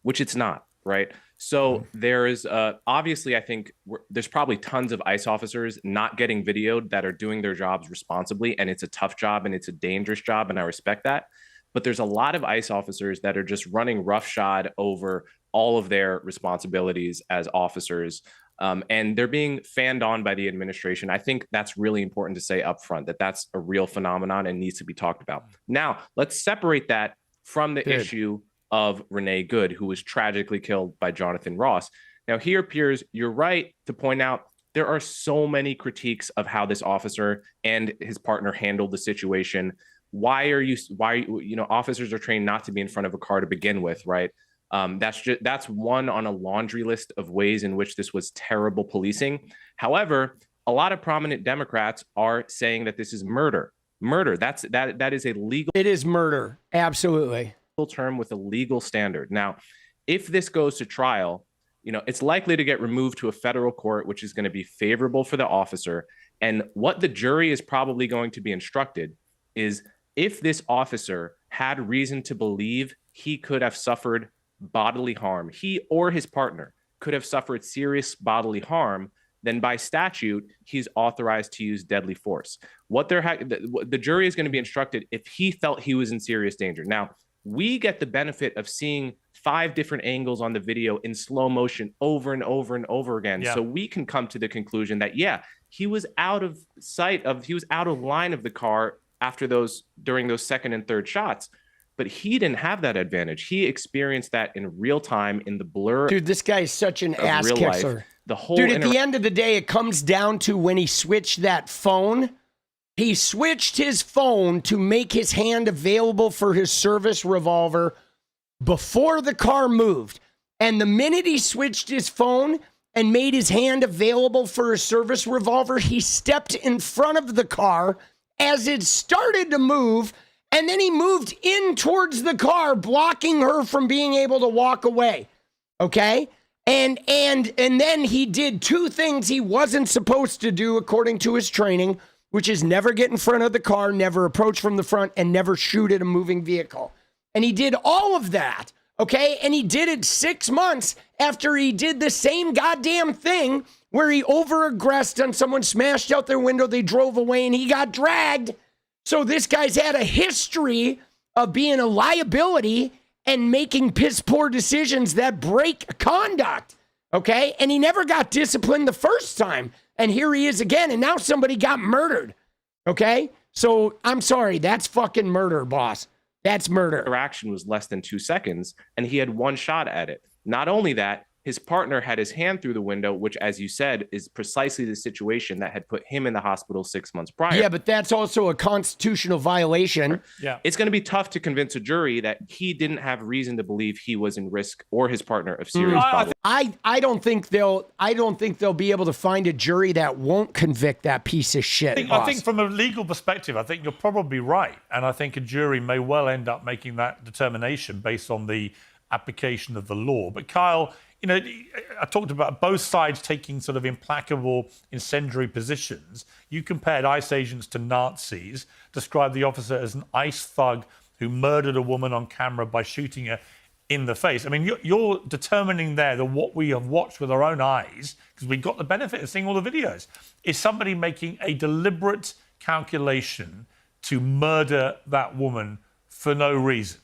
which it's not, right? So there is obviously, I think there's probably tons of ICE officers not getting videoed that are doing their jobs responsibly. And it's a tough job and it's a dangerous job. And I respect that. But there's a lot of ICE officers that are just running roughshod over all of their responsibilities as officers. And they're being fanned on by the administration. I think that's really important to say up front, that that's a real phenomenon and needs to be talked about. Now, let's separate that from the issue of Renee Good, who was tragically killed by Jonathan Ross. Now here, Piers, you're right to point out there are so many critiques of how this officer and his partner handled the situation. Why officers are trained not to be in front of a car to begin with, right? That's one on a laundry list of ways in which this was terrible policing. However, a lot of prominent Democrats are saying that this is murder. Murder. That is a legal. It is murder. Absolutely. Term with a legal standard. Now, if this goes to trial, it's likely to get removed to a federal court, which is going to be favorable for the officer. And what the jury is probably going to be instructed is if this officer had reason to believe he could have suffered bodily harm, he or his partner could have suffered serious bodily harm, then by statute, he's authorized to use deadly force. The jury is going to be instructed if he felt he was in serious danger. Now, we get the benefit of seeing 5 different angles on the video in slow motion over and over and over again. Yeah. So we can come to the conclusion that, he was out of he was out of line of the car during those second and third shots. But he didn't have that advantage. He experienced that in real time in the blur. Dude, this guy is such an ass kisser. At the end of the day, it comes down to when he switched that phone. He switched his phone to make his hand available for his service revolver before the car moved. And the minute he switched his phone and made his hand available for his service revolver, he stepped in front of the car as it started to move. And then he moved in towards the car, blocking her from being able to walk away. Okay? And then he did 2 things he wasn't supposed to do according to his training, which is never get in front of the car, never approach from the front, and never shoot at a moving vehicle. And he did all of that, okay? And he did it 6 months after he did the same goddamn thing where he over-aggressed on someone, smashed out their window, they drove away, and he got dragged. So this guy's had a history of being a liability and making piss-poor decisions that break conduct, okay? And he never got disciplined the first time. And here he is again, and now somebody got murdered, okay? So I'm sorry, that's fucking murder, boss. That's murder. Interaction was less than 2 seconds, and he had 1 shot at it. Not only that, his partner had his hand through the window, which, as you said, is precisely the situation that had put him in the hospital 6 months prior. Yeah, but that's also a constitutional violation. Yeah, it's going to be tough to convince a jury that he didn't have reason to believe he was in risk or his partner of serious bodily. I don't think they'll be able to find a jury that won't convict that piece of shit. I think from a legal perspective, I think you're probably right, and I think a jury may well end up making that determination based on the application of the law. But Kyle, you know, I talked about both sides taking sort of implacable, incendiary positions. You compared ICE agents to Nazis, described the officer as an ICE thug who murdered a woman on camera by shooting her in the face. I mean, you're determining there that what we have watched with our own eyes, because we got the benefit of seeing all the videos, is somebody making a deliberate calculation to murder that woman for no reason.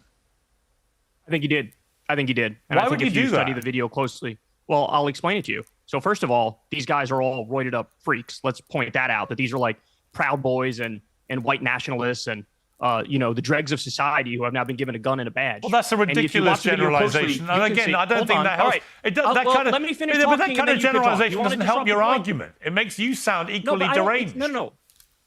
I think he did. And Why I would think if you you do study that? the video closely, well, I'll explain it to you. So first of all, these guys are all roided up freaks. Let's point that out, that these are like Proud Boys and white nationalists and you know, the dregs of society who have now been given a gun and a badge. Well, that's a ridiculous generalization. And again, I don't think that helps. Let me finish talking. But that kind of generalization doesn't help your point. argument. It makes you sound equally No, deranged. No.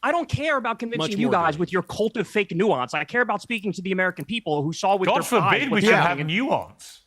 I don't care about convincing you guys with your cult of fake nuance. I care about speaking to the American people who saw with their eyes. God forbid we should have nuance.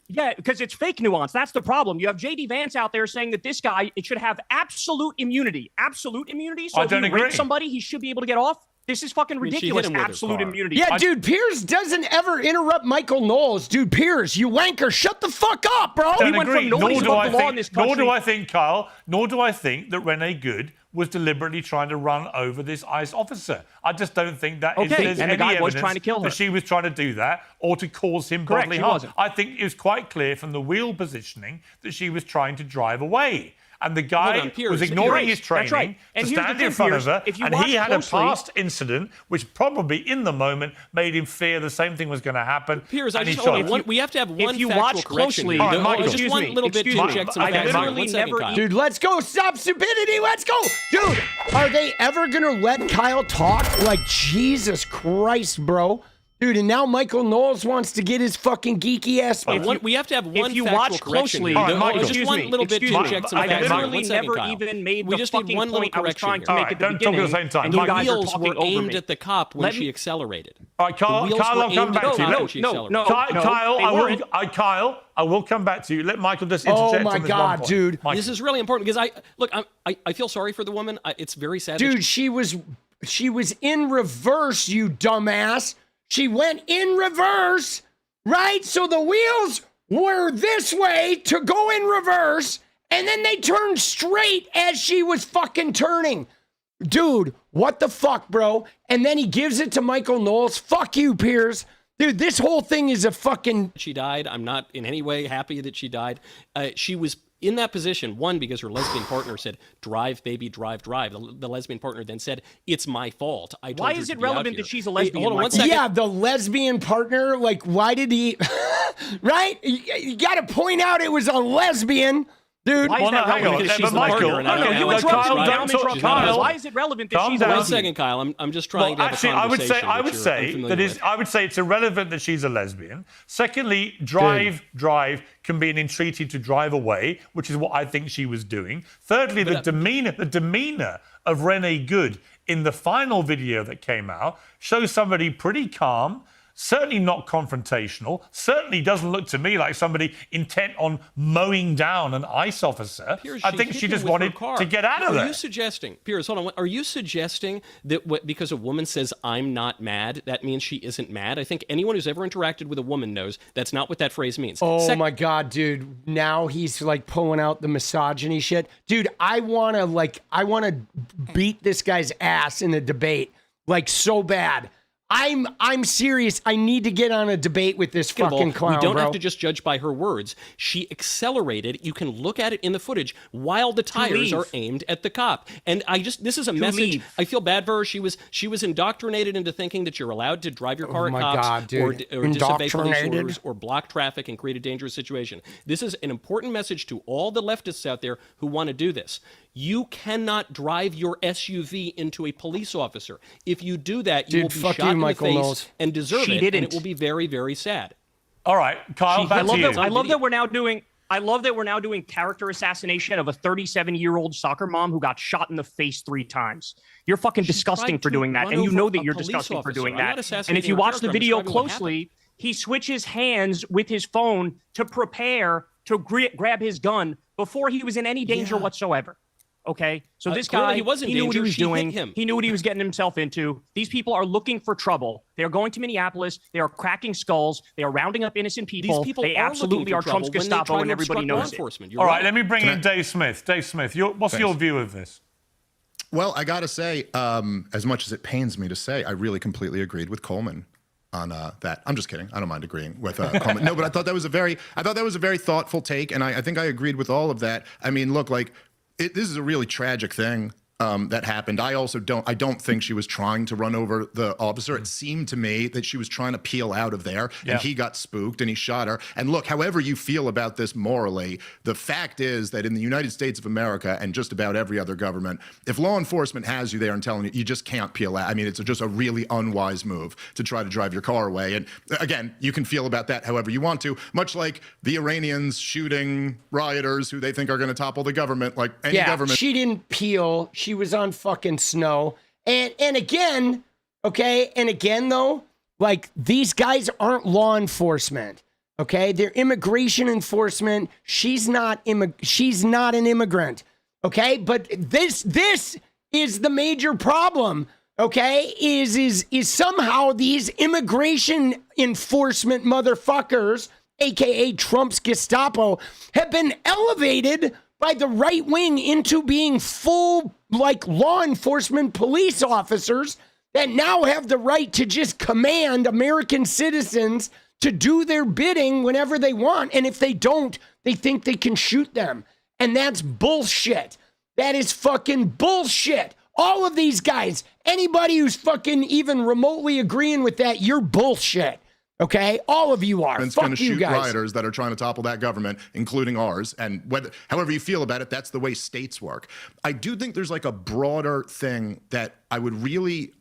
Yeah, because it's fake nuance. That's the problem. You have J.D. Vance out there saying that this guy, it should have absolute immunity. Absolute immunity? So I don't if he agree. rapes somebody, he should be able to get off? This is fucking ridiculous. Absolute immunity. Yeah, dude, Piers doesn't ever interrupt Michael Knowles. Dude, Piers, you wanker, shut the fuck up, bro. Don't agree. Nor do I think, Kyle, nor do I think that Renee Good was deliberately trying to run over this ICE officer. I just don't think that there's and the any guy was evidence trying to kill her. that she was trying to do that or to cause him Correct, bodily she harm. wasn't. I think it was quite clear from the wheel positioning that she was trying to drive away. And the guy was ignoring his training to stand in front of her, and he had a past incident which probably in the moment made him fear the same thing was going to happen. Piers, we have to have one if you factual watch correction. closely, Just one little bit to inject some facts. One second, Kyle. Dude, let's go. Stop stupidity. Let's go. Dude, are they ever going to let Kyle talk? Like, Jesus Christ, bro. Dude, and now Michael Knowles wants to get his fucking geeky ass. We have to have one if you factual watch correction. closely, Just one little bit to inject some facts. I literally never even made the fucking point I was trying to make at the beginning. Don't talk at the same time. And you guys are wheels talking were over aimed me. at the cop when she accelerated. All right, Kyle, I'll come back to you. Kyle, I will come back to you. Let Michael just interject. Oh my on this God, one point. dude. Michael. This is really important because I feel sorry for the woman. It's very sad. Dude, she was in reverse, you dumbass. She went in reverse, right? So the wheels were this way to go in reverse, and then they turned straight as she was fucking turning. Dude, what the fuck, bro? And then he gives it to Michael Knowles. Fuck you, Piers. Dude, this whole thing is a fucking... She died. I'm not in any way happy that she died. She was in that position, one, because her lesbian partner said, drive, baby, drive, drive. The lesbian partner then said, it's my fault. Why is it relevant that she's a lesbian? Hold on 1 second. Yeah, the lesbian partner, like, why did he... right? You got to point out it was a lesbian. Dude, why is that relevant? Because she's the partner. You interrupted me. Now I'm interrupting. Why is it relevant that she's a lesbian? 1 second, Kyle. I'm just trying to have a conversation. I would say it's irrelevant that she's a lesbian. Secondly, drive can be an entreaty to drive away, which is what I think she was doing. Thirdly, the demeanor of Renee Good in the final video that came out shows somebody pretty calm, certainly not confrontational, certainly doesn't look to me like somebody intent on mowing down an ICE officer. Piers, I think she just wanted to get out of there. Are you suggesting, Piers, hold on, are you suggesting that because a woman says, I'm not mad, that means she isn't mad? I think anyone who's ever interacted with a woman knows that's not what that phrase means. Oh my God, dude. Now he's like pulling out the misogyny shit. Dude, I want to beat this guy's ass in a debate like so bad. I'm serious. I need to get on a debate with this fucking clown, We don't bro. have to just judge by her words. She accelerated. You can look at it in the footage while the tires are aimed at the cop. And this is a message. I feel bad for her. She was indoctrinated into thinking that you're allowed to drive your car at cops or disobey police orders or block traffic and create a dangerous situation. This is an important message to all the leftists out there who want to do this. You cannot drive your SUV into a police officer. If you do that, you will be shot in the face and deserve it, and it will be very, very sad. All right, Kyle, back to you. I love that we're now doing character assassination of a 37-year-old soccer mom who got shot in the face 3 times. You're fucking disgusting for doing that, and you know that you're disgusting for doing that. And if you watch the video closely, he switches hands with his phone to prepare to grab his gun before he was in any danger whatsoever. Okay, so this clearly guy, he was in knew what he danger. was She hit doing. him. He knew what he was getting himself into. These people are looking for trouble. They are going to Minneapolis. They are cracking skulls. They are rounding up innocent people. These people they are absolutely are Trump's Gestapo, and everybody knows it. All right, let me bring in Dave Smith. Dave Smith, what's your view of this? Well, I got to say, as much as it pains me to say, I really completely agreed with Coleman on that. I'm just kidding. I don't mind agreeing with Coleman. No, but I thought that was a very thoughtful take, and I think I agreed with all of that. I mean, look, like this is a really tragic thing that happened. I don't think she was trying to run over the officer. It seemed to me that she was trying to peel out of there, and he got spooked and he shot her. And look, however you feel about this morally, the fact is that in the United States of America and just about every other government, if law enforcement has you there and telling you, you just can't peel out. I mean, it's just a really unwise move to try to drive your car away. And again, you can feel about that however you want to, much like the Iranians shooting rioters who they think are going to topple the government, like any government. She didn't peel. She was on fucking snow. And again, okay, and again though, like these guys aren't law enforcement. Okay? They're immigration enforcement. She's not an immigrant. Okay? But this is the major problem. Okay? Is somehow these immigration enforcement motherfuckers, aka Trump's Gestapo, have been elevated by the right wing into being full, like, law enforcement police officers that now have the right to just command American citizens to do their bidding whenever they want. And if they don't, they think they can shoot them. And that's bullshit. That is fucking bullshit. All of these guys, anybody who's fucking even remotely agreeing with that, you're bullshit. Okay, all of you are. Fuck you shoot guys. Rioters that are trying to topple that government, including ours, and however you feel about it, that's the way states work. I do think there's like a broader thing that I would really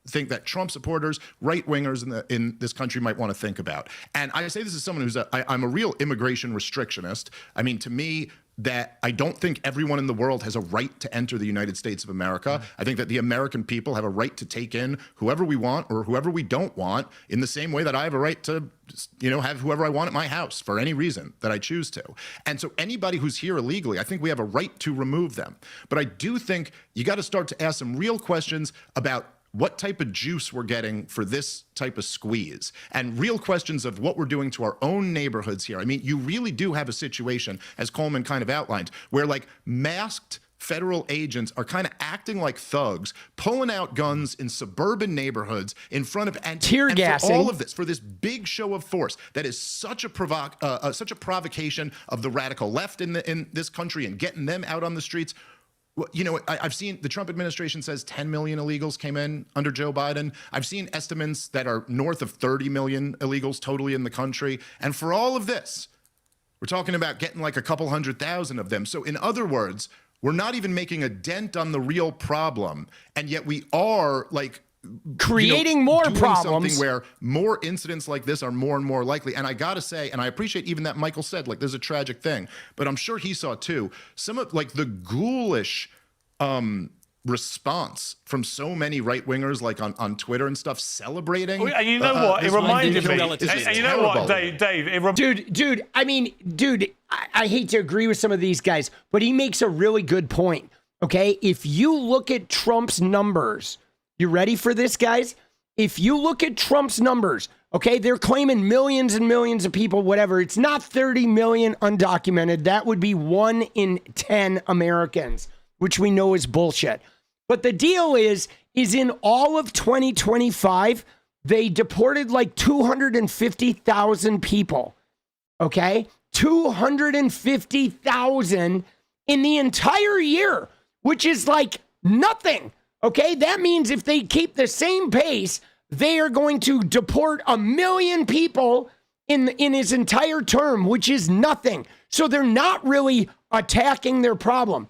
think that Trump supporters, right wingers in this country might want to think about. And I say this as someone who's I'm a real immigration restrictionist. I mean, to me, that I don't think everyone in the world has a right to enter the United States of America. I think that the American people have a right to take in whoever we want or whoever we don't want, in the same way that I have a right to, have whoever I want at my house for any reason that I choose to. And so anybody who's here illegally, I think we have a right to remove them. But I do think you got to start to ask some real questions about what type of juice we're getting for this type of squeeze, and real questions of what we're doing to our own neighborhoods here. I mean, you really do have a situation, as Coleman kind of outlined, where like masked federal agents are kind of acting like thugs, pulling out guns in suburban neighborhoods in front of and tear gassing. For all of this, for this big show of force that is such a provocation of the radical left in this country and getting them out on the streets. Well, I've seen the Trump administration says 10 million illegals came in under Joe Biden. I've seen estimates that are north of 30 million illegals totally in the country. And for all of this, we're talking about getting like a couple 100,000 of them. So in other words, we're not even making a dent on the real problem. And yet we are like creating more problems, something where more incidents like this are more and more likely. And I gotta say, and I appreciate even that Michael said, like, there's a tragic thing, but I'm sure he saw too, some of like the ghoulish response from so many right-wingers, like on Twitter and stuff, celebrating. And you know what? It reminded me. And you know what, Dave? Dude, I mean, I hate to agree with some of these guys, but he makes a really good point, okay? If you look at Trump's numbers, you ready for this, guys? If you look at Trump's numbers, okay, they're claiming millions and millions of people, whatever. It's not 30 million undocumented. That would be 1 in 10 Americans, which we know is bullshit. But the deal is in all of 2025, they deported like 250,000 people, okay? 250,000 in the entire year, which is like nothing. Okay, that means if they keep the same pace, they are going to deport 1 million people in his entire term, which is nothing. So they're not really attacking their problem.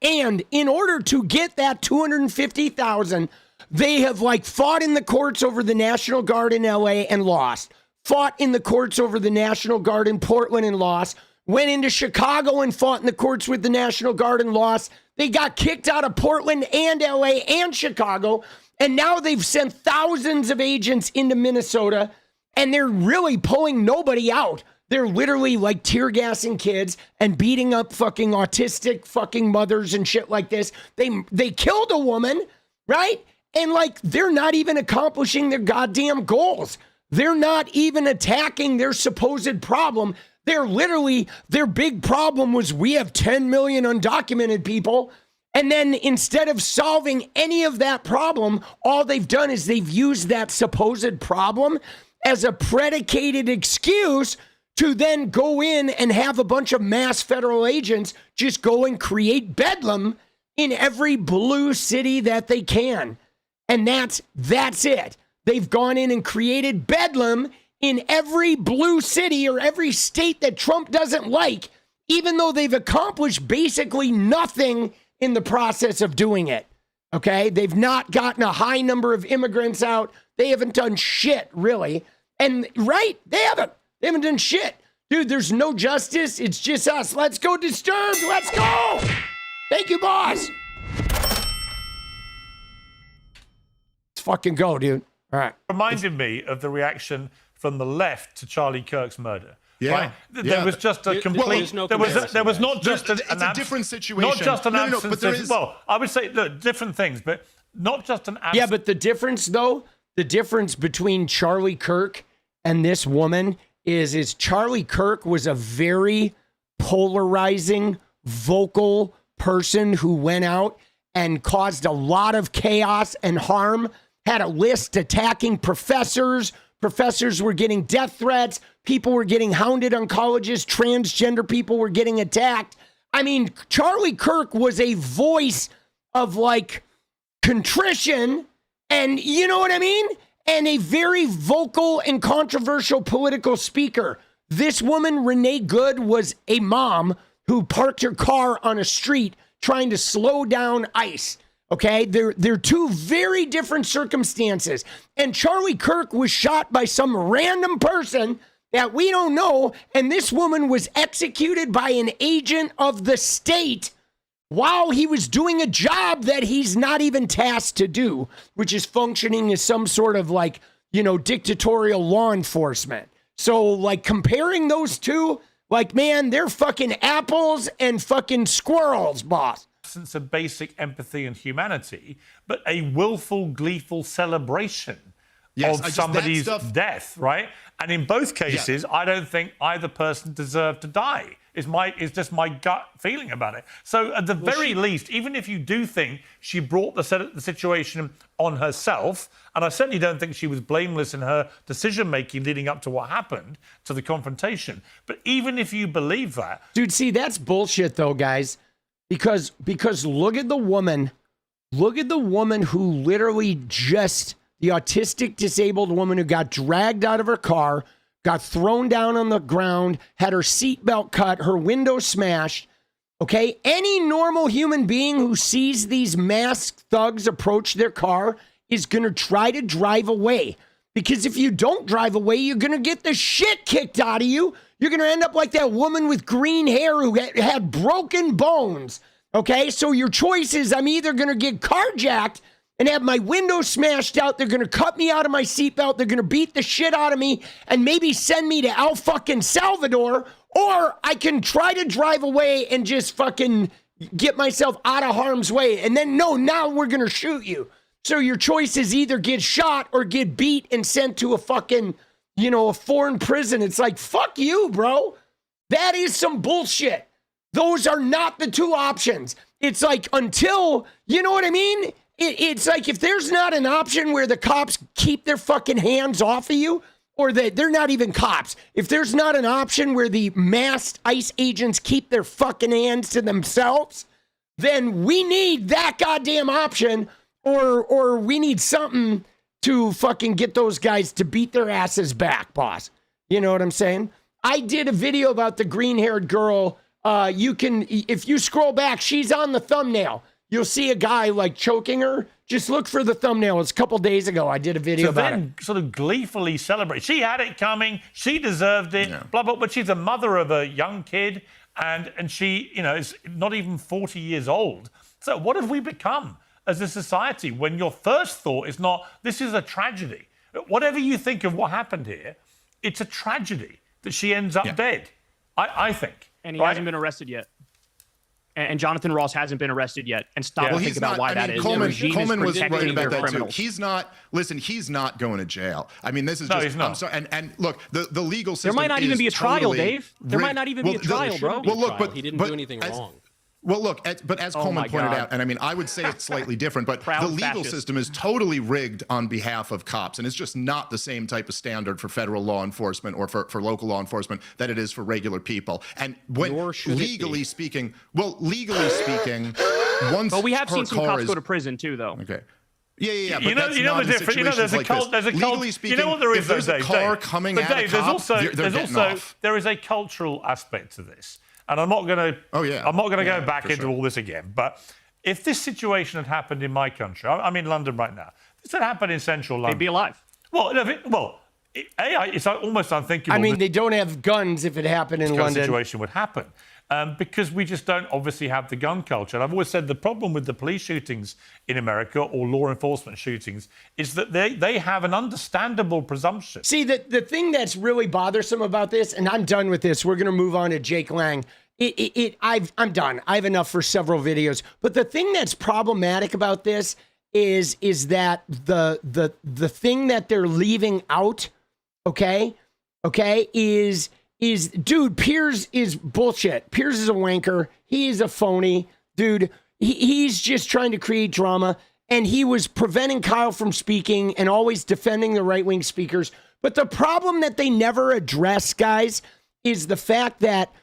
And in order to get that 250,000, they have like fought in the courts over the National Guard in LA and lost. Fought in the courts over the National Guard in Portland and lost. Went into Chicago and fought in the courts with the National Guard and lost. They got kicked out of Portland and LA and Chicago. And now they've sent thousands of agents into Minnesota, and they're really pulling nobody out. They're literally like tear gassing kids and beating up fucking autistic fucking mothers and shit like this. They killed a woman, right? And like, they're not even accomplishing their goddamn goals. They're not even attacking their supposed problem. They're literally, their big problem was we have 10 million undocumented people. And then instead of solving any of that problem, all they've done is they've used that supposed problem as a predicated excuse to then go in and have a bunch of mass federal agents just go and create bedlam in every blue city that they can. And that's it. They've gone in and created bedlam in every blue city or every state that Trump doesn't like, even though they've accomplished basically nothing in the process of doing it. Okay? They've not gotten a high number of immigrants out. They haven't done shit, really. And right? They haven't done shit. Dude, there's no justice. It's just us. Let's go Disturbed. Let's go. Thank you, boss. Let's fucking go, dude. All right. Reminded me of the reaction from the left to Charlie Kirk's murder. Yeah. Right? There was just a complete. There was not just it's a different situation. Not just an absence but there of. is... Well, I would say look, different things, but not just an absence. Yeah, but the difference, though, the difference between Charlie Kirk and this woman is Charlie Kirk was a very polarizing, vocal person who went out and caused a lot of chaos and harm, had a list attacking professors. Professors were getting death threats. People were getting hounded on colleges. Transgender people were getting attacked. I mean, Charlie Kirk was a voice of like contrition and you know what I mean? And a very vocal and controversial political speaker. This woman, Renee Good, was a mom who parked her car on a street trying to slow down ICE. Okay, they're two very different circumstances. And Charlie Kirk was shot by some random person that we don't know. And this woman was executed by an agent of the state while he was doing a job that he's not even tasked to do, which is functioning as some sort of like, you know, dictatorial law enforcement. So like comparing those two, like, man, they're fucking apples and fucking squirrels, boss. Absence of basic empathy and humanity, but a willful, gleeful celebration of somebody's death, right? And in both cases, I don't think either person deserved to die. Is just my gut feeling about it. So at the very least, even if you do think she brought the situation on herself, and I certainly don't think she was blameless in her decision-making leading up to what happened, to the confrontation, but even if you believe that... Dude, see, that's bullshit though, guys. Because look at the woman who literally just, the autistic disabled woman who got dragged out of her car, got thrown down on the ground, had her seatbelt cut, her window smashed. Okay, any normal human being who sees these masked thugs approach their car is going to try to drive away. Because if you don't drive away, you're going to get the shit kicked out of you. You're going to end up like that woman with green hair who had broken bones. Okay, so your choice is I'm either going to get carjacked and have my window smashed out. They're going to cut me out of my seatbelt. They're going to beat the shit out of me and maybe send me to 𝗙𝗪𝗡𝗪𝗏. Or I can try to drive away and just fucking get myself out of harm's way. And then, no, now we're going to shoot you. So your choice is either get shot or get beat and sent to a fucking, you know, a foreign prison. It's like, fuck you, bro. That is some bullshit. Those are not the two options. It's like until, you know what I mean? It's like if there's not an option where the cops keep their fucking hands off of you, or that they're not even cops. If there's not an option where the masked ICE agents keep their fucking hands to themselves, then we need that goddamn option, or we need something to fucking get those guys to beat their asses back, boss. You know what I'm saying? I did a video about the green-haired girl. You can, if you scroll back, she's on the thumbnail. You'll see a guy like choking her. Just look for the thumbnail. It's a couple days ago. I did a video about it. Sort of gleefully celebrate. She had it coming. She deserved it. Yeah. Blah, blah. But she's a mother of a young kid, and she, you know, is not even 40 years old. So what have we become as a society when your first thought is not, this is a tragedy? Whatever you think of what happened here, it's a tragedy. that she ends up dead. I think. And he hasn't been arrested yet. And Jonathan Ross hasn't been arrested yet. And stop and think about why that is. Coleman was right about that too. criminals. He's not going to jail. I mean, this is just. He's not. I'm sorry, and look, the legal system. There might not even be a trial, totally Dave. There might not even be a trial, bro. Well, look, but he didn't do anything wrong. Well, look, but as Coleman pointed out, and I mean, I would say it's slightly different, but the legal system is totally rigged on behalf of cops, and it's just not the same type of standard for federal law enforcement or for local law enforcement that it is for regular people. And when legally speaking, once but we have seen some cops is, go to prison too, though. Okay. Yeah. But You know the difference. You know, there's a cult. Legally speaking, you know what there is. If there's a car coming at a cop, there is a cultural aspect to this. And I'm not going to. I'm not going to go back into all this again. But if this situation had happened in my country, I'm in London right now. If this had happened in central London, they'd be alive. It's almost unthinkable. I mean, they don't have guns if it happened in London. This situation would happen. Because we just don't obviously have the gun culture. And I've always said the problem with the police shootings in America or law enforcement shootings is that they have an understandable presumption. See, the thing that's really bothersome about this, and I'm done with this, we're going to move on to Jake Lang. I'm done. I have enough for several videos. But the thing that's problematic about this is that the thing that they're leaving out, is dude, Piers is bullshit. Piers is a wanker. He is a phony. Dude, he's just trying to create drama. And he was preventing Kyle from speaking and always defending the right-wing speakers. But the problem that they never address, guys, is the fact that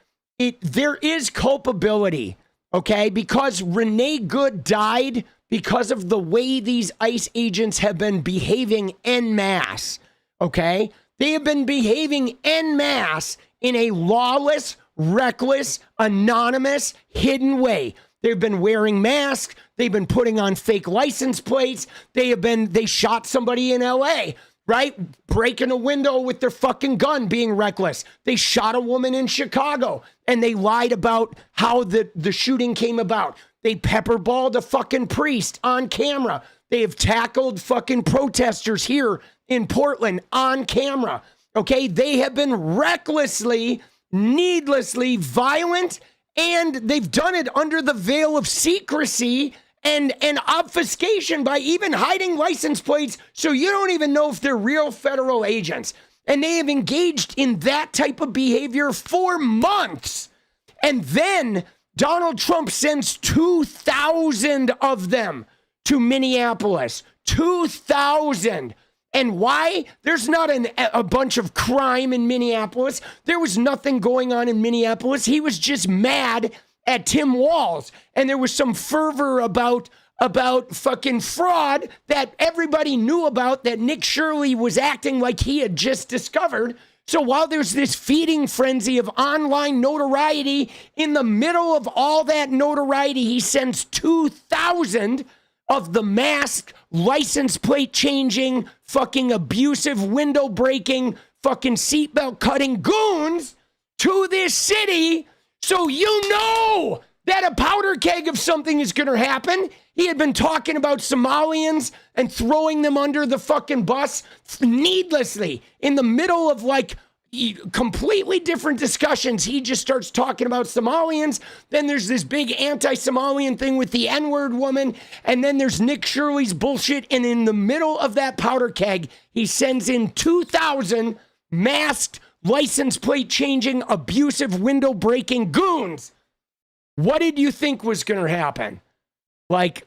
there is culpability, because Renee Good died because of the way these ICE agents have been behaving en masse, They have been behaving en masse in a lawless, reckless, anonymous, hidden way. They've been wearing masks. They've been putting on fake license plates. They shot somebody in LA, right? Breaking a window with their fucking gun, being reckless. They shot a woman in Chicago and they lied about how the shooting came about. They pepperballed a fucking priest on camera. They have tackled fucking protesters here in Portland on camera. They have been recklessly, needlessly violent, and they've done it under the veil of secrecy and obfuscation by even hiding license plates so you don't even know if they're real federal agents. And they have engaged in that type of behavior for months. And then Donald Trump sends 2,000 of them to Minneapolis. 2,000. And why? There's not a bunch of crime in Minneapolis. There was nothing going on in Minneapolis. He was just mad at Tim Walz. And there was some fervor about fucking fraud that everybody knew about, that Nick Shirley was acting like he had just discovered. So while there's this feeding frenzy of online notoriety, in the middle of all that notoriety, he sends 2,000 of the masked, license plate changing, fucking abusive, window breaking, fucking seatbelt cutting goons to this city, so you know that a powder keg of something is going to happen. He had been talking about Somalians and throwing them under the fucking bus needlessly in the middle of completely different discussions. He just starts talking about Somalians. Then there's this big anti-Somalian thing with the N-word woman. And then there's Nick Shirley's bullshit. And in the middle of that powder keg, he sends in 2,000 masked, license plate changing, abusive, window breaking goons. What did you think was going to happen? Like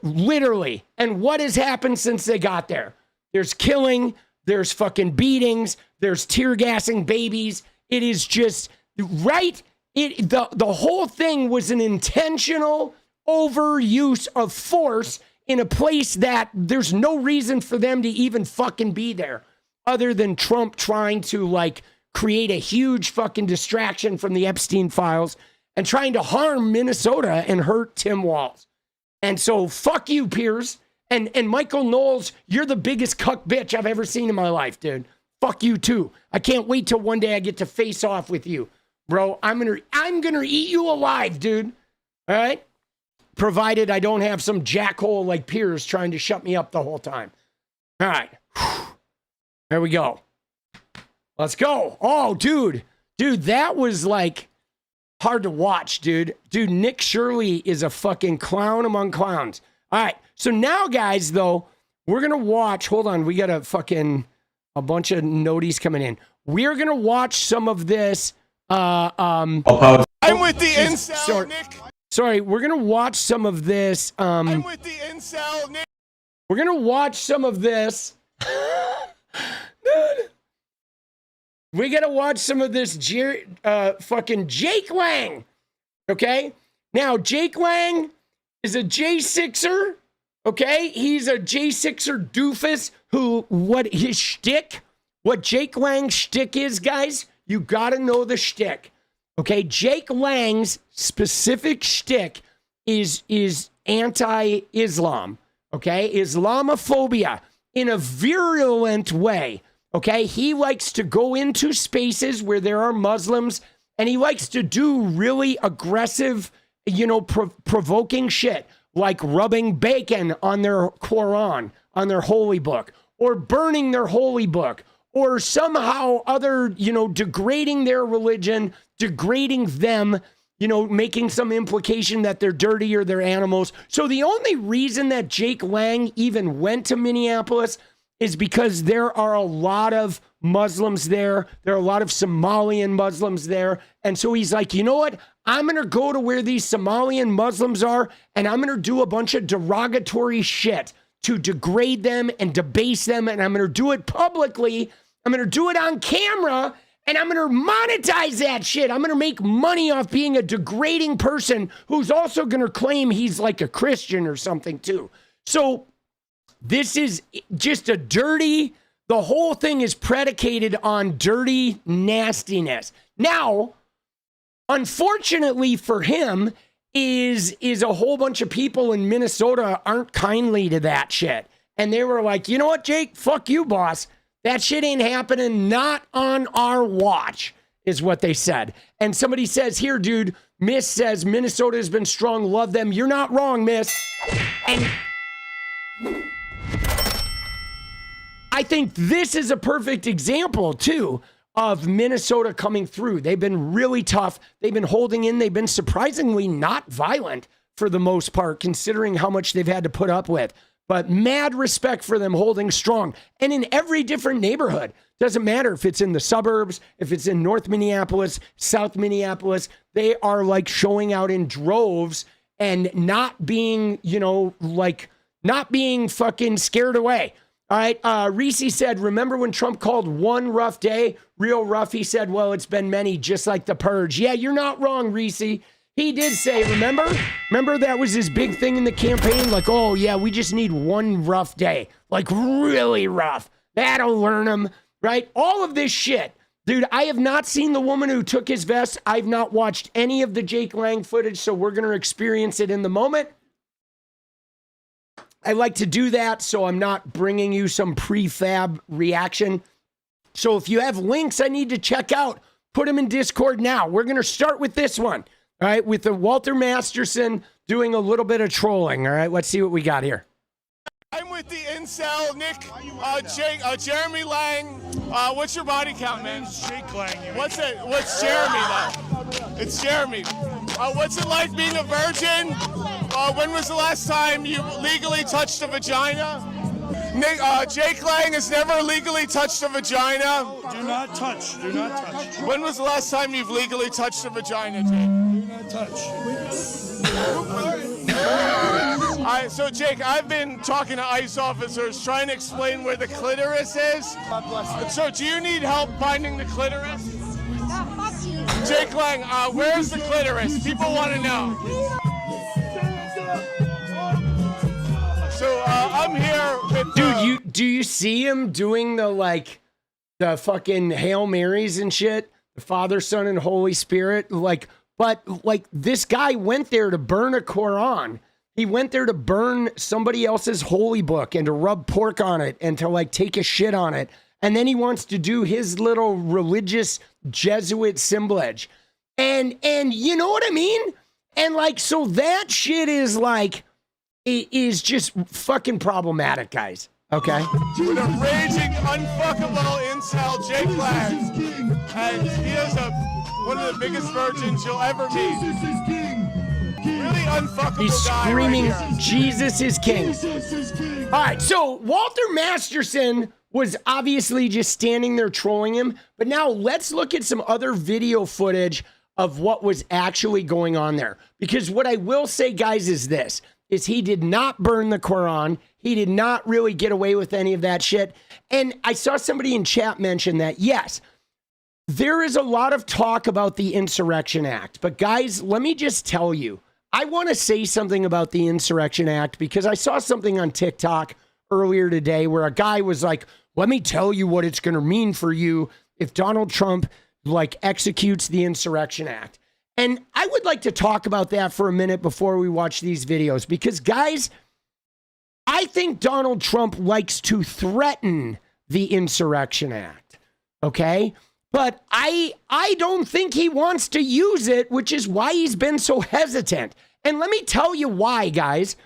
literally. And what has happened since they got there? There's killing. There's fucking beatings. There's tear gassing babies. It is just right. The whole thing was an intentional overuse of force in a place that there's no reason for them to even fucking be there, other than Trump trying to create a huge fucking distraction from the Epstein files and trying to harm Minnesota and hurt Tim Walz. And so fuck you, Piers. And Michael Knowles, you're the biggest cuck bitch I've ever seen in my life, dude. Fuck you too. I can't wait till one day I get to face off with you, bro. I'm gonna eat you alive, dude. All right? Provided I don't have some jackhole like Piers trying to shut me up the whole time. All right. There we go. Let's go. Oh, dude, that was like hard to watch, dude. Dude, Nick Shirley is a fucking clown among clowns. All right, so now, guys, though, we're gonna watch. Hold on, we got a bunch of noties coming in. We're gonna watch some of this. I'm with the incel, Nick. Sorry, we're gonna watch some of this. I'm with the incel, Nick. We're gonna watch some of this. Dude. We gotta watch some of this fucking Jake Lang. Okay? Now, Jake Lang is a J6er. Okay? He's a J6er doofus who, what Jake Lang's shtick is, guys, you gotta know the shtick. Okay? Jake Lang's specific shtick is anti-Islam. Okay? Islamophobia in a virulent way. Okay, he likes to go into spaces where there are Muslims, and he likes to do really aggressive, provoking shit, like rubbing bacon on their Quran, on their holy book, or burning their holy book, or somehow other, degrading their religion, degrading them, making some implication that they're dirty or they're animals. So the only reason that Jake Lang even went to Minneapolis is because there are a lot of Muslims there. There are a lot of Somalian Muslims there. And so he's like, you know what? I'm going to go to where these Somalian Muslims are, and I'm going to do a bunch of derogatory shit to degrade them and debase them, and I'm going to do it publicly. I'm going to do it on camera, and I'm going to monetize that shit. I'm going to make money off being a degrading person who's also going to claim he's like a Christian or something too. So this is just the whole thing is predicated on dirty nastiness. Now, unfortunately for him, is a whole bunch of people in Minnesota aren't kindly to that shit. And they were like, you know what, Jake? Fuck you, boss. That shit ain't happening. Not on our watch, is what they said. And somebody says, here, dude, Miss says Minnesota has been strong. Love them. You're not wrong, Miss. And I think this is a perfect example, too, of Minnesota coming through. They've been really tough. They've been holding in. They've been surprisingly not violent for the most part, considering how much they've had to put up with. But mad respect for them holding strong. And in every different neighborhood, doesn't matter if it's in the suburbs, if it's in North Minneapolis, South Minneapolis, they are like showing out in droves and not being, not being fucking scared away. All right, 𝗙𝗍 said, remember when Trump called one rough day real rough? He said, well, it's been many, just like the purge. Yeah, you're not wrong, 𝗙𝗍. He did say, remember that was his big thing in the campaign? Like, oh, yeah, we just need one rough day. Like, really rough. That'll learn him, right? All of this shit. Dude, I have not seen the woman who took his vest. I've not watched any of the Jake Lang footage, so we're going to experience it in the moment. I like to do that, so I'm not bringing you some prefab reaction. So if you have links I need to check out, put them in Discord now. We're going to start with this one, all right, with the Walter Masterson doing a little bit of trolling, all right? Let's see what we got here. I'm with the incel, Nick, Jeremy Lang. What's your body count, man? Jake Lang. What's Jeremy, though? It's Jeremy. What's it like being a virgin? When was the last time you legally touched a vagina? Nick, Jake Lang has never legally touched a vagina. Do not touch. Do not touch. When was the last time you've legally touched a vagina, Jake? Do not touch. All right, so Jake, I've been talking to ICE officers trying to explain where the clitoris is. God bless. So do you need help finding the clitoris? Jake Lang, where's the clitoris? People want to know. So I'm here with dude. Do you see him doing the fucking Hail Marys and shit? The Father, Son, and Holy Spirit. But this guy went there to burn a Quran. He went there to burn somebody else's holy book and to rub pork on it and to take a shit on it. And then he wants to do his little religious Jesuit assemblage. And you know what I mean? And so that shit is is just fucking problematic, guys. Okay. With a raging, unfuckable incel Jake Black. And he is one of the biggest virgins you'll ever meet. Really unfuckable He's guy screaming, right here. Jesus is king. All right, so Walter Masterson was obviously just standing there trolling him. But now let's look at some other video footage of what was actually going on there. Because what I will say, guys, is this, is he did not burn the Quran. He did not really get away with any of that shit. And I saw somebody in chat mention that, yes, there is a lot of talk about the Insurrection Act. But guys, let me just tell you, I want to say something about the Insurrection Act because I saw something on TikTok earlier today where a guy was like, let me tell you what it's going to mean for you if Donald Trump executes the Insurrection Act. And I would like to talk about that for a minute before we watch these videos because, guys, I think Donald Trump likes to threaten the Insurrection Act, okay? But I don't think he wants to use it, which is why he's been so hesitant. And let me tell you why, guys.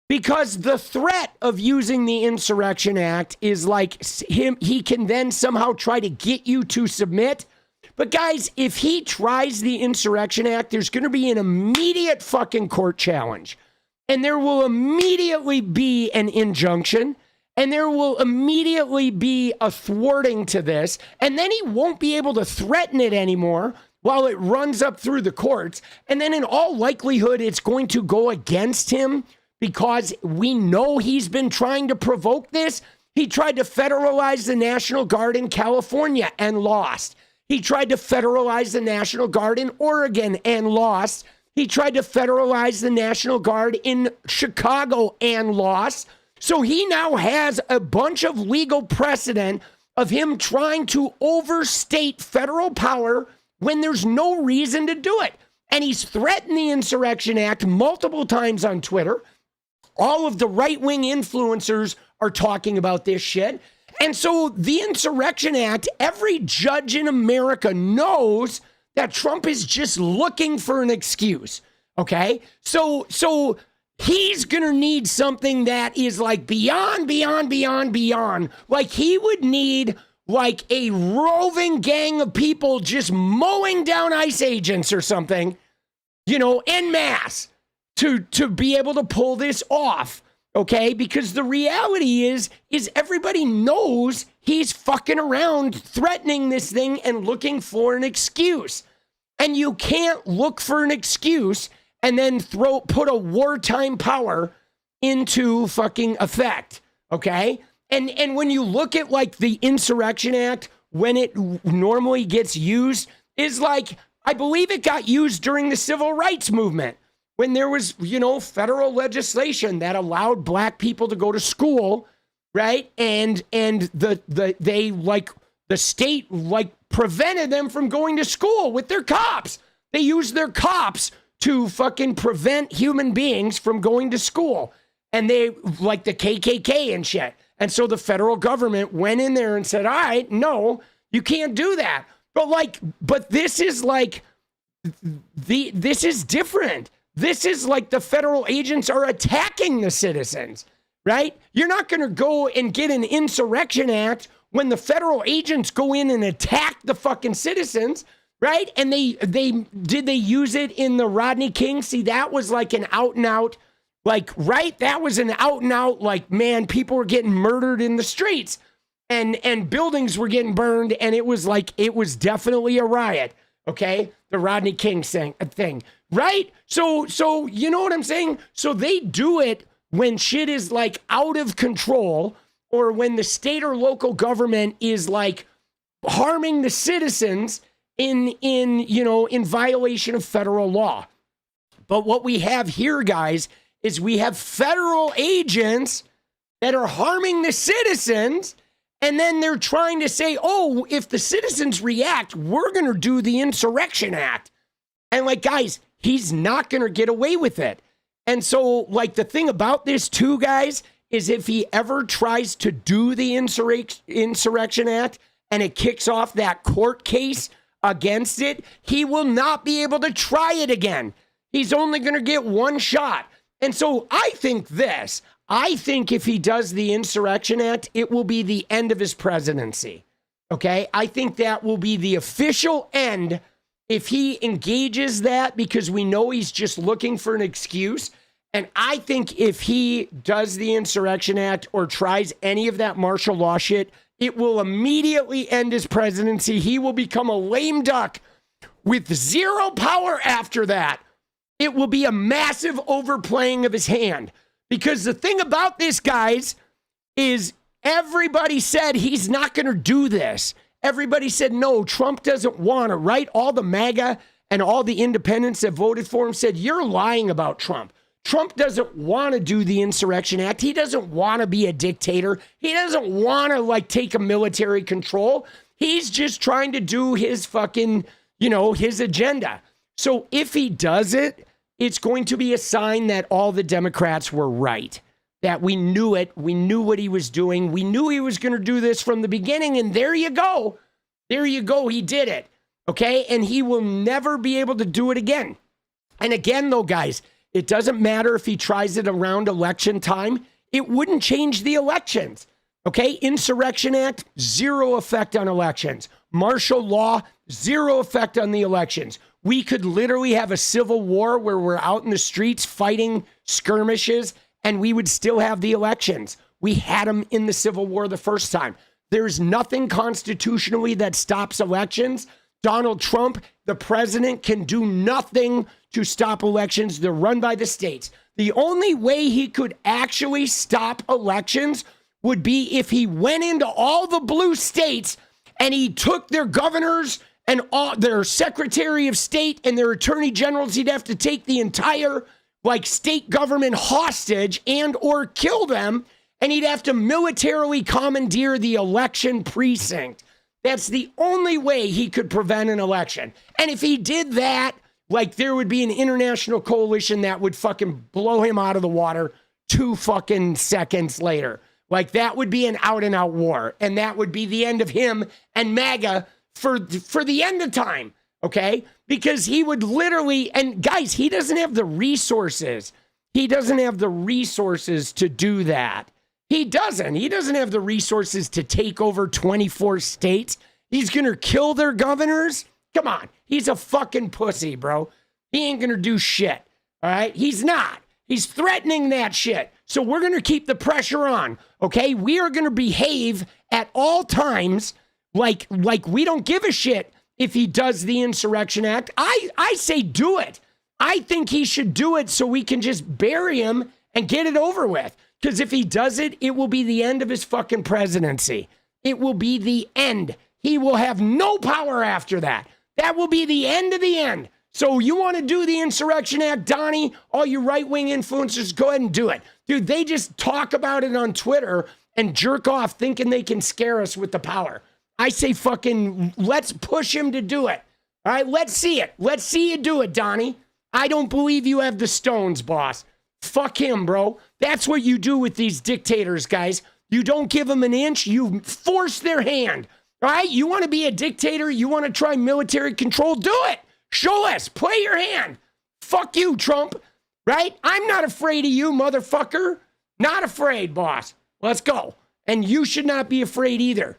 Because the threat of using the Insurrection Act is like he can then somehow try to get you to submit. But guys, if he tries the Insurrection Act, there's going to be an immediate fucking court challenge. And there will immediately be an injunction. And there will immediately be a thwarting to this. And then he won't be able to threaten it anymore while it runs up through the courts. And then in all likelihood, it's going to go against him because we know he's been trying to provoke this. He tried to federalize the National Guard in California and lost. He tried to federalize the National Guard in Oregon and lost. He tried to federalize the National Guard in Chicago and lost. So he now has a bunch of legal precedent of him trying to overstate federal power when there's no reason to do it. And he's threatened the Insurrection Act multiple times on Twitter. All of the right-wing influencers are talking about this shit. And so the Insurrection Act, every judge in America knows that Trump is just looking for an excuse, okay? So he's going to need something that is like beyond. Like he would need like a roving gang of people just mowing down ICE agents or something, en masse to be able to pull this off. Okay, because the reality is everybody knows he's fucking around threatening this thing and looking for an excuse. And you can't look for an excuse and then put a wartime power into fucking effect. Okay? And when you look at like the Insurrection Act, when it normally gets used, is like, I believe it got used during the Civil Rights Movement. When there was, federal legislation that allowed black people to go to school, right? And the state prevented them from going to school with their cops. They used their cops to fucking prevent human beings from going to school. And they like the KKK and shit. And so the federal government went in there and said, all right, no, you can't do that. But this is this is different. This is like the federal agents are attacking the citizens, right? You're not going to go and get an Insurrection Act when the federal agents go in and attack the fucking citizens, right? And did they use it in the Rodney King? See, that was like an out and out, right? That was an out and out, man, people were getting murdered in the streets and buildings were getting burned. And it was definitely a riot. Okay. The Rodney King thing. Right? So you know what I'm saying? So they do it when shit is out of control or when the state or local government is harming the citizens in violation of federal law. But what we have here, guys, is we have federal agents that are harming the citizens. And then they're trying to say, oh, if the citizens react, we're going to do the Insurrection Act. And guys, he's not going to get away with it. And so, the thing about this too, guys, is if he ever tries to do the Insurrection Act and it kicks off that court case against it, he will not be able to try it again. He's only going to get one shot. And so I think I think if he does the Insurrection Act, it will be the end of his presidency. Okay? I think that will be the official end if he engages that, because we know he's just looking for an excuse. And I think if he does the Insurrection Act or tries any of that martial law shit, it will immediately end his presidency. He will become a lame duck with zero power after that. It will be a massive overplaying of his hand. Because the thing about this, guys, is everybody said he's not going to do this. Everybody said, no, Trump doesn't want to, right? All the MAGA and all the independents that voted for him said, you're lying about Trump. Trump doesn't want to do the Insurrection Act. He doesn't want to be a dictator. He doesn't want to, like, take a military control. He's just trying to do his fucking, his agenda. So if he does it, it's going to be a sign that all the Democrats were right, that we knew it. We knew what he was doing. We knew he was going to do this from the beginning. And there you go. There you go. He did it. Okay. And he will never be able to do it again. And again, though, guys, it doesn't matter if he tries it around election time. It wouldn't change the elections. Okay. Insurrection Act, zero effect on elections. Martial law, zero effect on the elections. We could literally have a civil war where we're out in the streets fighting skirmishes, and we would still have the elections. We had them in the Civil War the first time. There's nothing constitutionally that stops elections. Donald Trump, the president, can do nothing to stop elections. They're run by the states. The only way he could actually stop elections would be if he went into all the blue states and he took their governors and all their secretary of state and their attorney generals. He'd have to take the entire state government hostage and or kill them. And he'd have to militarily commandeer the election precinct. That's the only way he could prevent an election. And if he did that, there would be an international coalition that would fucking blow him out of the water 2 fucking seconds later. That would be an out and out war. And that would be the end of him and MAGA for the end of time. Okay? Because he would literally, and guys, he doesn't have the resources. He doesn't have the resources to do that. He doesn't have the resources to take over 24 states. He's going to kill their governors. Come on. He's a fucking pussy, bro. He ain't going to do shit. All right? He's not. He's threatening that shit. So we're going to keep the pressure on. Okay? We are going to behave at all times like we don't give a shit if he does the Insurrection Act. I say do it. I think he should do it so we can just bury him and get it over with. Because if he does it, it will be the end of his fucking presidency. It will be the end. He will have no power after that. That will be the end of the end. So you want to do the Insurrection Act, Donnie? All you right-wing influencers, go ahead and do it. Dude, they just talk about it on Twitter and jerk off thinking they can scare us with the power. I say fucking let's push him to do it. All right, let's see it. Let's see you do it, Donnie. I don't believe you have the stones, boss. Fuck him, bro. That's what you do with these dictators, guys. You don't give them an inch. You force their hand. All right? You want to be a dictator? You want to try military control? Do it. Show us. Play your hand. Fuck you, Trump. Right? I'm not afraid of you, motherfucker. Not afraid, boss. Let's go. And you should not be afraid either.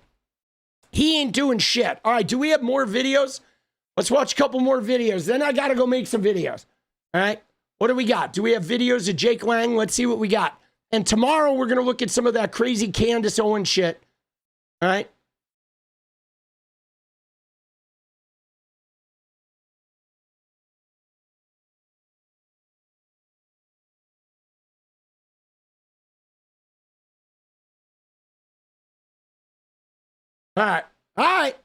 He ain't doing shit. All right. Do we have more videos? Let's watch a couple more videos. Then I got to go make some videos. All right? What do we got? Do we have videos of Jake Lang? Let's see what we got. And tomorrow we're going to look at some of that crazy Candace Owens shit. All right? All right. All right.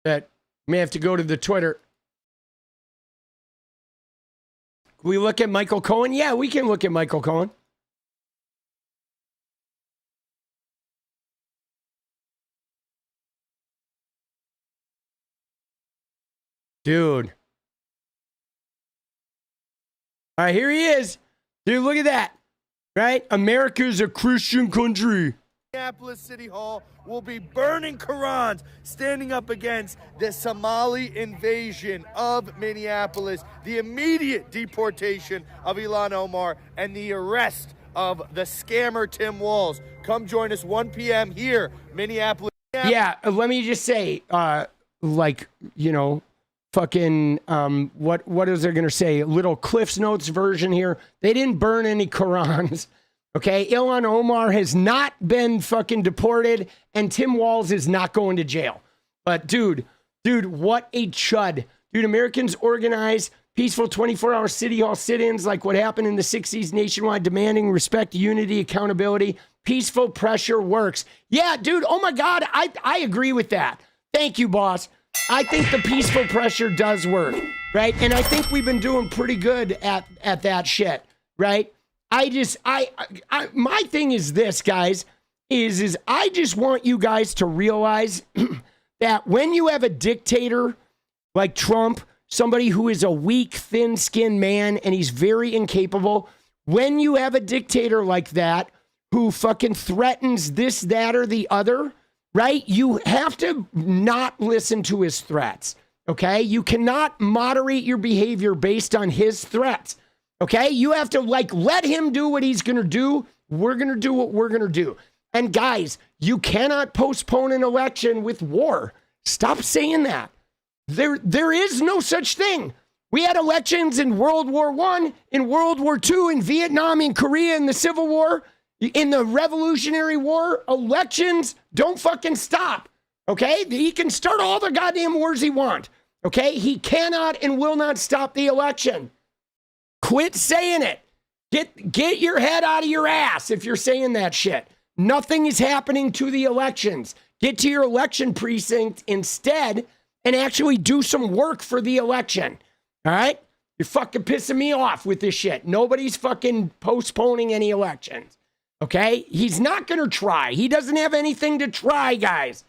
That may have to go to the Twitter. Can we look at Michael Cohen? Yeah, we can look at Michael Cohen. Dude. All right, here he is. Dude, look at that. Right? America is a Christian country. Minneapolis City Hall will be burning Qurans, standing up against the Somali invasion of Minneapolis, the immediate deportation of Ilhan Omar, and the arrest of the scammer Tim Walz. Come join us 1 p.m. here, Minneapolis. Yeah, let me just say, like, you know, fucking, what is there going to say? Little Cliff's Notes version here. They didn't burn any Qurans. Okay, Ilhan Omar has not been fucking deported, and Tim Walz is not going to jail. But dude, what a chud. Dude, Americans organize peaceful 24-hour city hall sit-ins like what happened in the 60s nationwide, demanding respect, unity, accountability. Peaceful pressure works. Yeah, dude, oh my God, I agree with that. Thank you, boss. I think the peaceful pressure does work, right? And I think we've been doing pretty good at that shit, right? My thing is this, guys, is I just want you guys to realize that when you have a dictator like Trump, somebody who is a weak, thin-skinned man, and he's very incapable, when you have a dictator like that who fucking threatens this, that, or the other, right? You have to not listen to his threats, okay? You cannot moderate your behavior based on his threats. Okay, you have to let him do what he's going to do. We're going to do what we're going to do. And guys, you cannot postpone an election with war. Stop saying that. There is no such thing. We had elections in World War I, in World War II, in Vietnam, in Korea, in the Civil War, in the Revolutionary War. Elections don't fucking stop. Okay, he can start all the goddamn wars he wants. Okay, he cannot and will not stop the election. Quit saying it. Get your head out of your ass if you're saying that shit. Nothing is happening to the elections. Get to your election precinct instead and actually do some work for the election. All right? You're fucking pissing me off with this shit. Nobody's fucking postponing any elections. Okay? He's not going to try. He doesn't have anything to try, guys.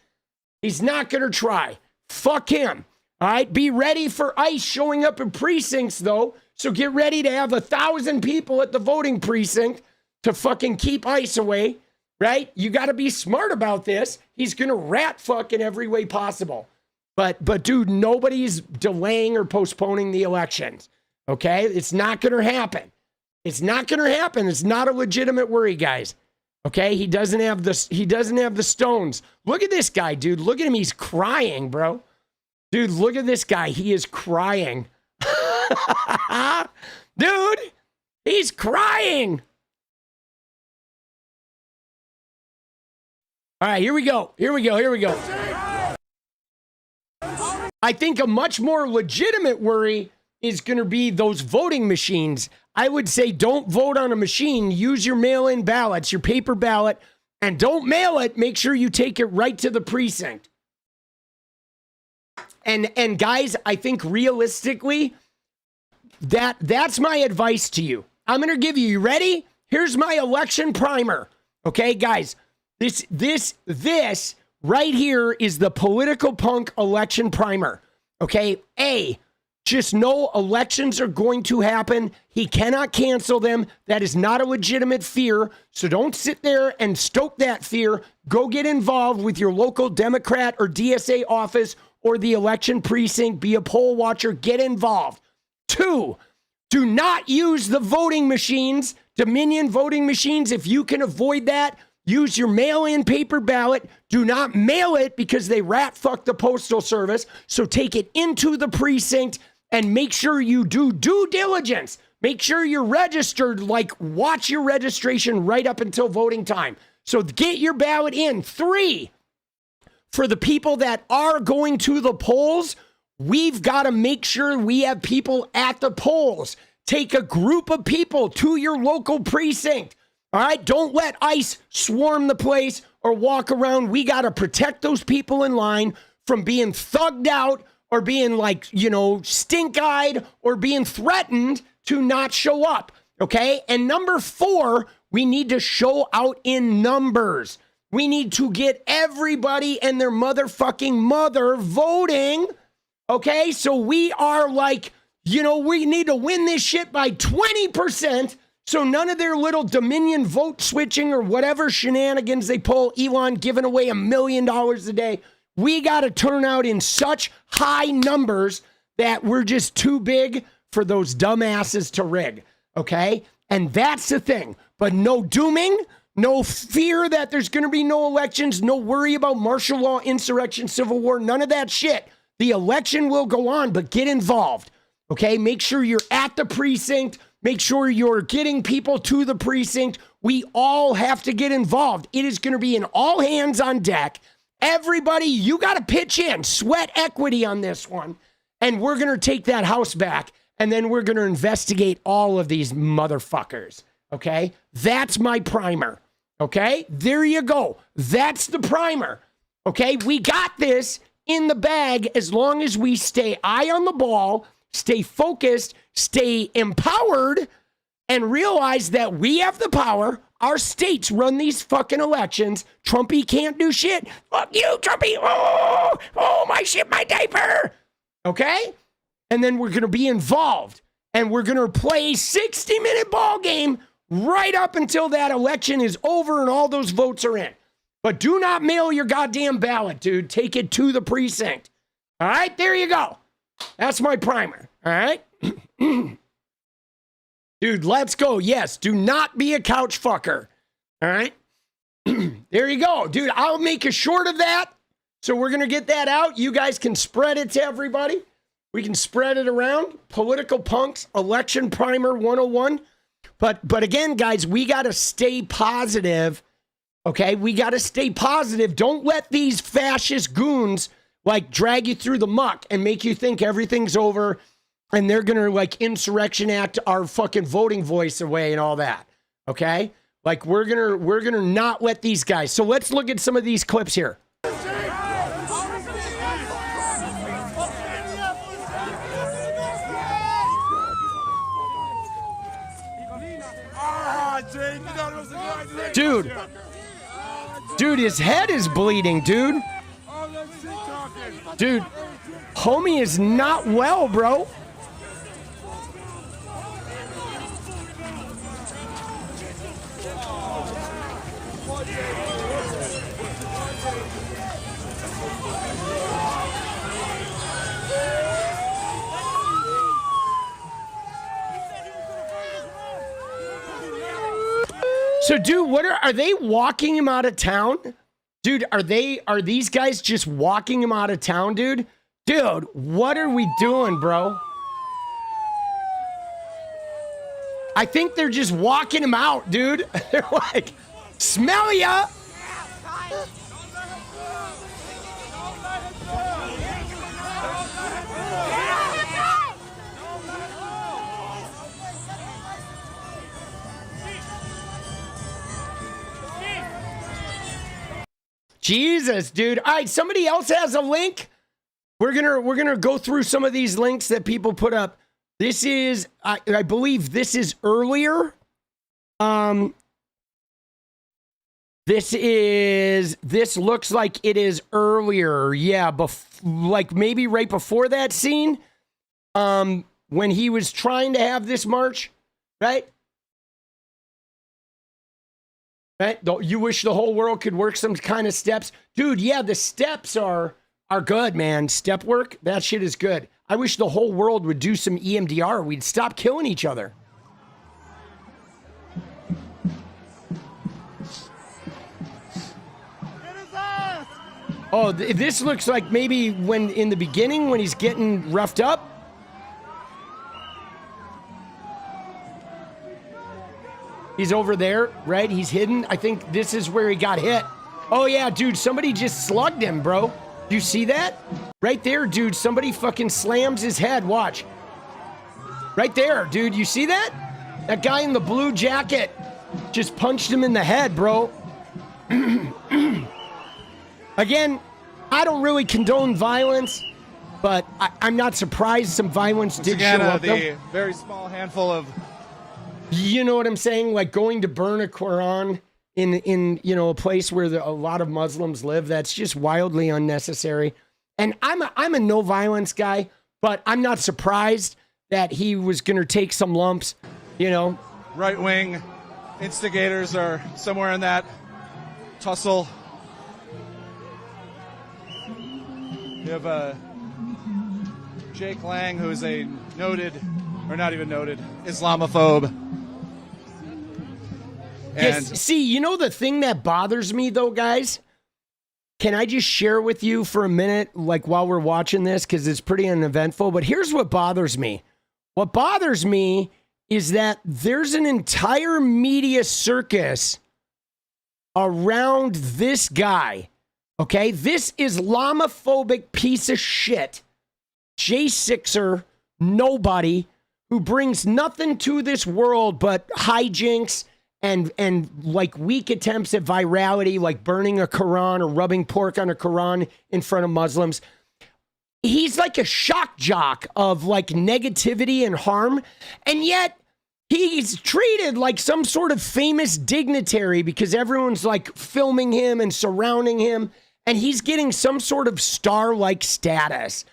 He's not going to try. Fuck him. All right? Be ready for ICE showing up in precincts, though. So get ready to have 1,000 people at the voting precinct to fucking keep ICE away, right? You got to be smart about this. He's going to rat fuck in every way possible. But dude, nobody's delaying or postponing the elections, okay? It's not going to happen. It's not going to happen. It's not a legitimate worry, guys. Okay? He doesn't have the stones. Look at this guy, dude. Look at him. He's crying, bro. Dude, look at this guy. He is crying. Dude, he's crying. All right, here we go. I think a much more legitimate worry is going to be those voting machines. I would say don't vote on a machine. Use your mail-in ballots, your paper ballot, and don't mail it. Make sure you take it right to the precinct. And guys, I think realistically, that's my advice to you. I'm going to give you ready? Here's my election primer. Okay, guys, this right here is the Political Punk election primer. Okay, A, just know elections are going to happen. He cannot cancel them. That is not a legitimate fear. So don't sit there and stoke that fear. Go get involved with your local Democrat or DSA office or the election precinct. Be a poll watcher. Get involved. 2, do not use the voting machines, Dominion voting machines. If you can avoid that, use your mail-in paper ballot. Do not mail it because they rat fuck the Postal Service. So take it into the precinct and make sure you do due diligence. Make sure you're registered, watch your registration right up until voting time. So get your ballot in. 3, for the people that are going to the polls, we've got to make sure we have people at the polls. Take a group of people to your local precinct. All right? Don't let ICE swarm the place or walk around. We got to protect those people in line from being thugged out or being stink-eyed or being threatened to not show up. Okay? And number 4, we need to show out in numbers. We need to get everybody and their motherfucking mother voting. Okay, so we are we need to win this shit by 20%. So none of their little Dominion vote switching or whatever shenanigans they pull, Elon giving away $1 million a day. We got to turn out in such high numbers that we're just too big for those dumbasses to rig, okay? And that's the thing. But no dooming, no fear that there's going to be no elections, no worry about martial law, insurrection, civil war, none of that shit. The election will go on, but get involved, okay? Make sure you're at the precinct. Make sure you're getting people to the precinct. We all have to get involved. It is going to be an all hands on deck. Everybody, you got to pitch in, sweat equity on this one. And we're going to take that house back. And then we're going to investigate all of these motherfuckers. Okay? That's my primer. Okay? There you go. That's the primer. Okay? We got this in the bag as long as we stay eye on the ball, stay focused, stay empowered, and realize that we have the power. Our states run these fucking elections. Trumpy can't do shit. Fuck you, Trumpy. Oh, my shit, my diaper. Okay? And then we're going to be involved. And we're going to play a 60-minute ball game right up until that election is over and all those votes are in. But do not mail your goddamn ballot, dude. Take it to the precinct. All right? There you go. That's my primer. All right? Dude, let's go. Yes, do not be a couch fucker. All right? There you go. Dude, I'll make a short of that. So we're going to get that out. You guys can spread it to everybody. We can spread it around. Political punks, election primer 101. But again, guys, we got to stay positive. Okay? We got to stay positive. Don't let these fascist goons like drag you through the muck and make you think everything's over and they're going to like insurrection act our fucking voting voice away and all that. Okay? Like we're going to not let these guys. So let's look at some of these clips here. Dude, his head is bleeding, dude. Dude, homie is not well, bro. So, dude, are they walking him out of town? Dude, are these guys just walking him out of town, dude? Dude, what are we doing, bro? I think they're just walking him out, dude. They're like, smell ya. Jesus, dude. All right, somebody else has a link. We're gonna go through some of these links that people put up. This is, I believe this is earlier. This looks like it is earlier. Yeah, like maybe right before that scene. When he was trying to have this march, right? Right? You wish the whole world could work some kind of steps. Dude, yeah, the steps are good, man. Step work, that shit is good. I wish the whole world would do some EMDR. We'd stop killing each other. Oh, this looks like maybe when in the beginning when he's getting roughed up. He's over there, right? He's hidden. I think this is where he got hit. Oh, yeah, dude, somebody just slugged him, bro. You see that? Right there, dude, somebody fucking slams his head. Watch. Right there, dude, you see that? That guy in the blue jacket just punched him in the head, bro. Again, I don't really condone violence, but I'm not surprised some violence did show up. The very small handful of... You know what I'm saying? Like going to burn a Quran in you know, a place where a lot of Muslims live. That's just wildly unnecessary. And I'm a no violence guy, but I'm not surprised that he was going to take some lumps, you know. right-wing instigators are somewhere in that tussle. You have Jake Lang, who is a noted, or not even noted, Islamophobe. Yes, see, you know the thing that bothers me, though, guys? Can I just share with you for a minute, like while we're watching this, because it's pretty uneventful, but here's what bothers me. What bothers me is that there's an entire media circus around this guy, okay? This Islamophobic piece of shit, 𝗙𝗎𝗋𝗧, nobody, who brings nothing to this world but hijinks and like weak attempts at virality, like burning a Quran or rubbing pork on a Quran in front of Muslims. He's like a shock jock of like negativity and harm. And yet he's treated like some sort of famous dignitary because everyone's like filming him and surrounding him. And he's getting some sort of star-like status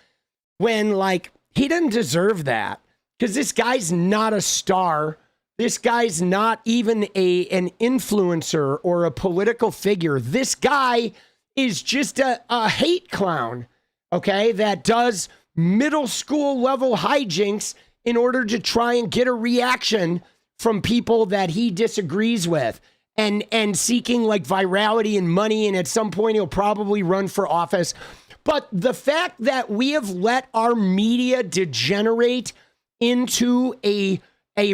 when like he doesn't deserve that, because this guy's not a star. This guy's not even an influencer or a political figure. This guy is just a hate clown, okay, that does middle school level hijinks in order to try and get a reaction from people that he disagrees with, and seeking like virality and money, and at some point he'll probably run for office. But the fact that we have let our media degenerate into a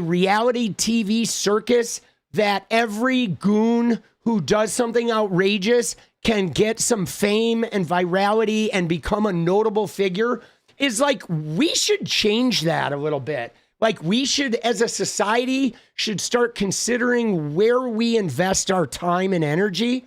reality TV circus that every goon who does something outrageous can get some fame and virality and become a notable figure is like, we should change that a little bit. Like, we should, as a society, should start considering where we invest our time and energy,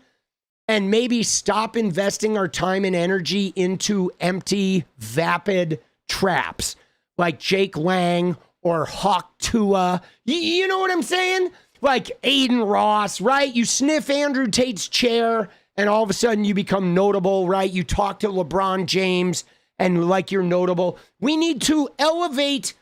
and maybe stop investing our time and energy into empty, vapid traps like Jake Lang or 𝗙ecie𝗶𝗏. You know what I'm saying? Like Aiden Ross, right? You sniff Andrew Tate's chair and all of a sudden you become notable, right? You talk to LeBron James and like you're notable. We need to elevate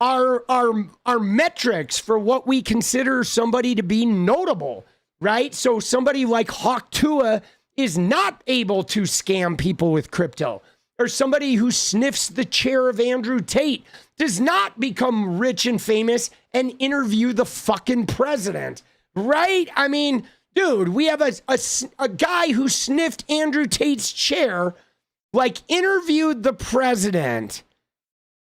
our metrics for what we consider somebody to be notable, right? So somebody like 𝗙ecie𝗶𝗏 is not able to scam people with crypto, or somebody who sniffs the chair of Andrew Tate does not become rich and famous and interview the fucking president, right? I mean, dude, we have a guy who sniffed Andrew Tate's chair, like interviewed the president.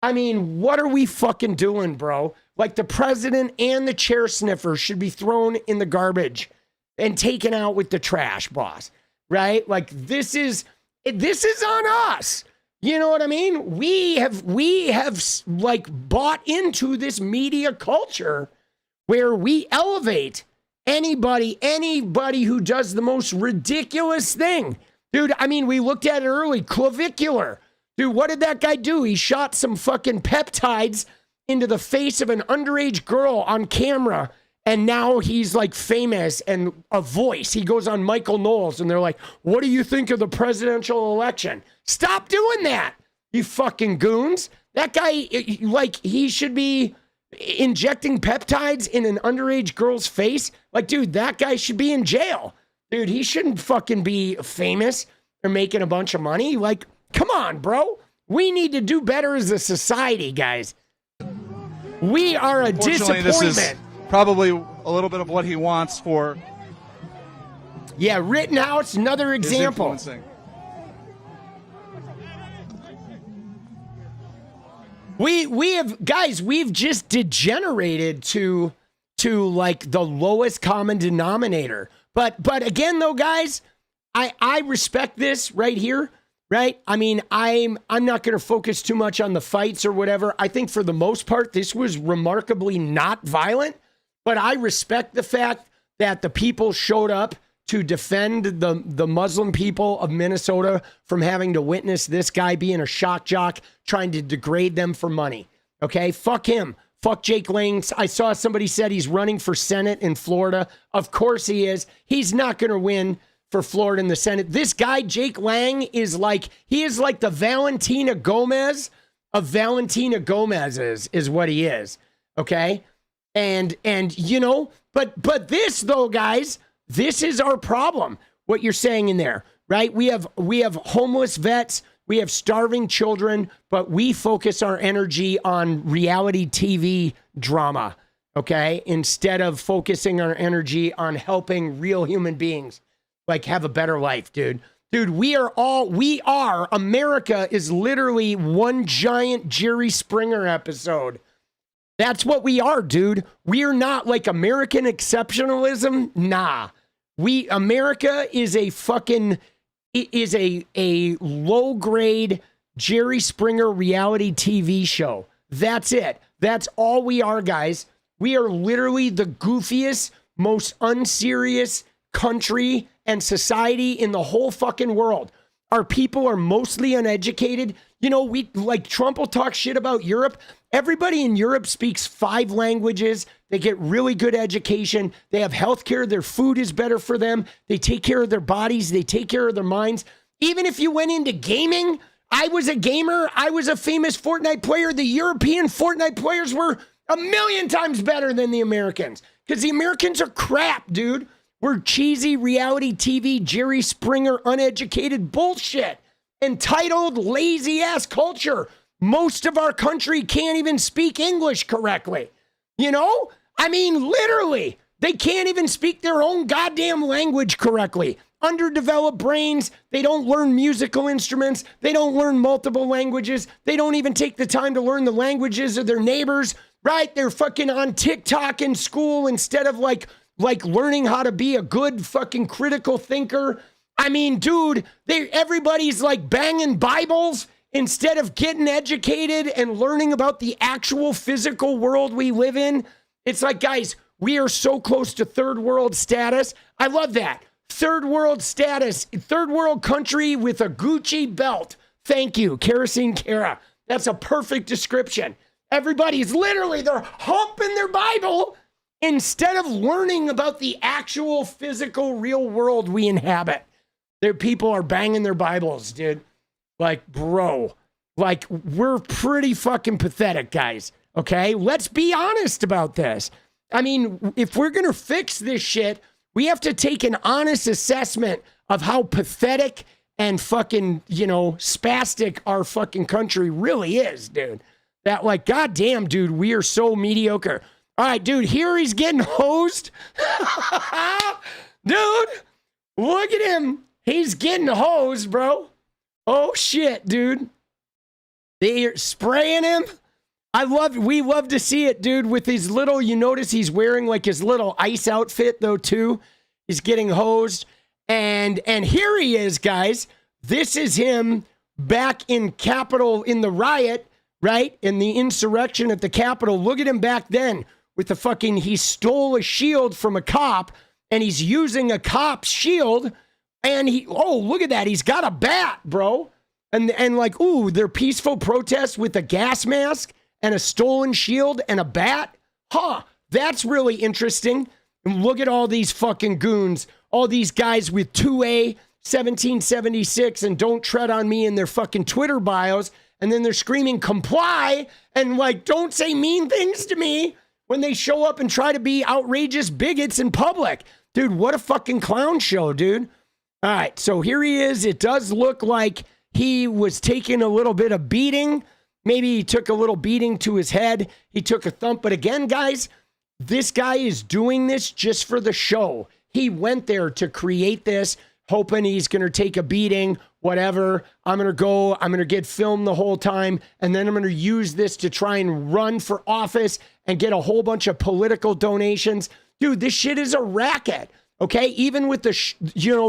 I mean, what are we fucking doing, bro? Like, the president and the chair sniffer should be thrown in the garbage and taken out with the trash, boss, right? Like, this is on us. You know what I mean? We have like bought into this media culture where we elevate anybody who does the most ridiculous thing. Dude, I mean, we looked at it early, clavicular. Dude, what did that guy do? He shot some fucking peptides into the face of an underage girl on camera, and now he's like famous and a voice. He goes on Michael Knowles and they're like, what do you think of the presidential election? Stop doing that, you fucking goons. That guy, like, he should be injecting peptides in an underage girl's face. Like, dude, that guy should be in jail. Dude, he shouldn't fucking be famous or making a bunch of money. Like, come on, bro. We need to do better as a society, guys. We are a disappointment. This is probably a little bit of what he wants for. Yeah, Rittenhouse, another example. We have, guys, we've just degenerated to like the lowest common denominator. But again, though, guys, I respect this right here, right? I mean, I'm not going to focus too much on the fights or whatever. I think for the most part, this was remarkably not violent. But I respect the fact that the people showed up to defend the Muslim people of Minnesota from having to witness this guy being a shock jock, trying to degrade them for money. Okay, fuck him. Fuck Jake Lang. I saw somebody said he's running for Senate in Florida. Of course he is. He's not going to win for Florida in the Senate. This guy, Jake Lang, is like the 𝗪𝗓𝗔𝗍 of Valentina Gomez's, is what he is. Okay? And you know, but this though, guys, this is our problem. What you're saying in there, right? We have homeless vets, we have starving children, but we focus our energy on reality TV drama, okay? Instead of focusing our energy on helping real human beings like have a better life, dude. Dude, America is literally one giant Jerry Springer episode. That's what we are, dude. We are not like American exceptionalism. Nah. America is a low grade Jerry Springer reality TV show. That's it. That's all we are, guys. We are literally the goofiest, most unserious country and society in the whole fucking world. Our people are mostly uneducated. You know, Trump will talk shit about Europe. Everybody in Europe speaks 5 languages. They get really good education. They have healthcare. Their food is better for them. They take care of their bodies. They take care of their minds. Even if you went into gaming, I was a gamer. I was a famous Fortnite player. The European Fortnite players were 1,000,000 times better than the Americans because the Americans are crap, dude. We're cheesy reality TV, Jerry Springer, uneducated bullshit, entitled, lazy-ass culture. Most of our country can't even speak English correctly. You know? I mean, literally, they can't even speak their own goddamn language correctly. Underdeveloped brains, they don't learn musical instruments, they don't learn multiple languages, they don't even take the time to learn the languages of their neighbors, right? They're fucking on TikTok in school instead of like learning how to be a good fucking critical thinker. I mean, dude, everybody's like banging Bibles instead of getting educated and learning about the actual physical world we live in. It's like, guys, we are so close to third world status. I love that. Third world status, third world country with a Gucci belt. Thank you, 𝗙ecie𝗶𝗹𝗀. That's a perfect description. Everybody's literally, they're humping their Bible instead of learning about the actual physical real world we inhabit. Their people are banging their Bibles, dude. Like, bro, like, we're pretty fucking pathetic, guys. Okay? Let's be honest about this. I mean, if we're going to fix this shit, we have to take an honest assessment of how pathetic and fucking, you know, spastic our fucking country really is, dude. That, like, goddamn, dude, we are so mediocre. All right, dude, here he's getting hosed. Dude, look at him. He's getting hosed, bro. Oh, shit, dude. They're spraying him. We love to see it, dude, with his little, you notice he's wearing like his little ice outfit, though, too. He's getting hosed. And here he is, guys. This is him back in Capitol in the riot, right? In the insurrection at the Capitol. Look at him back then with the fucking, he stole a shield from a cop and he's using a cop's shield. And look at that. He's got a bat, bro. And like, ooh, they're peaceful protests with a gas mask and a stolen shield and a bat. Huh, that's really interesting. And look at all these fucking goons. All these guys with 2A, 1776, and don't tread on me in their fucking Twitter bios. And then they're screaming, comply, and like, don't say mean things to me when they show up and try to be outrageous bigots in public. Dude, what a fucking clown show, dude. All right, so here he is. It does look like he was taking a little bit of beating. Maybe he took a little beating to his head. He took a thump. But again, guys, this guy is doing this just for the show. He went there to create this, hoping he's going to take a beating, whatever. I'm going to get filmed the whole time. And then I'm going to use this to try and run for office and get a whole bunch of political donations. Dude, this shit is a racket. Okay, even with the,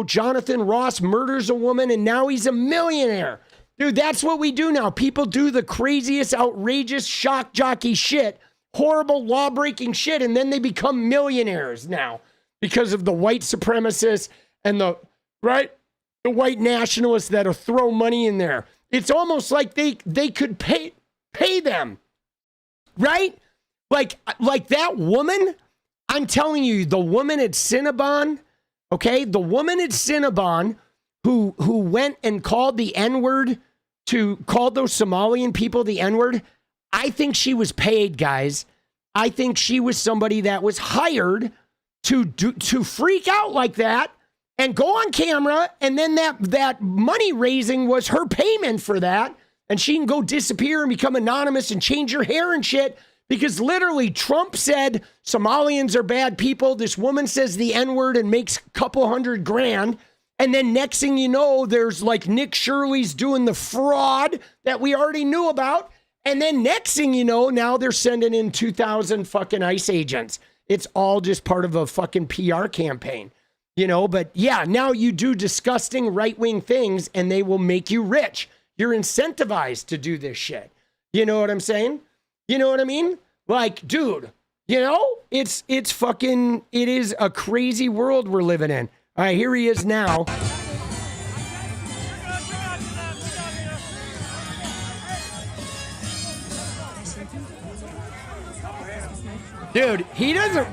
Jonathan Ross murders a woman and now he's a millionaire. Dude, that's what we do now. People do the craziest, outrageous, shock jockey shit, horrible law-breaking shit, and then they become millionaires now because of the white supremacists and the white nationalists that'll throw money in there. It's almost like they could pay them, right? Like that woman. I'm telling you, the woman at Cinnabon, okay? The woman at Cinnabon who went and called the N-word called those Somalian people the N-word, I think she was paid, guys. I think she was somebody that was hired to freak out like that and go on camera, and then that money raising was her payment for that, and she can go disappear and become anonymous and change her hair and shit, because literally Trump said Somalians are bad people. This woman says the N-word and makes a couple $100,000. And then next thing you know, there's like Nick Shirley's doing the fraud that we already knew about. And then next thing you know, now they're sending in 2,000 fucking ICE agents. It's all just part of a fucking PR campaign, you know? But yeah, now you do disgusting right-wing things and they will make you rich. You're incentivized to do this shit. You know what I'm saying? You know what I mean? Like, dude, you know, it's fucking, it is a crazy world we're living in. All right, here he is now. Dude, he doesn't,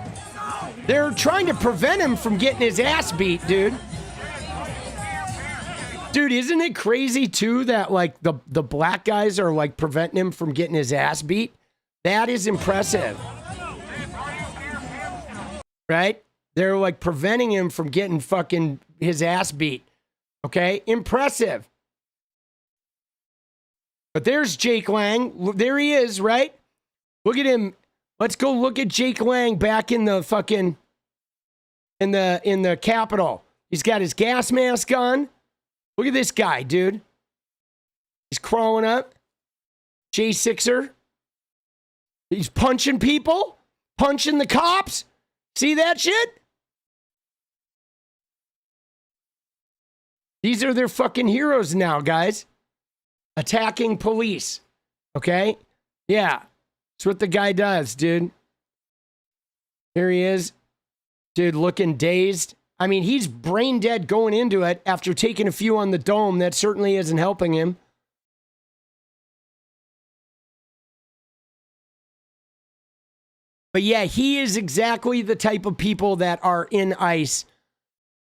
they're trying to prevent him from getting his ass beat, dude. Dude, isn't it crazy too that like the black guys are like preventing him from getting his ass beat? That is impressive. Right? They're like preventing him from getting fucking his ass beat. Okay? Impressive. But there's Jake Lang. There he is, right? Look at him. Let's go look at Jake Lang back in the fucking in the Capitol. He's got his gas mask on. Look at this guy, dude. He's crawling up. J6er. He's punching people, punching the cops. See that shit? These are their fucking heroes now, guys. Attacking police. Okay? Yeah. That's what the guy does, dude. Here he is. Dude, looking dazed. I mean, he's brain dead going into it after taking a few on the dome. That certainly isn't helping him. But yeah, he is exactly the type of people that are in ICE.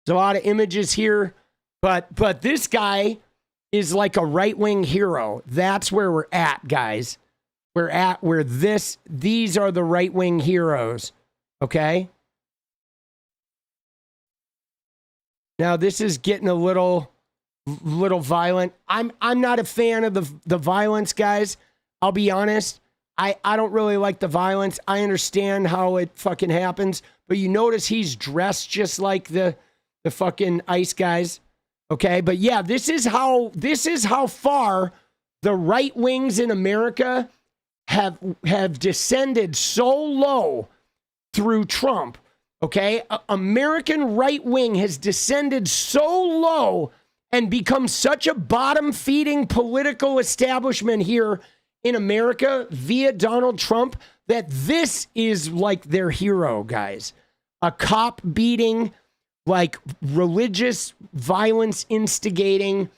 There's a lot of images here, but this guy is like a right-wing hero. That's where we're at, guys. We're at where these are the right-wing heroes. Okay? Now this is getting a little violent. I'm not a fan of the violence, guys. I'll be honest. I don't really like the violence. I understand how it fucking happens, but you notice he's dressed just like the fucking ICE guys. Okay, but yeah, this is how far the right wings in America have descended so low through Trump. Okay, American right wing has descended so low and become such a bottom-feeding political establishment here in America via Donald Trump that this is like their hero, guys. A cop beating, like religious violence instigating,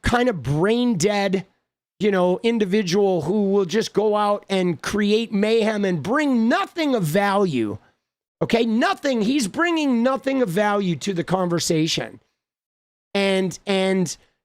kind of brain dead, you know, individual who will just go out and create mayhem and bring nothing of value. Okay, nothing. He's bringing nothing of value to the conversation. And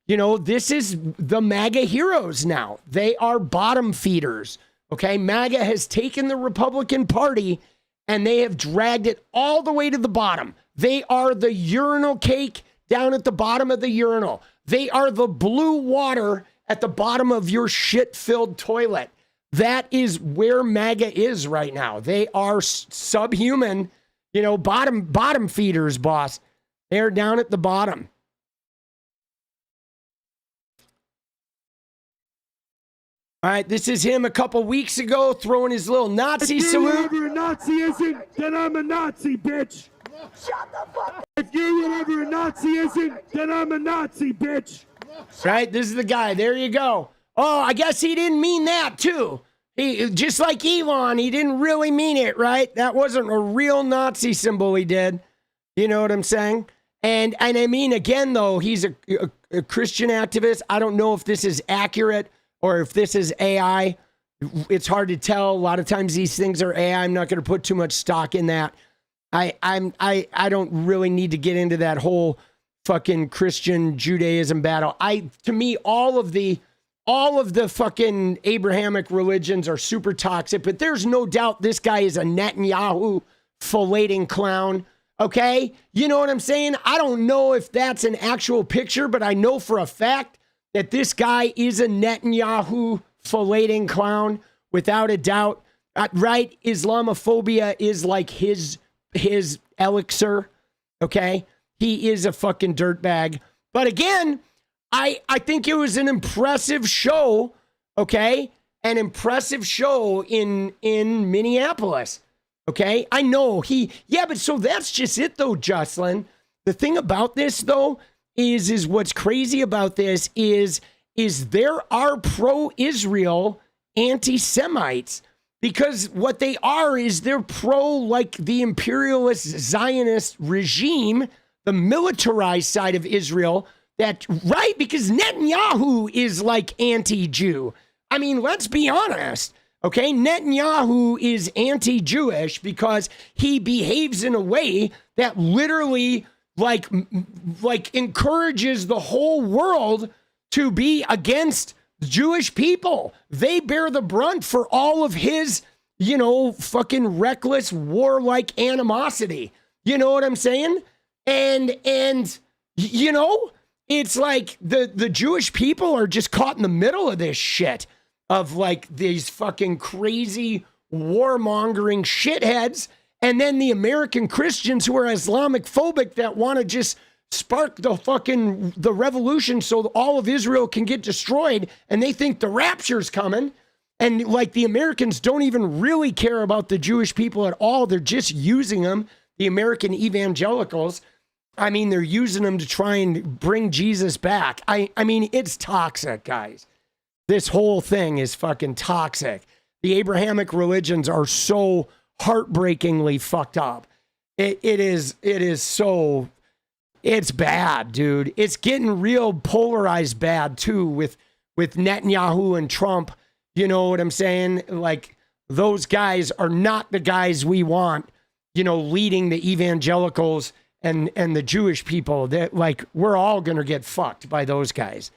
you know, this is the MAGA heroes now. They are bottom feeders. Okay, MAGA has taken the Republican Party and they have dragged it all the way to the bottom. They are the urinal cake down at the bottom of the urinal. They are the blue water at the bottom of your shit-filled toilet. That is where MAGA is right now. They are subhuman, you know, bottom feeders, boss. They're down at the bottom. All right, this is him a couple weeks ago throwing his little Nazi salute. If you're whatever a Nazi isn't, then I'm a Nazi, bitch. Shut the fuck up. If you're whatever a Nazi isn't, then I'm a Nazi, bitch. Right, this is the guy. There you go. Oh, I guess he didn't mean that too. He just like Elon, he didn't really mean it, right? That wasn't a real Nazi symbol he did. You know what I'm saying? And I mean, again, though, he's a Christian activist. I don't know if this is accurate or if this is AI. It's hard to tell. A lot of times these things are AI. I'm not going to put too much stock in that. I don't really need to get into that whole fucking Christian Judaism battle. To me, all of the all of the fucking Abrahamic religions are super toxic, but there's no doubt this guy is a Netanyahu filleting clown. Okay? You know what I'm saying? I don't know if that's an actual picture, but I know for a fact that this guy is a Netanyahu filleting clown without a doubt. Right? Islamophobia is like his elixir. Okay? He is a fucking dirtbag. But again, I think it was an impressive show, okay? An impressive show in Minneapolis, okay? I know but so that's just it though, Jocelyn. The thing about this though is what's crazy about this is there are pro-Israel anti-Semites, because what they are is they're pro like the imperialist Zionist regime, the militarized side of Israel. That right, because Netanyahu is like anti-Jew. I mean, let's be honest, okay? Netanyahu is anti-Jewish because he behaves in a way that literally like encourages the whole world to be against Jewish people. They bear the brunt for all of his, fucking reckless warlike animosity. You know what I'm saying? And it's like the Jewish people are just caught in the middle of this shit of like these fucking crazy warmongering shitheads. And then the American Christians who are Islamic phobic that want to just spark the revolution so all of Israel can get destroyed. And they think the rapture's coming. And like the Americans don't even really care about the Jewish people at all. They're just using them, the American evangelicals. I mean, they're using them to try and bring Jesus back. I mean, it's toxic, guys. This whole thing is fucking toxic. The Abrahamic religions are so heartbreakingly fucked up. It's bad, dude. It's getting real polarized bad too with Netanyahu and Trump. You know what I'm saying? Like, those guys are not the guys we want, leading the evangelicals and the Jewish people. That like, we're all gonna get fucked by those guys,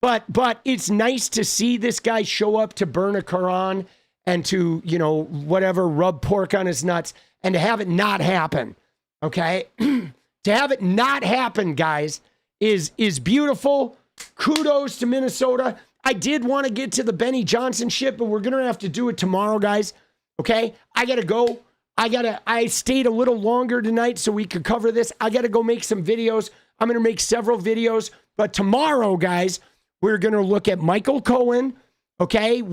But it's nice to see this guy show up to burn a Quran and to, whatever, rub pork on his nuts, and to have it not happen. Okay? To have it not happen, guys, is beautiful. Kudos to Minnesota. I did want to get to the Benny Johnson shit, but we're gonna have to do it tomorrow, guys. Okay? I gotta go. I stayed a little longer tonight so we could cover this. I got to go make some videos. I'm going to make several videos. But tomorrow, guys, we're going to look at Michael Cohen. Okay?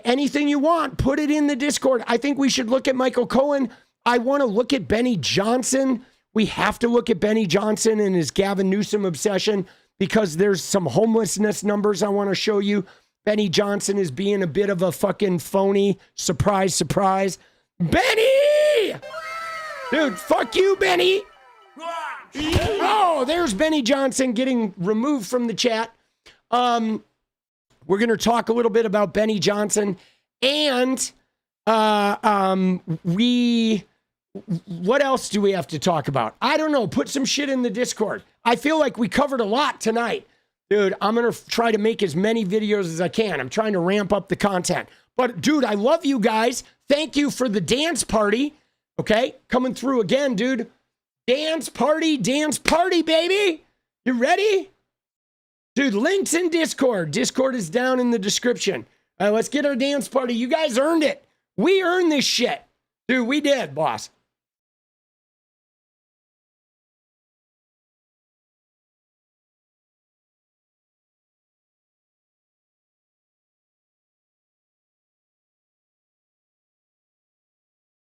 Anything you want, put it in the Discord. I think we should look at Michael Cohen. I want to look at Benny Johnson. We have to look at Benny Johnson and his Gavin Newsom obsession because there's some homelessness numbers I want to show you. Benny Johnson is being a bit of a fucking phony. Surprise, surprise. Benny! Dude, fuck you, Benny! Oh, there's Benny Johnson getting removed from the chat. We're going to talk a little bit about Benny Johnson and what else do we have to talk about? I don't know. Put some shit in the Discord. I feel like we covered a lot tonight. Dude, I'm going to try to make as many videos as I can. I'm trying to ramp up the content. But, dude, I love you guys. Thank you for the dance party. Okay? Coming through again, dude. Dance party, baby. You ready? Dude, links in Discord. Discord is down in the description. All right, let's get our dance party. You guys earned it. We earned this shit. Dude, we did, boss.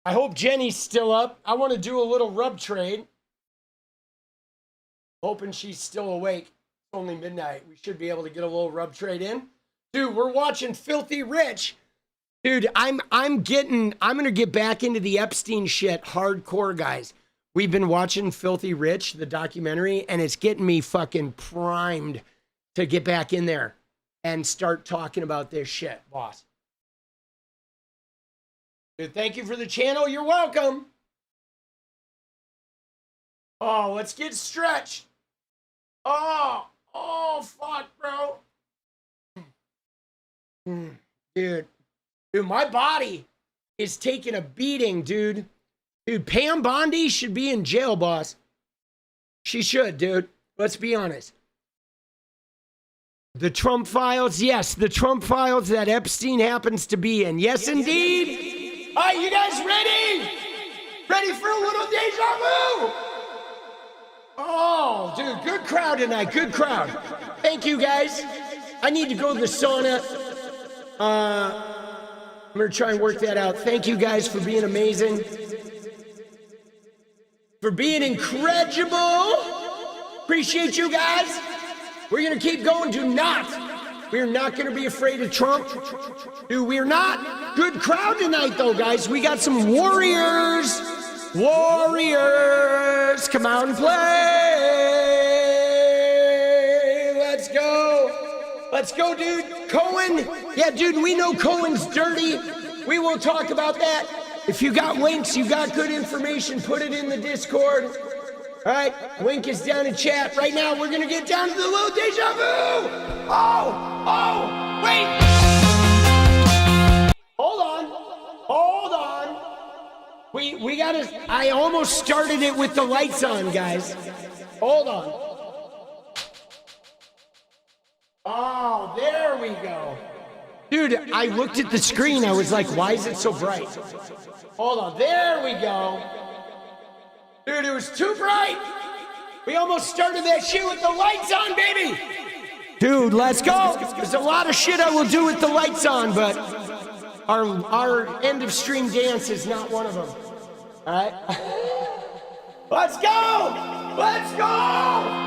I hope Jenny's still up. I want to do a little rub trade. Hoping she's still awake. It's only midnight. We should be able to get a little rub trade in. Dude, we're watching Filthy Rich. Dude, I'm gonna get back into the Epstein shit hardcore, guys. We've been watching Filthy Rich, the documentary, and it's getting me fucking primed to get back in there and start talking about this shit, boss. Dude, thank you for the channel. You're welcome. Oh, let's get stretched. Oh, fuck, bro. Dude, my body is taking a beating, dude. Dude, Pam Bondi should be in jail, boss. She should, dude. Let's be honest. The Trump files, yes, the Trump files that Epstein happens to be in. Yes, indeed. All right, you guys ready? Ready for a little deja vu? Oh, dude, good crowd tonight, good crowd. Thank you, guys. I need to go to the sauna. I'm gonna try and work that out. Thank you guys for being amazing. For being incredible. Appreciate you guys. We're gonna keep going. We're not gonna be afraid of Trump. Dude, we're not. Good crowd tonight though, guys. We got some warriors. Warriors, come out and play. Let's go. Let's go, dude. Cohen. Yeah, dude, we know Cohen's dirty. We will talk about that. If you got links, you got good information, put it in the Discord. All right, Wink is down in chat. Right now, we're gonna get down to the little deja vu. Oh, wait. Hold on. We gotta, I almost started it with the lights on, guys. Hold on. Oh, there we go. Dude, I looked at the screen. I was like, why is it so bright? Hold on, there we go. Dude, it was too bright. We almost started that shit with the lights on, baby. Dude, let's go. There's a lot of shit I will do with the lights on, but our end of stream dance is not one of them. All right? Let's go. Let's go.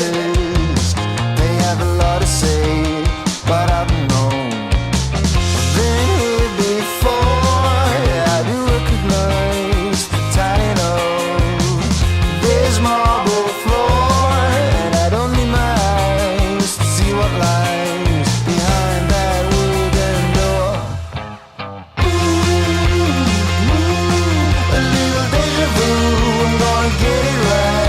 They have a lot to say, but I don't know. I've been here before, yeah, I do recognize the title. There's marble floor, and I don't need my eyes to see what lies behind that wooden door. A little deja vu, I'm gonna get it right.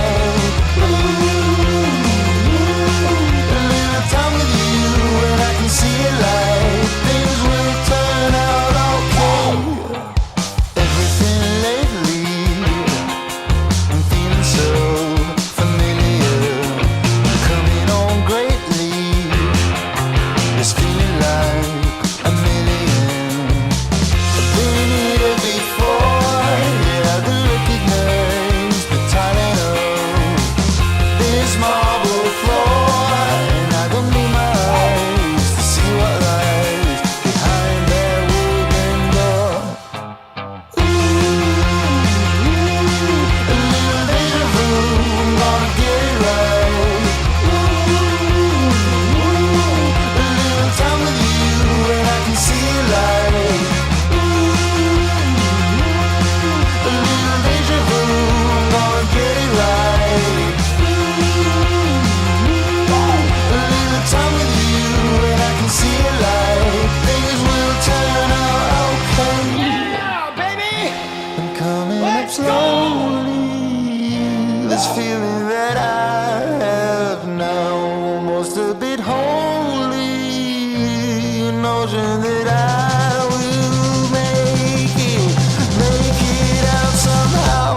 Time with you and I can see it like things will turn out okay. Everything lately, I'm feeling so familiar. Coming on greatly, it's feeling like a million. I've been here before, yeah, I do recognize the title of this marble floor. This feeling that I have now, almost a bit holy, a notion that I will make it out somehow.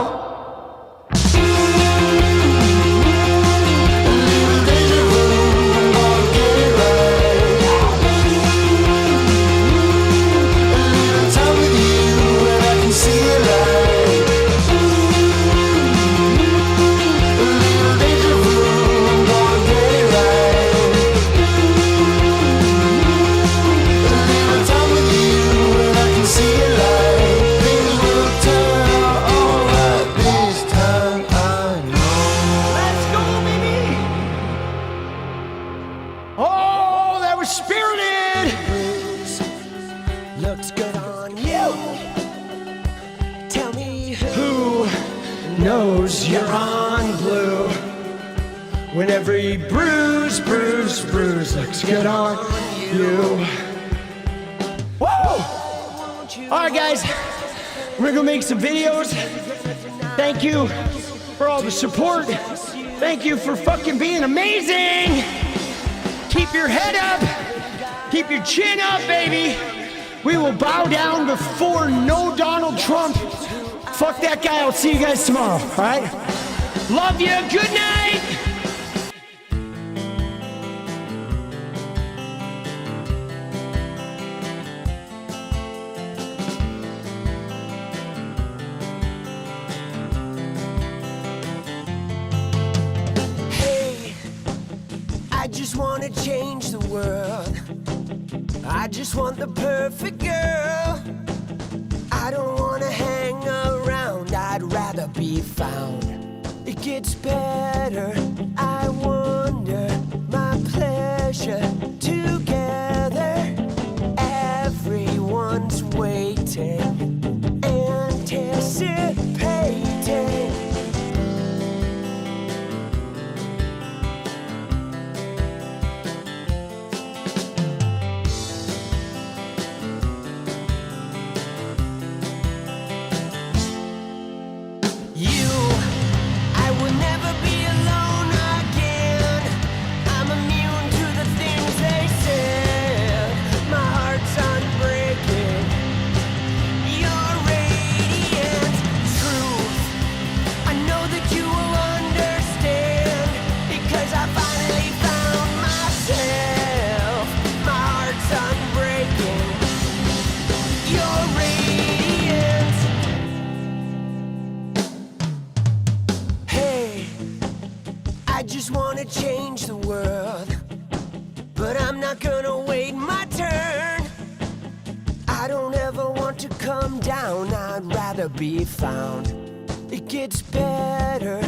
A little deja vu, I'm gonna get it right. A little time with you and I can see it like. Knows you're on blue. When every bruise looks good on you. Whoa! All right, guys, we're gonna make some videos. Thank you for all the support. Thank you for fucking being amazing. Keep your head up. Keep your chin up, baby. We will bow down before no Donald Trump. Fuck that guy. I'll see you guys tomorrow, all right? Love you. Good night. Hey, I just want to change the world. I just want the perfect girl. I don't want to hang around. I'd rather be found. It gets better. I wonder my pleasure together. Everyone's waiting, anticipating. Change the world, but I'm not gonna wait my turn. I don't ever want to come down. I'd rather be found. It gets better.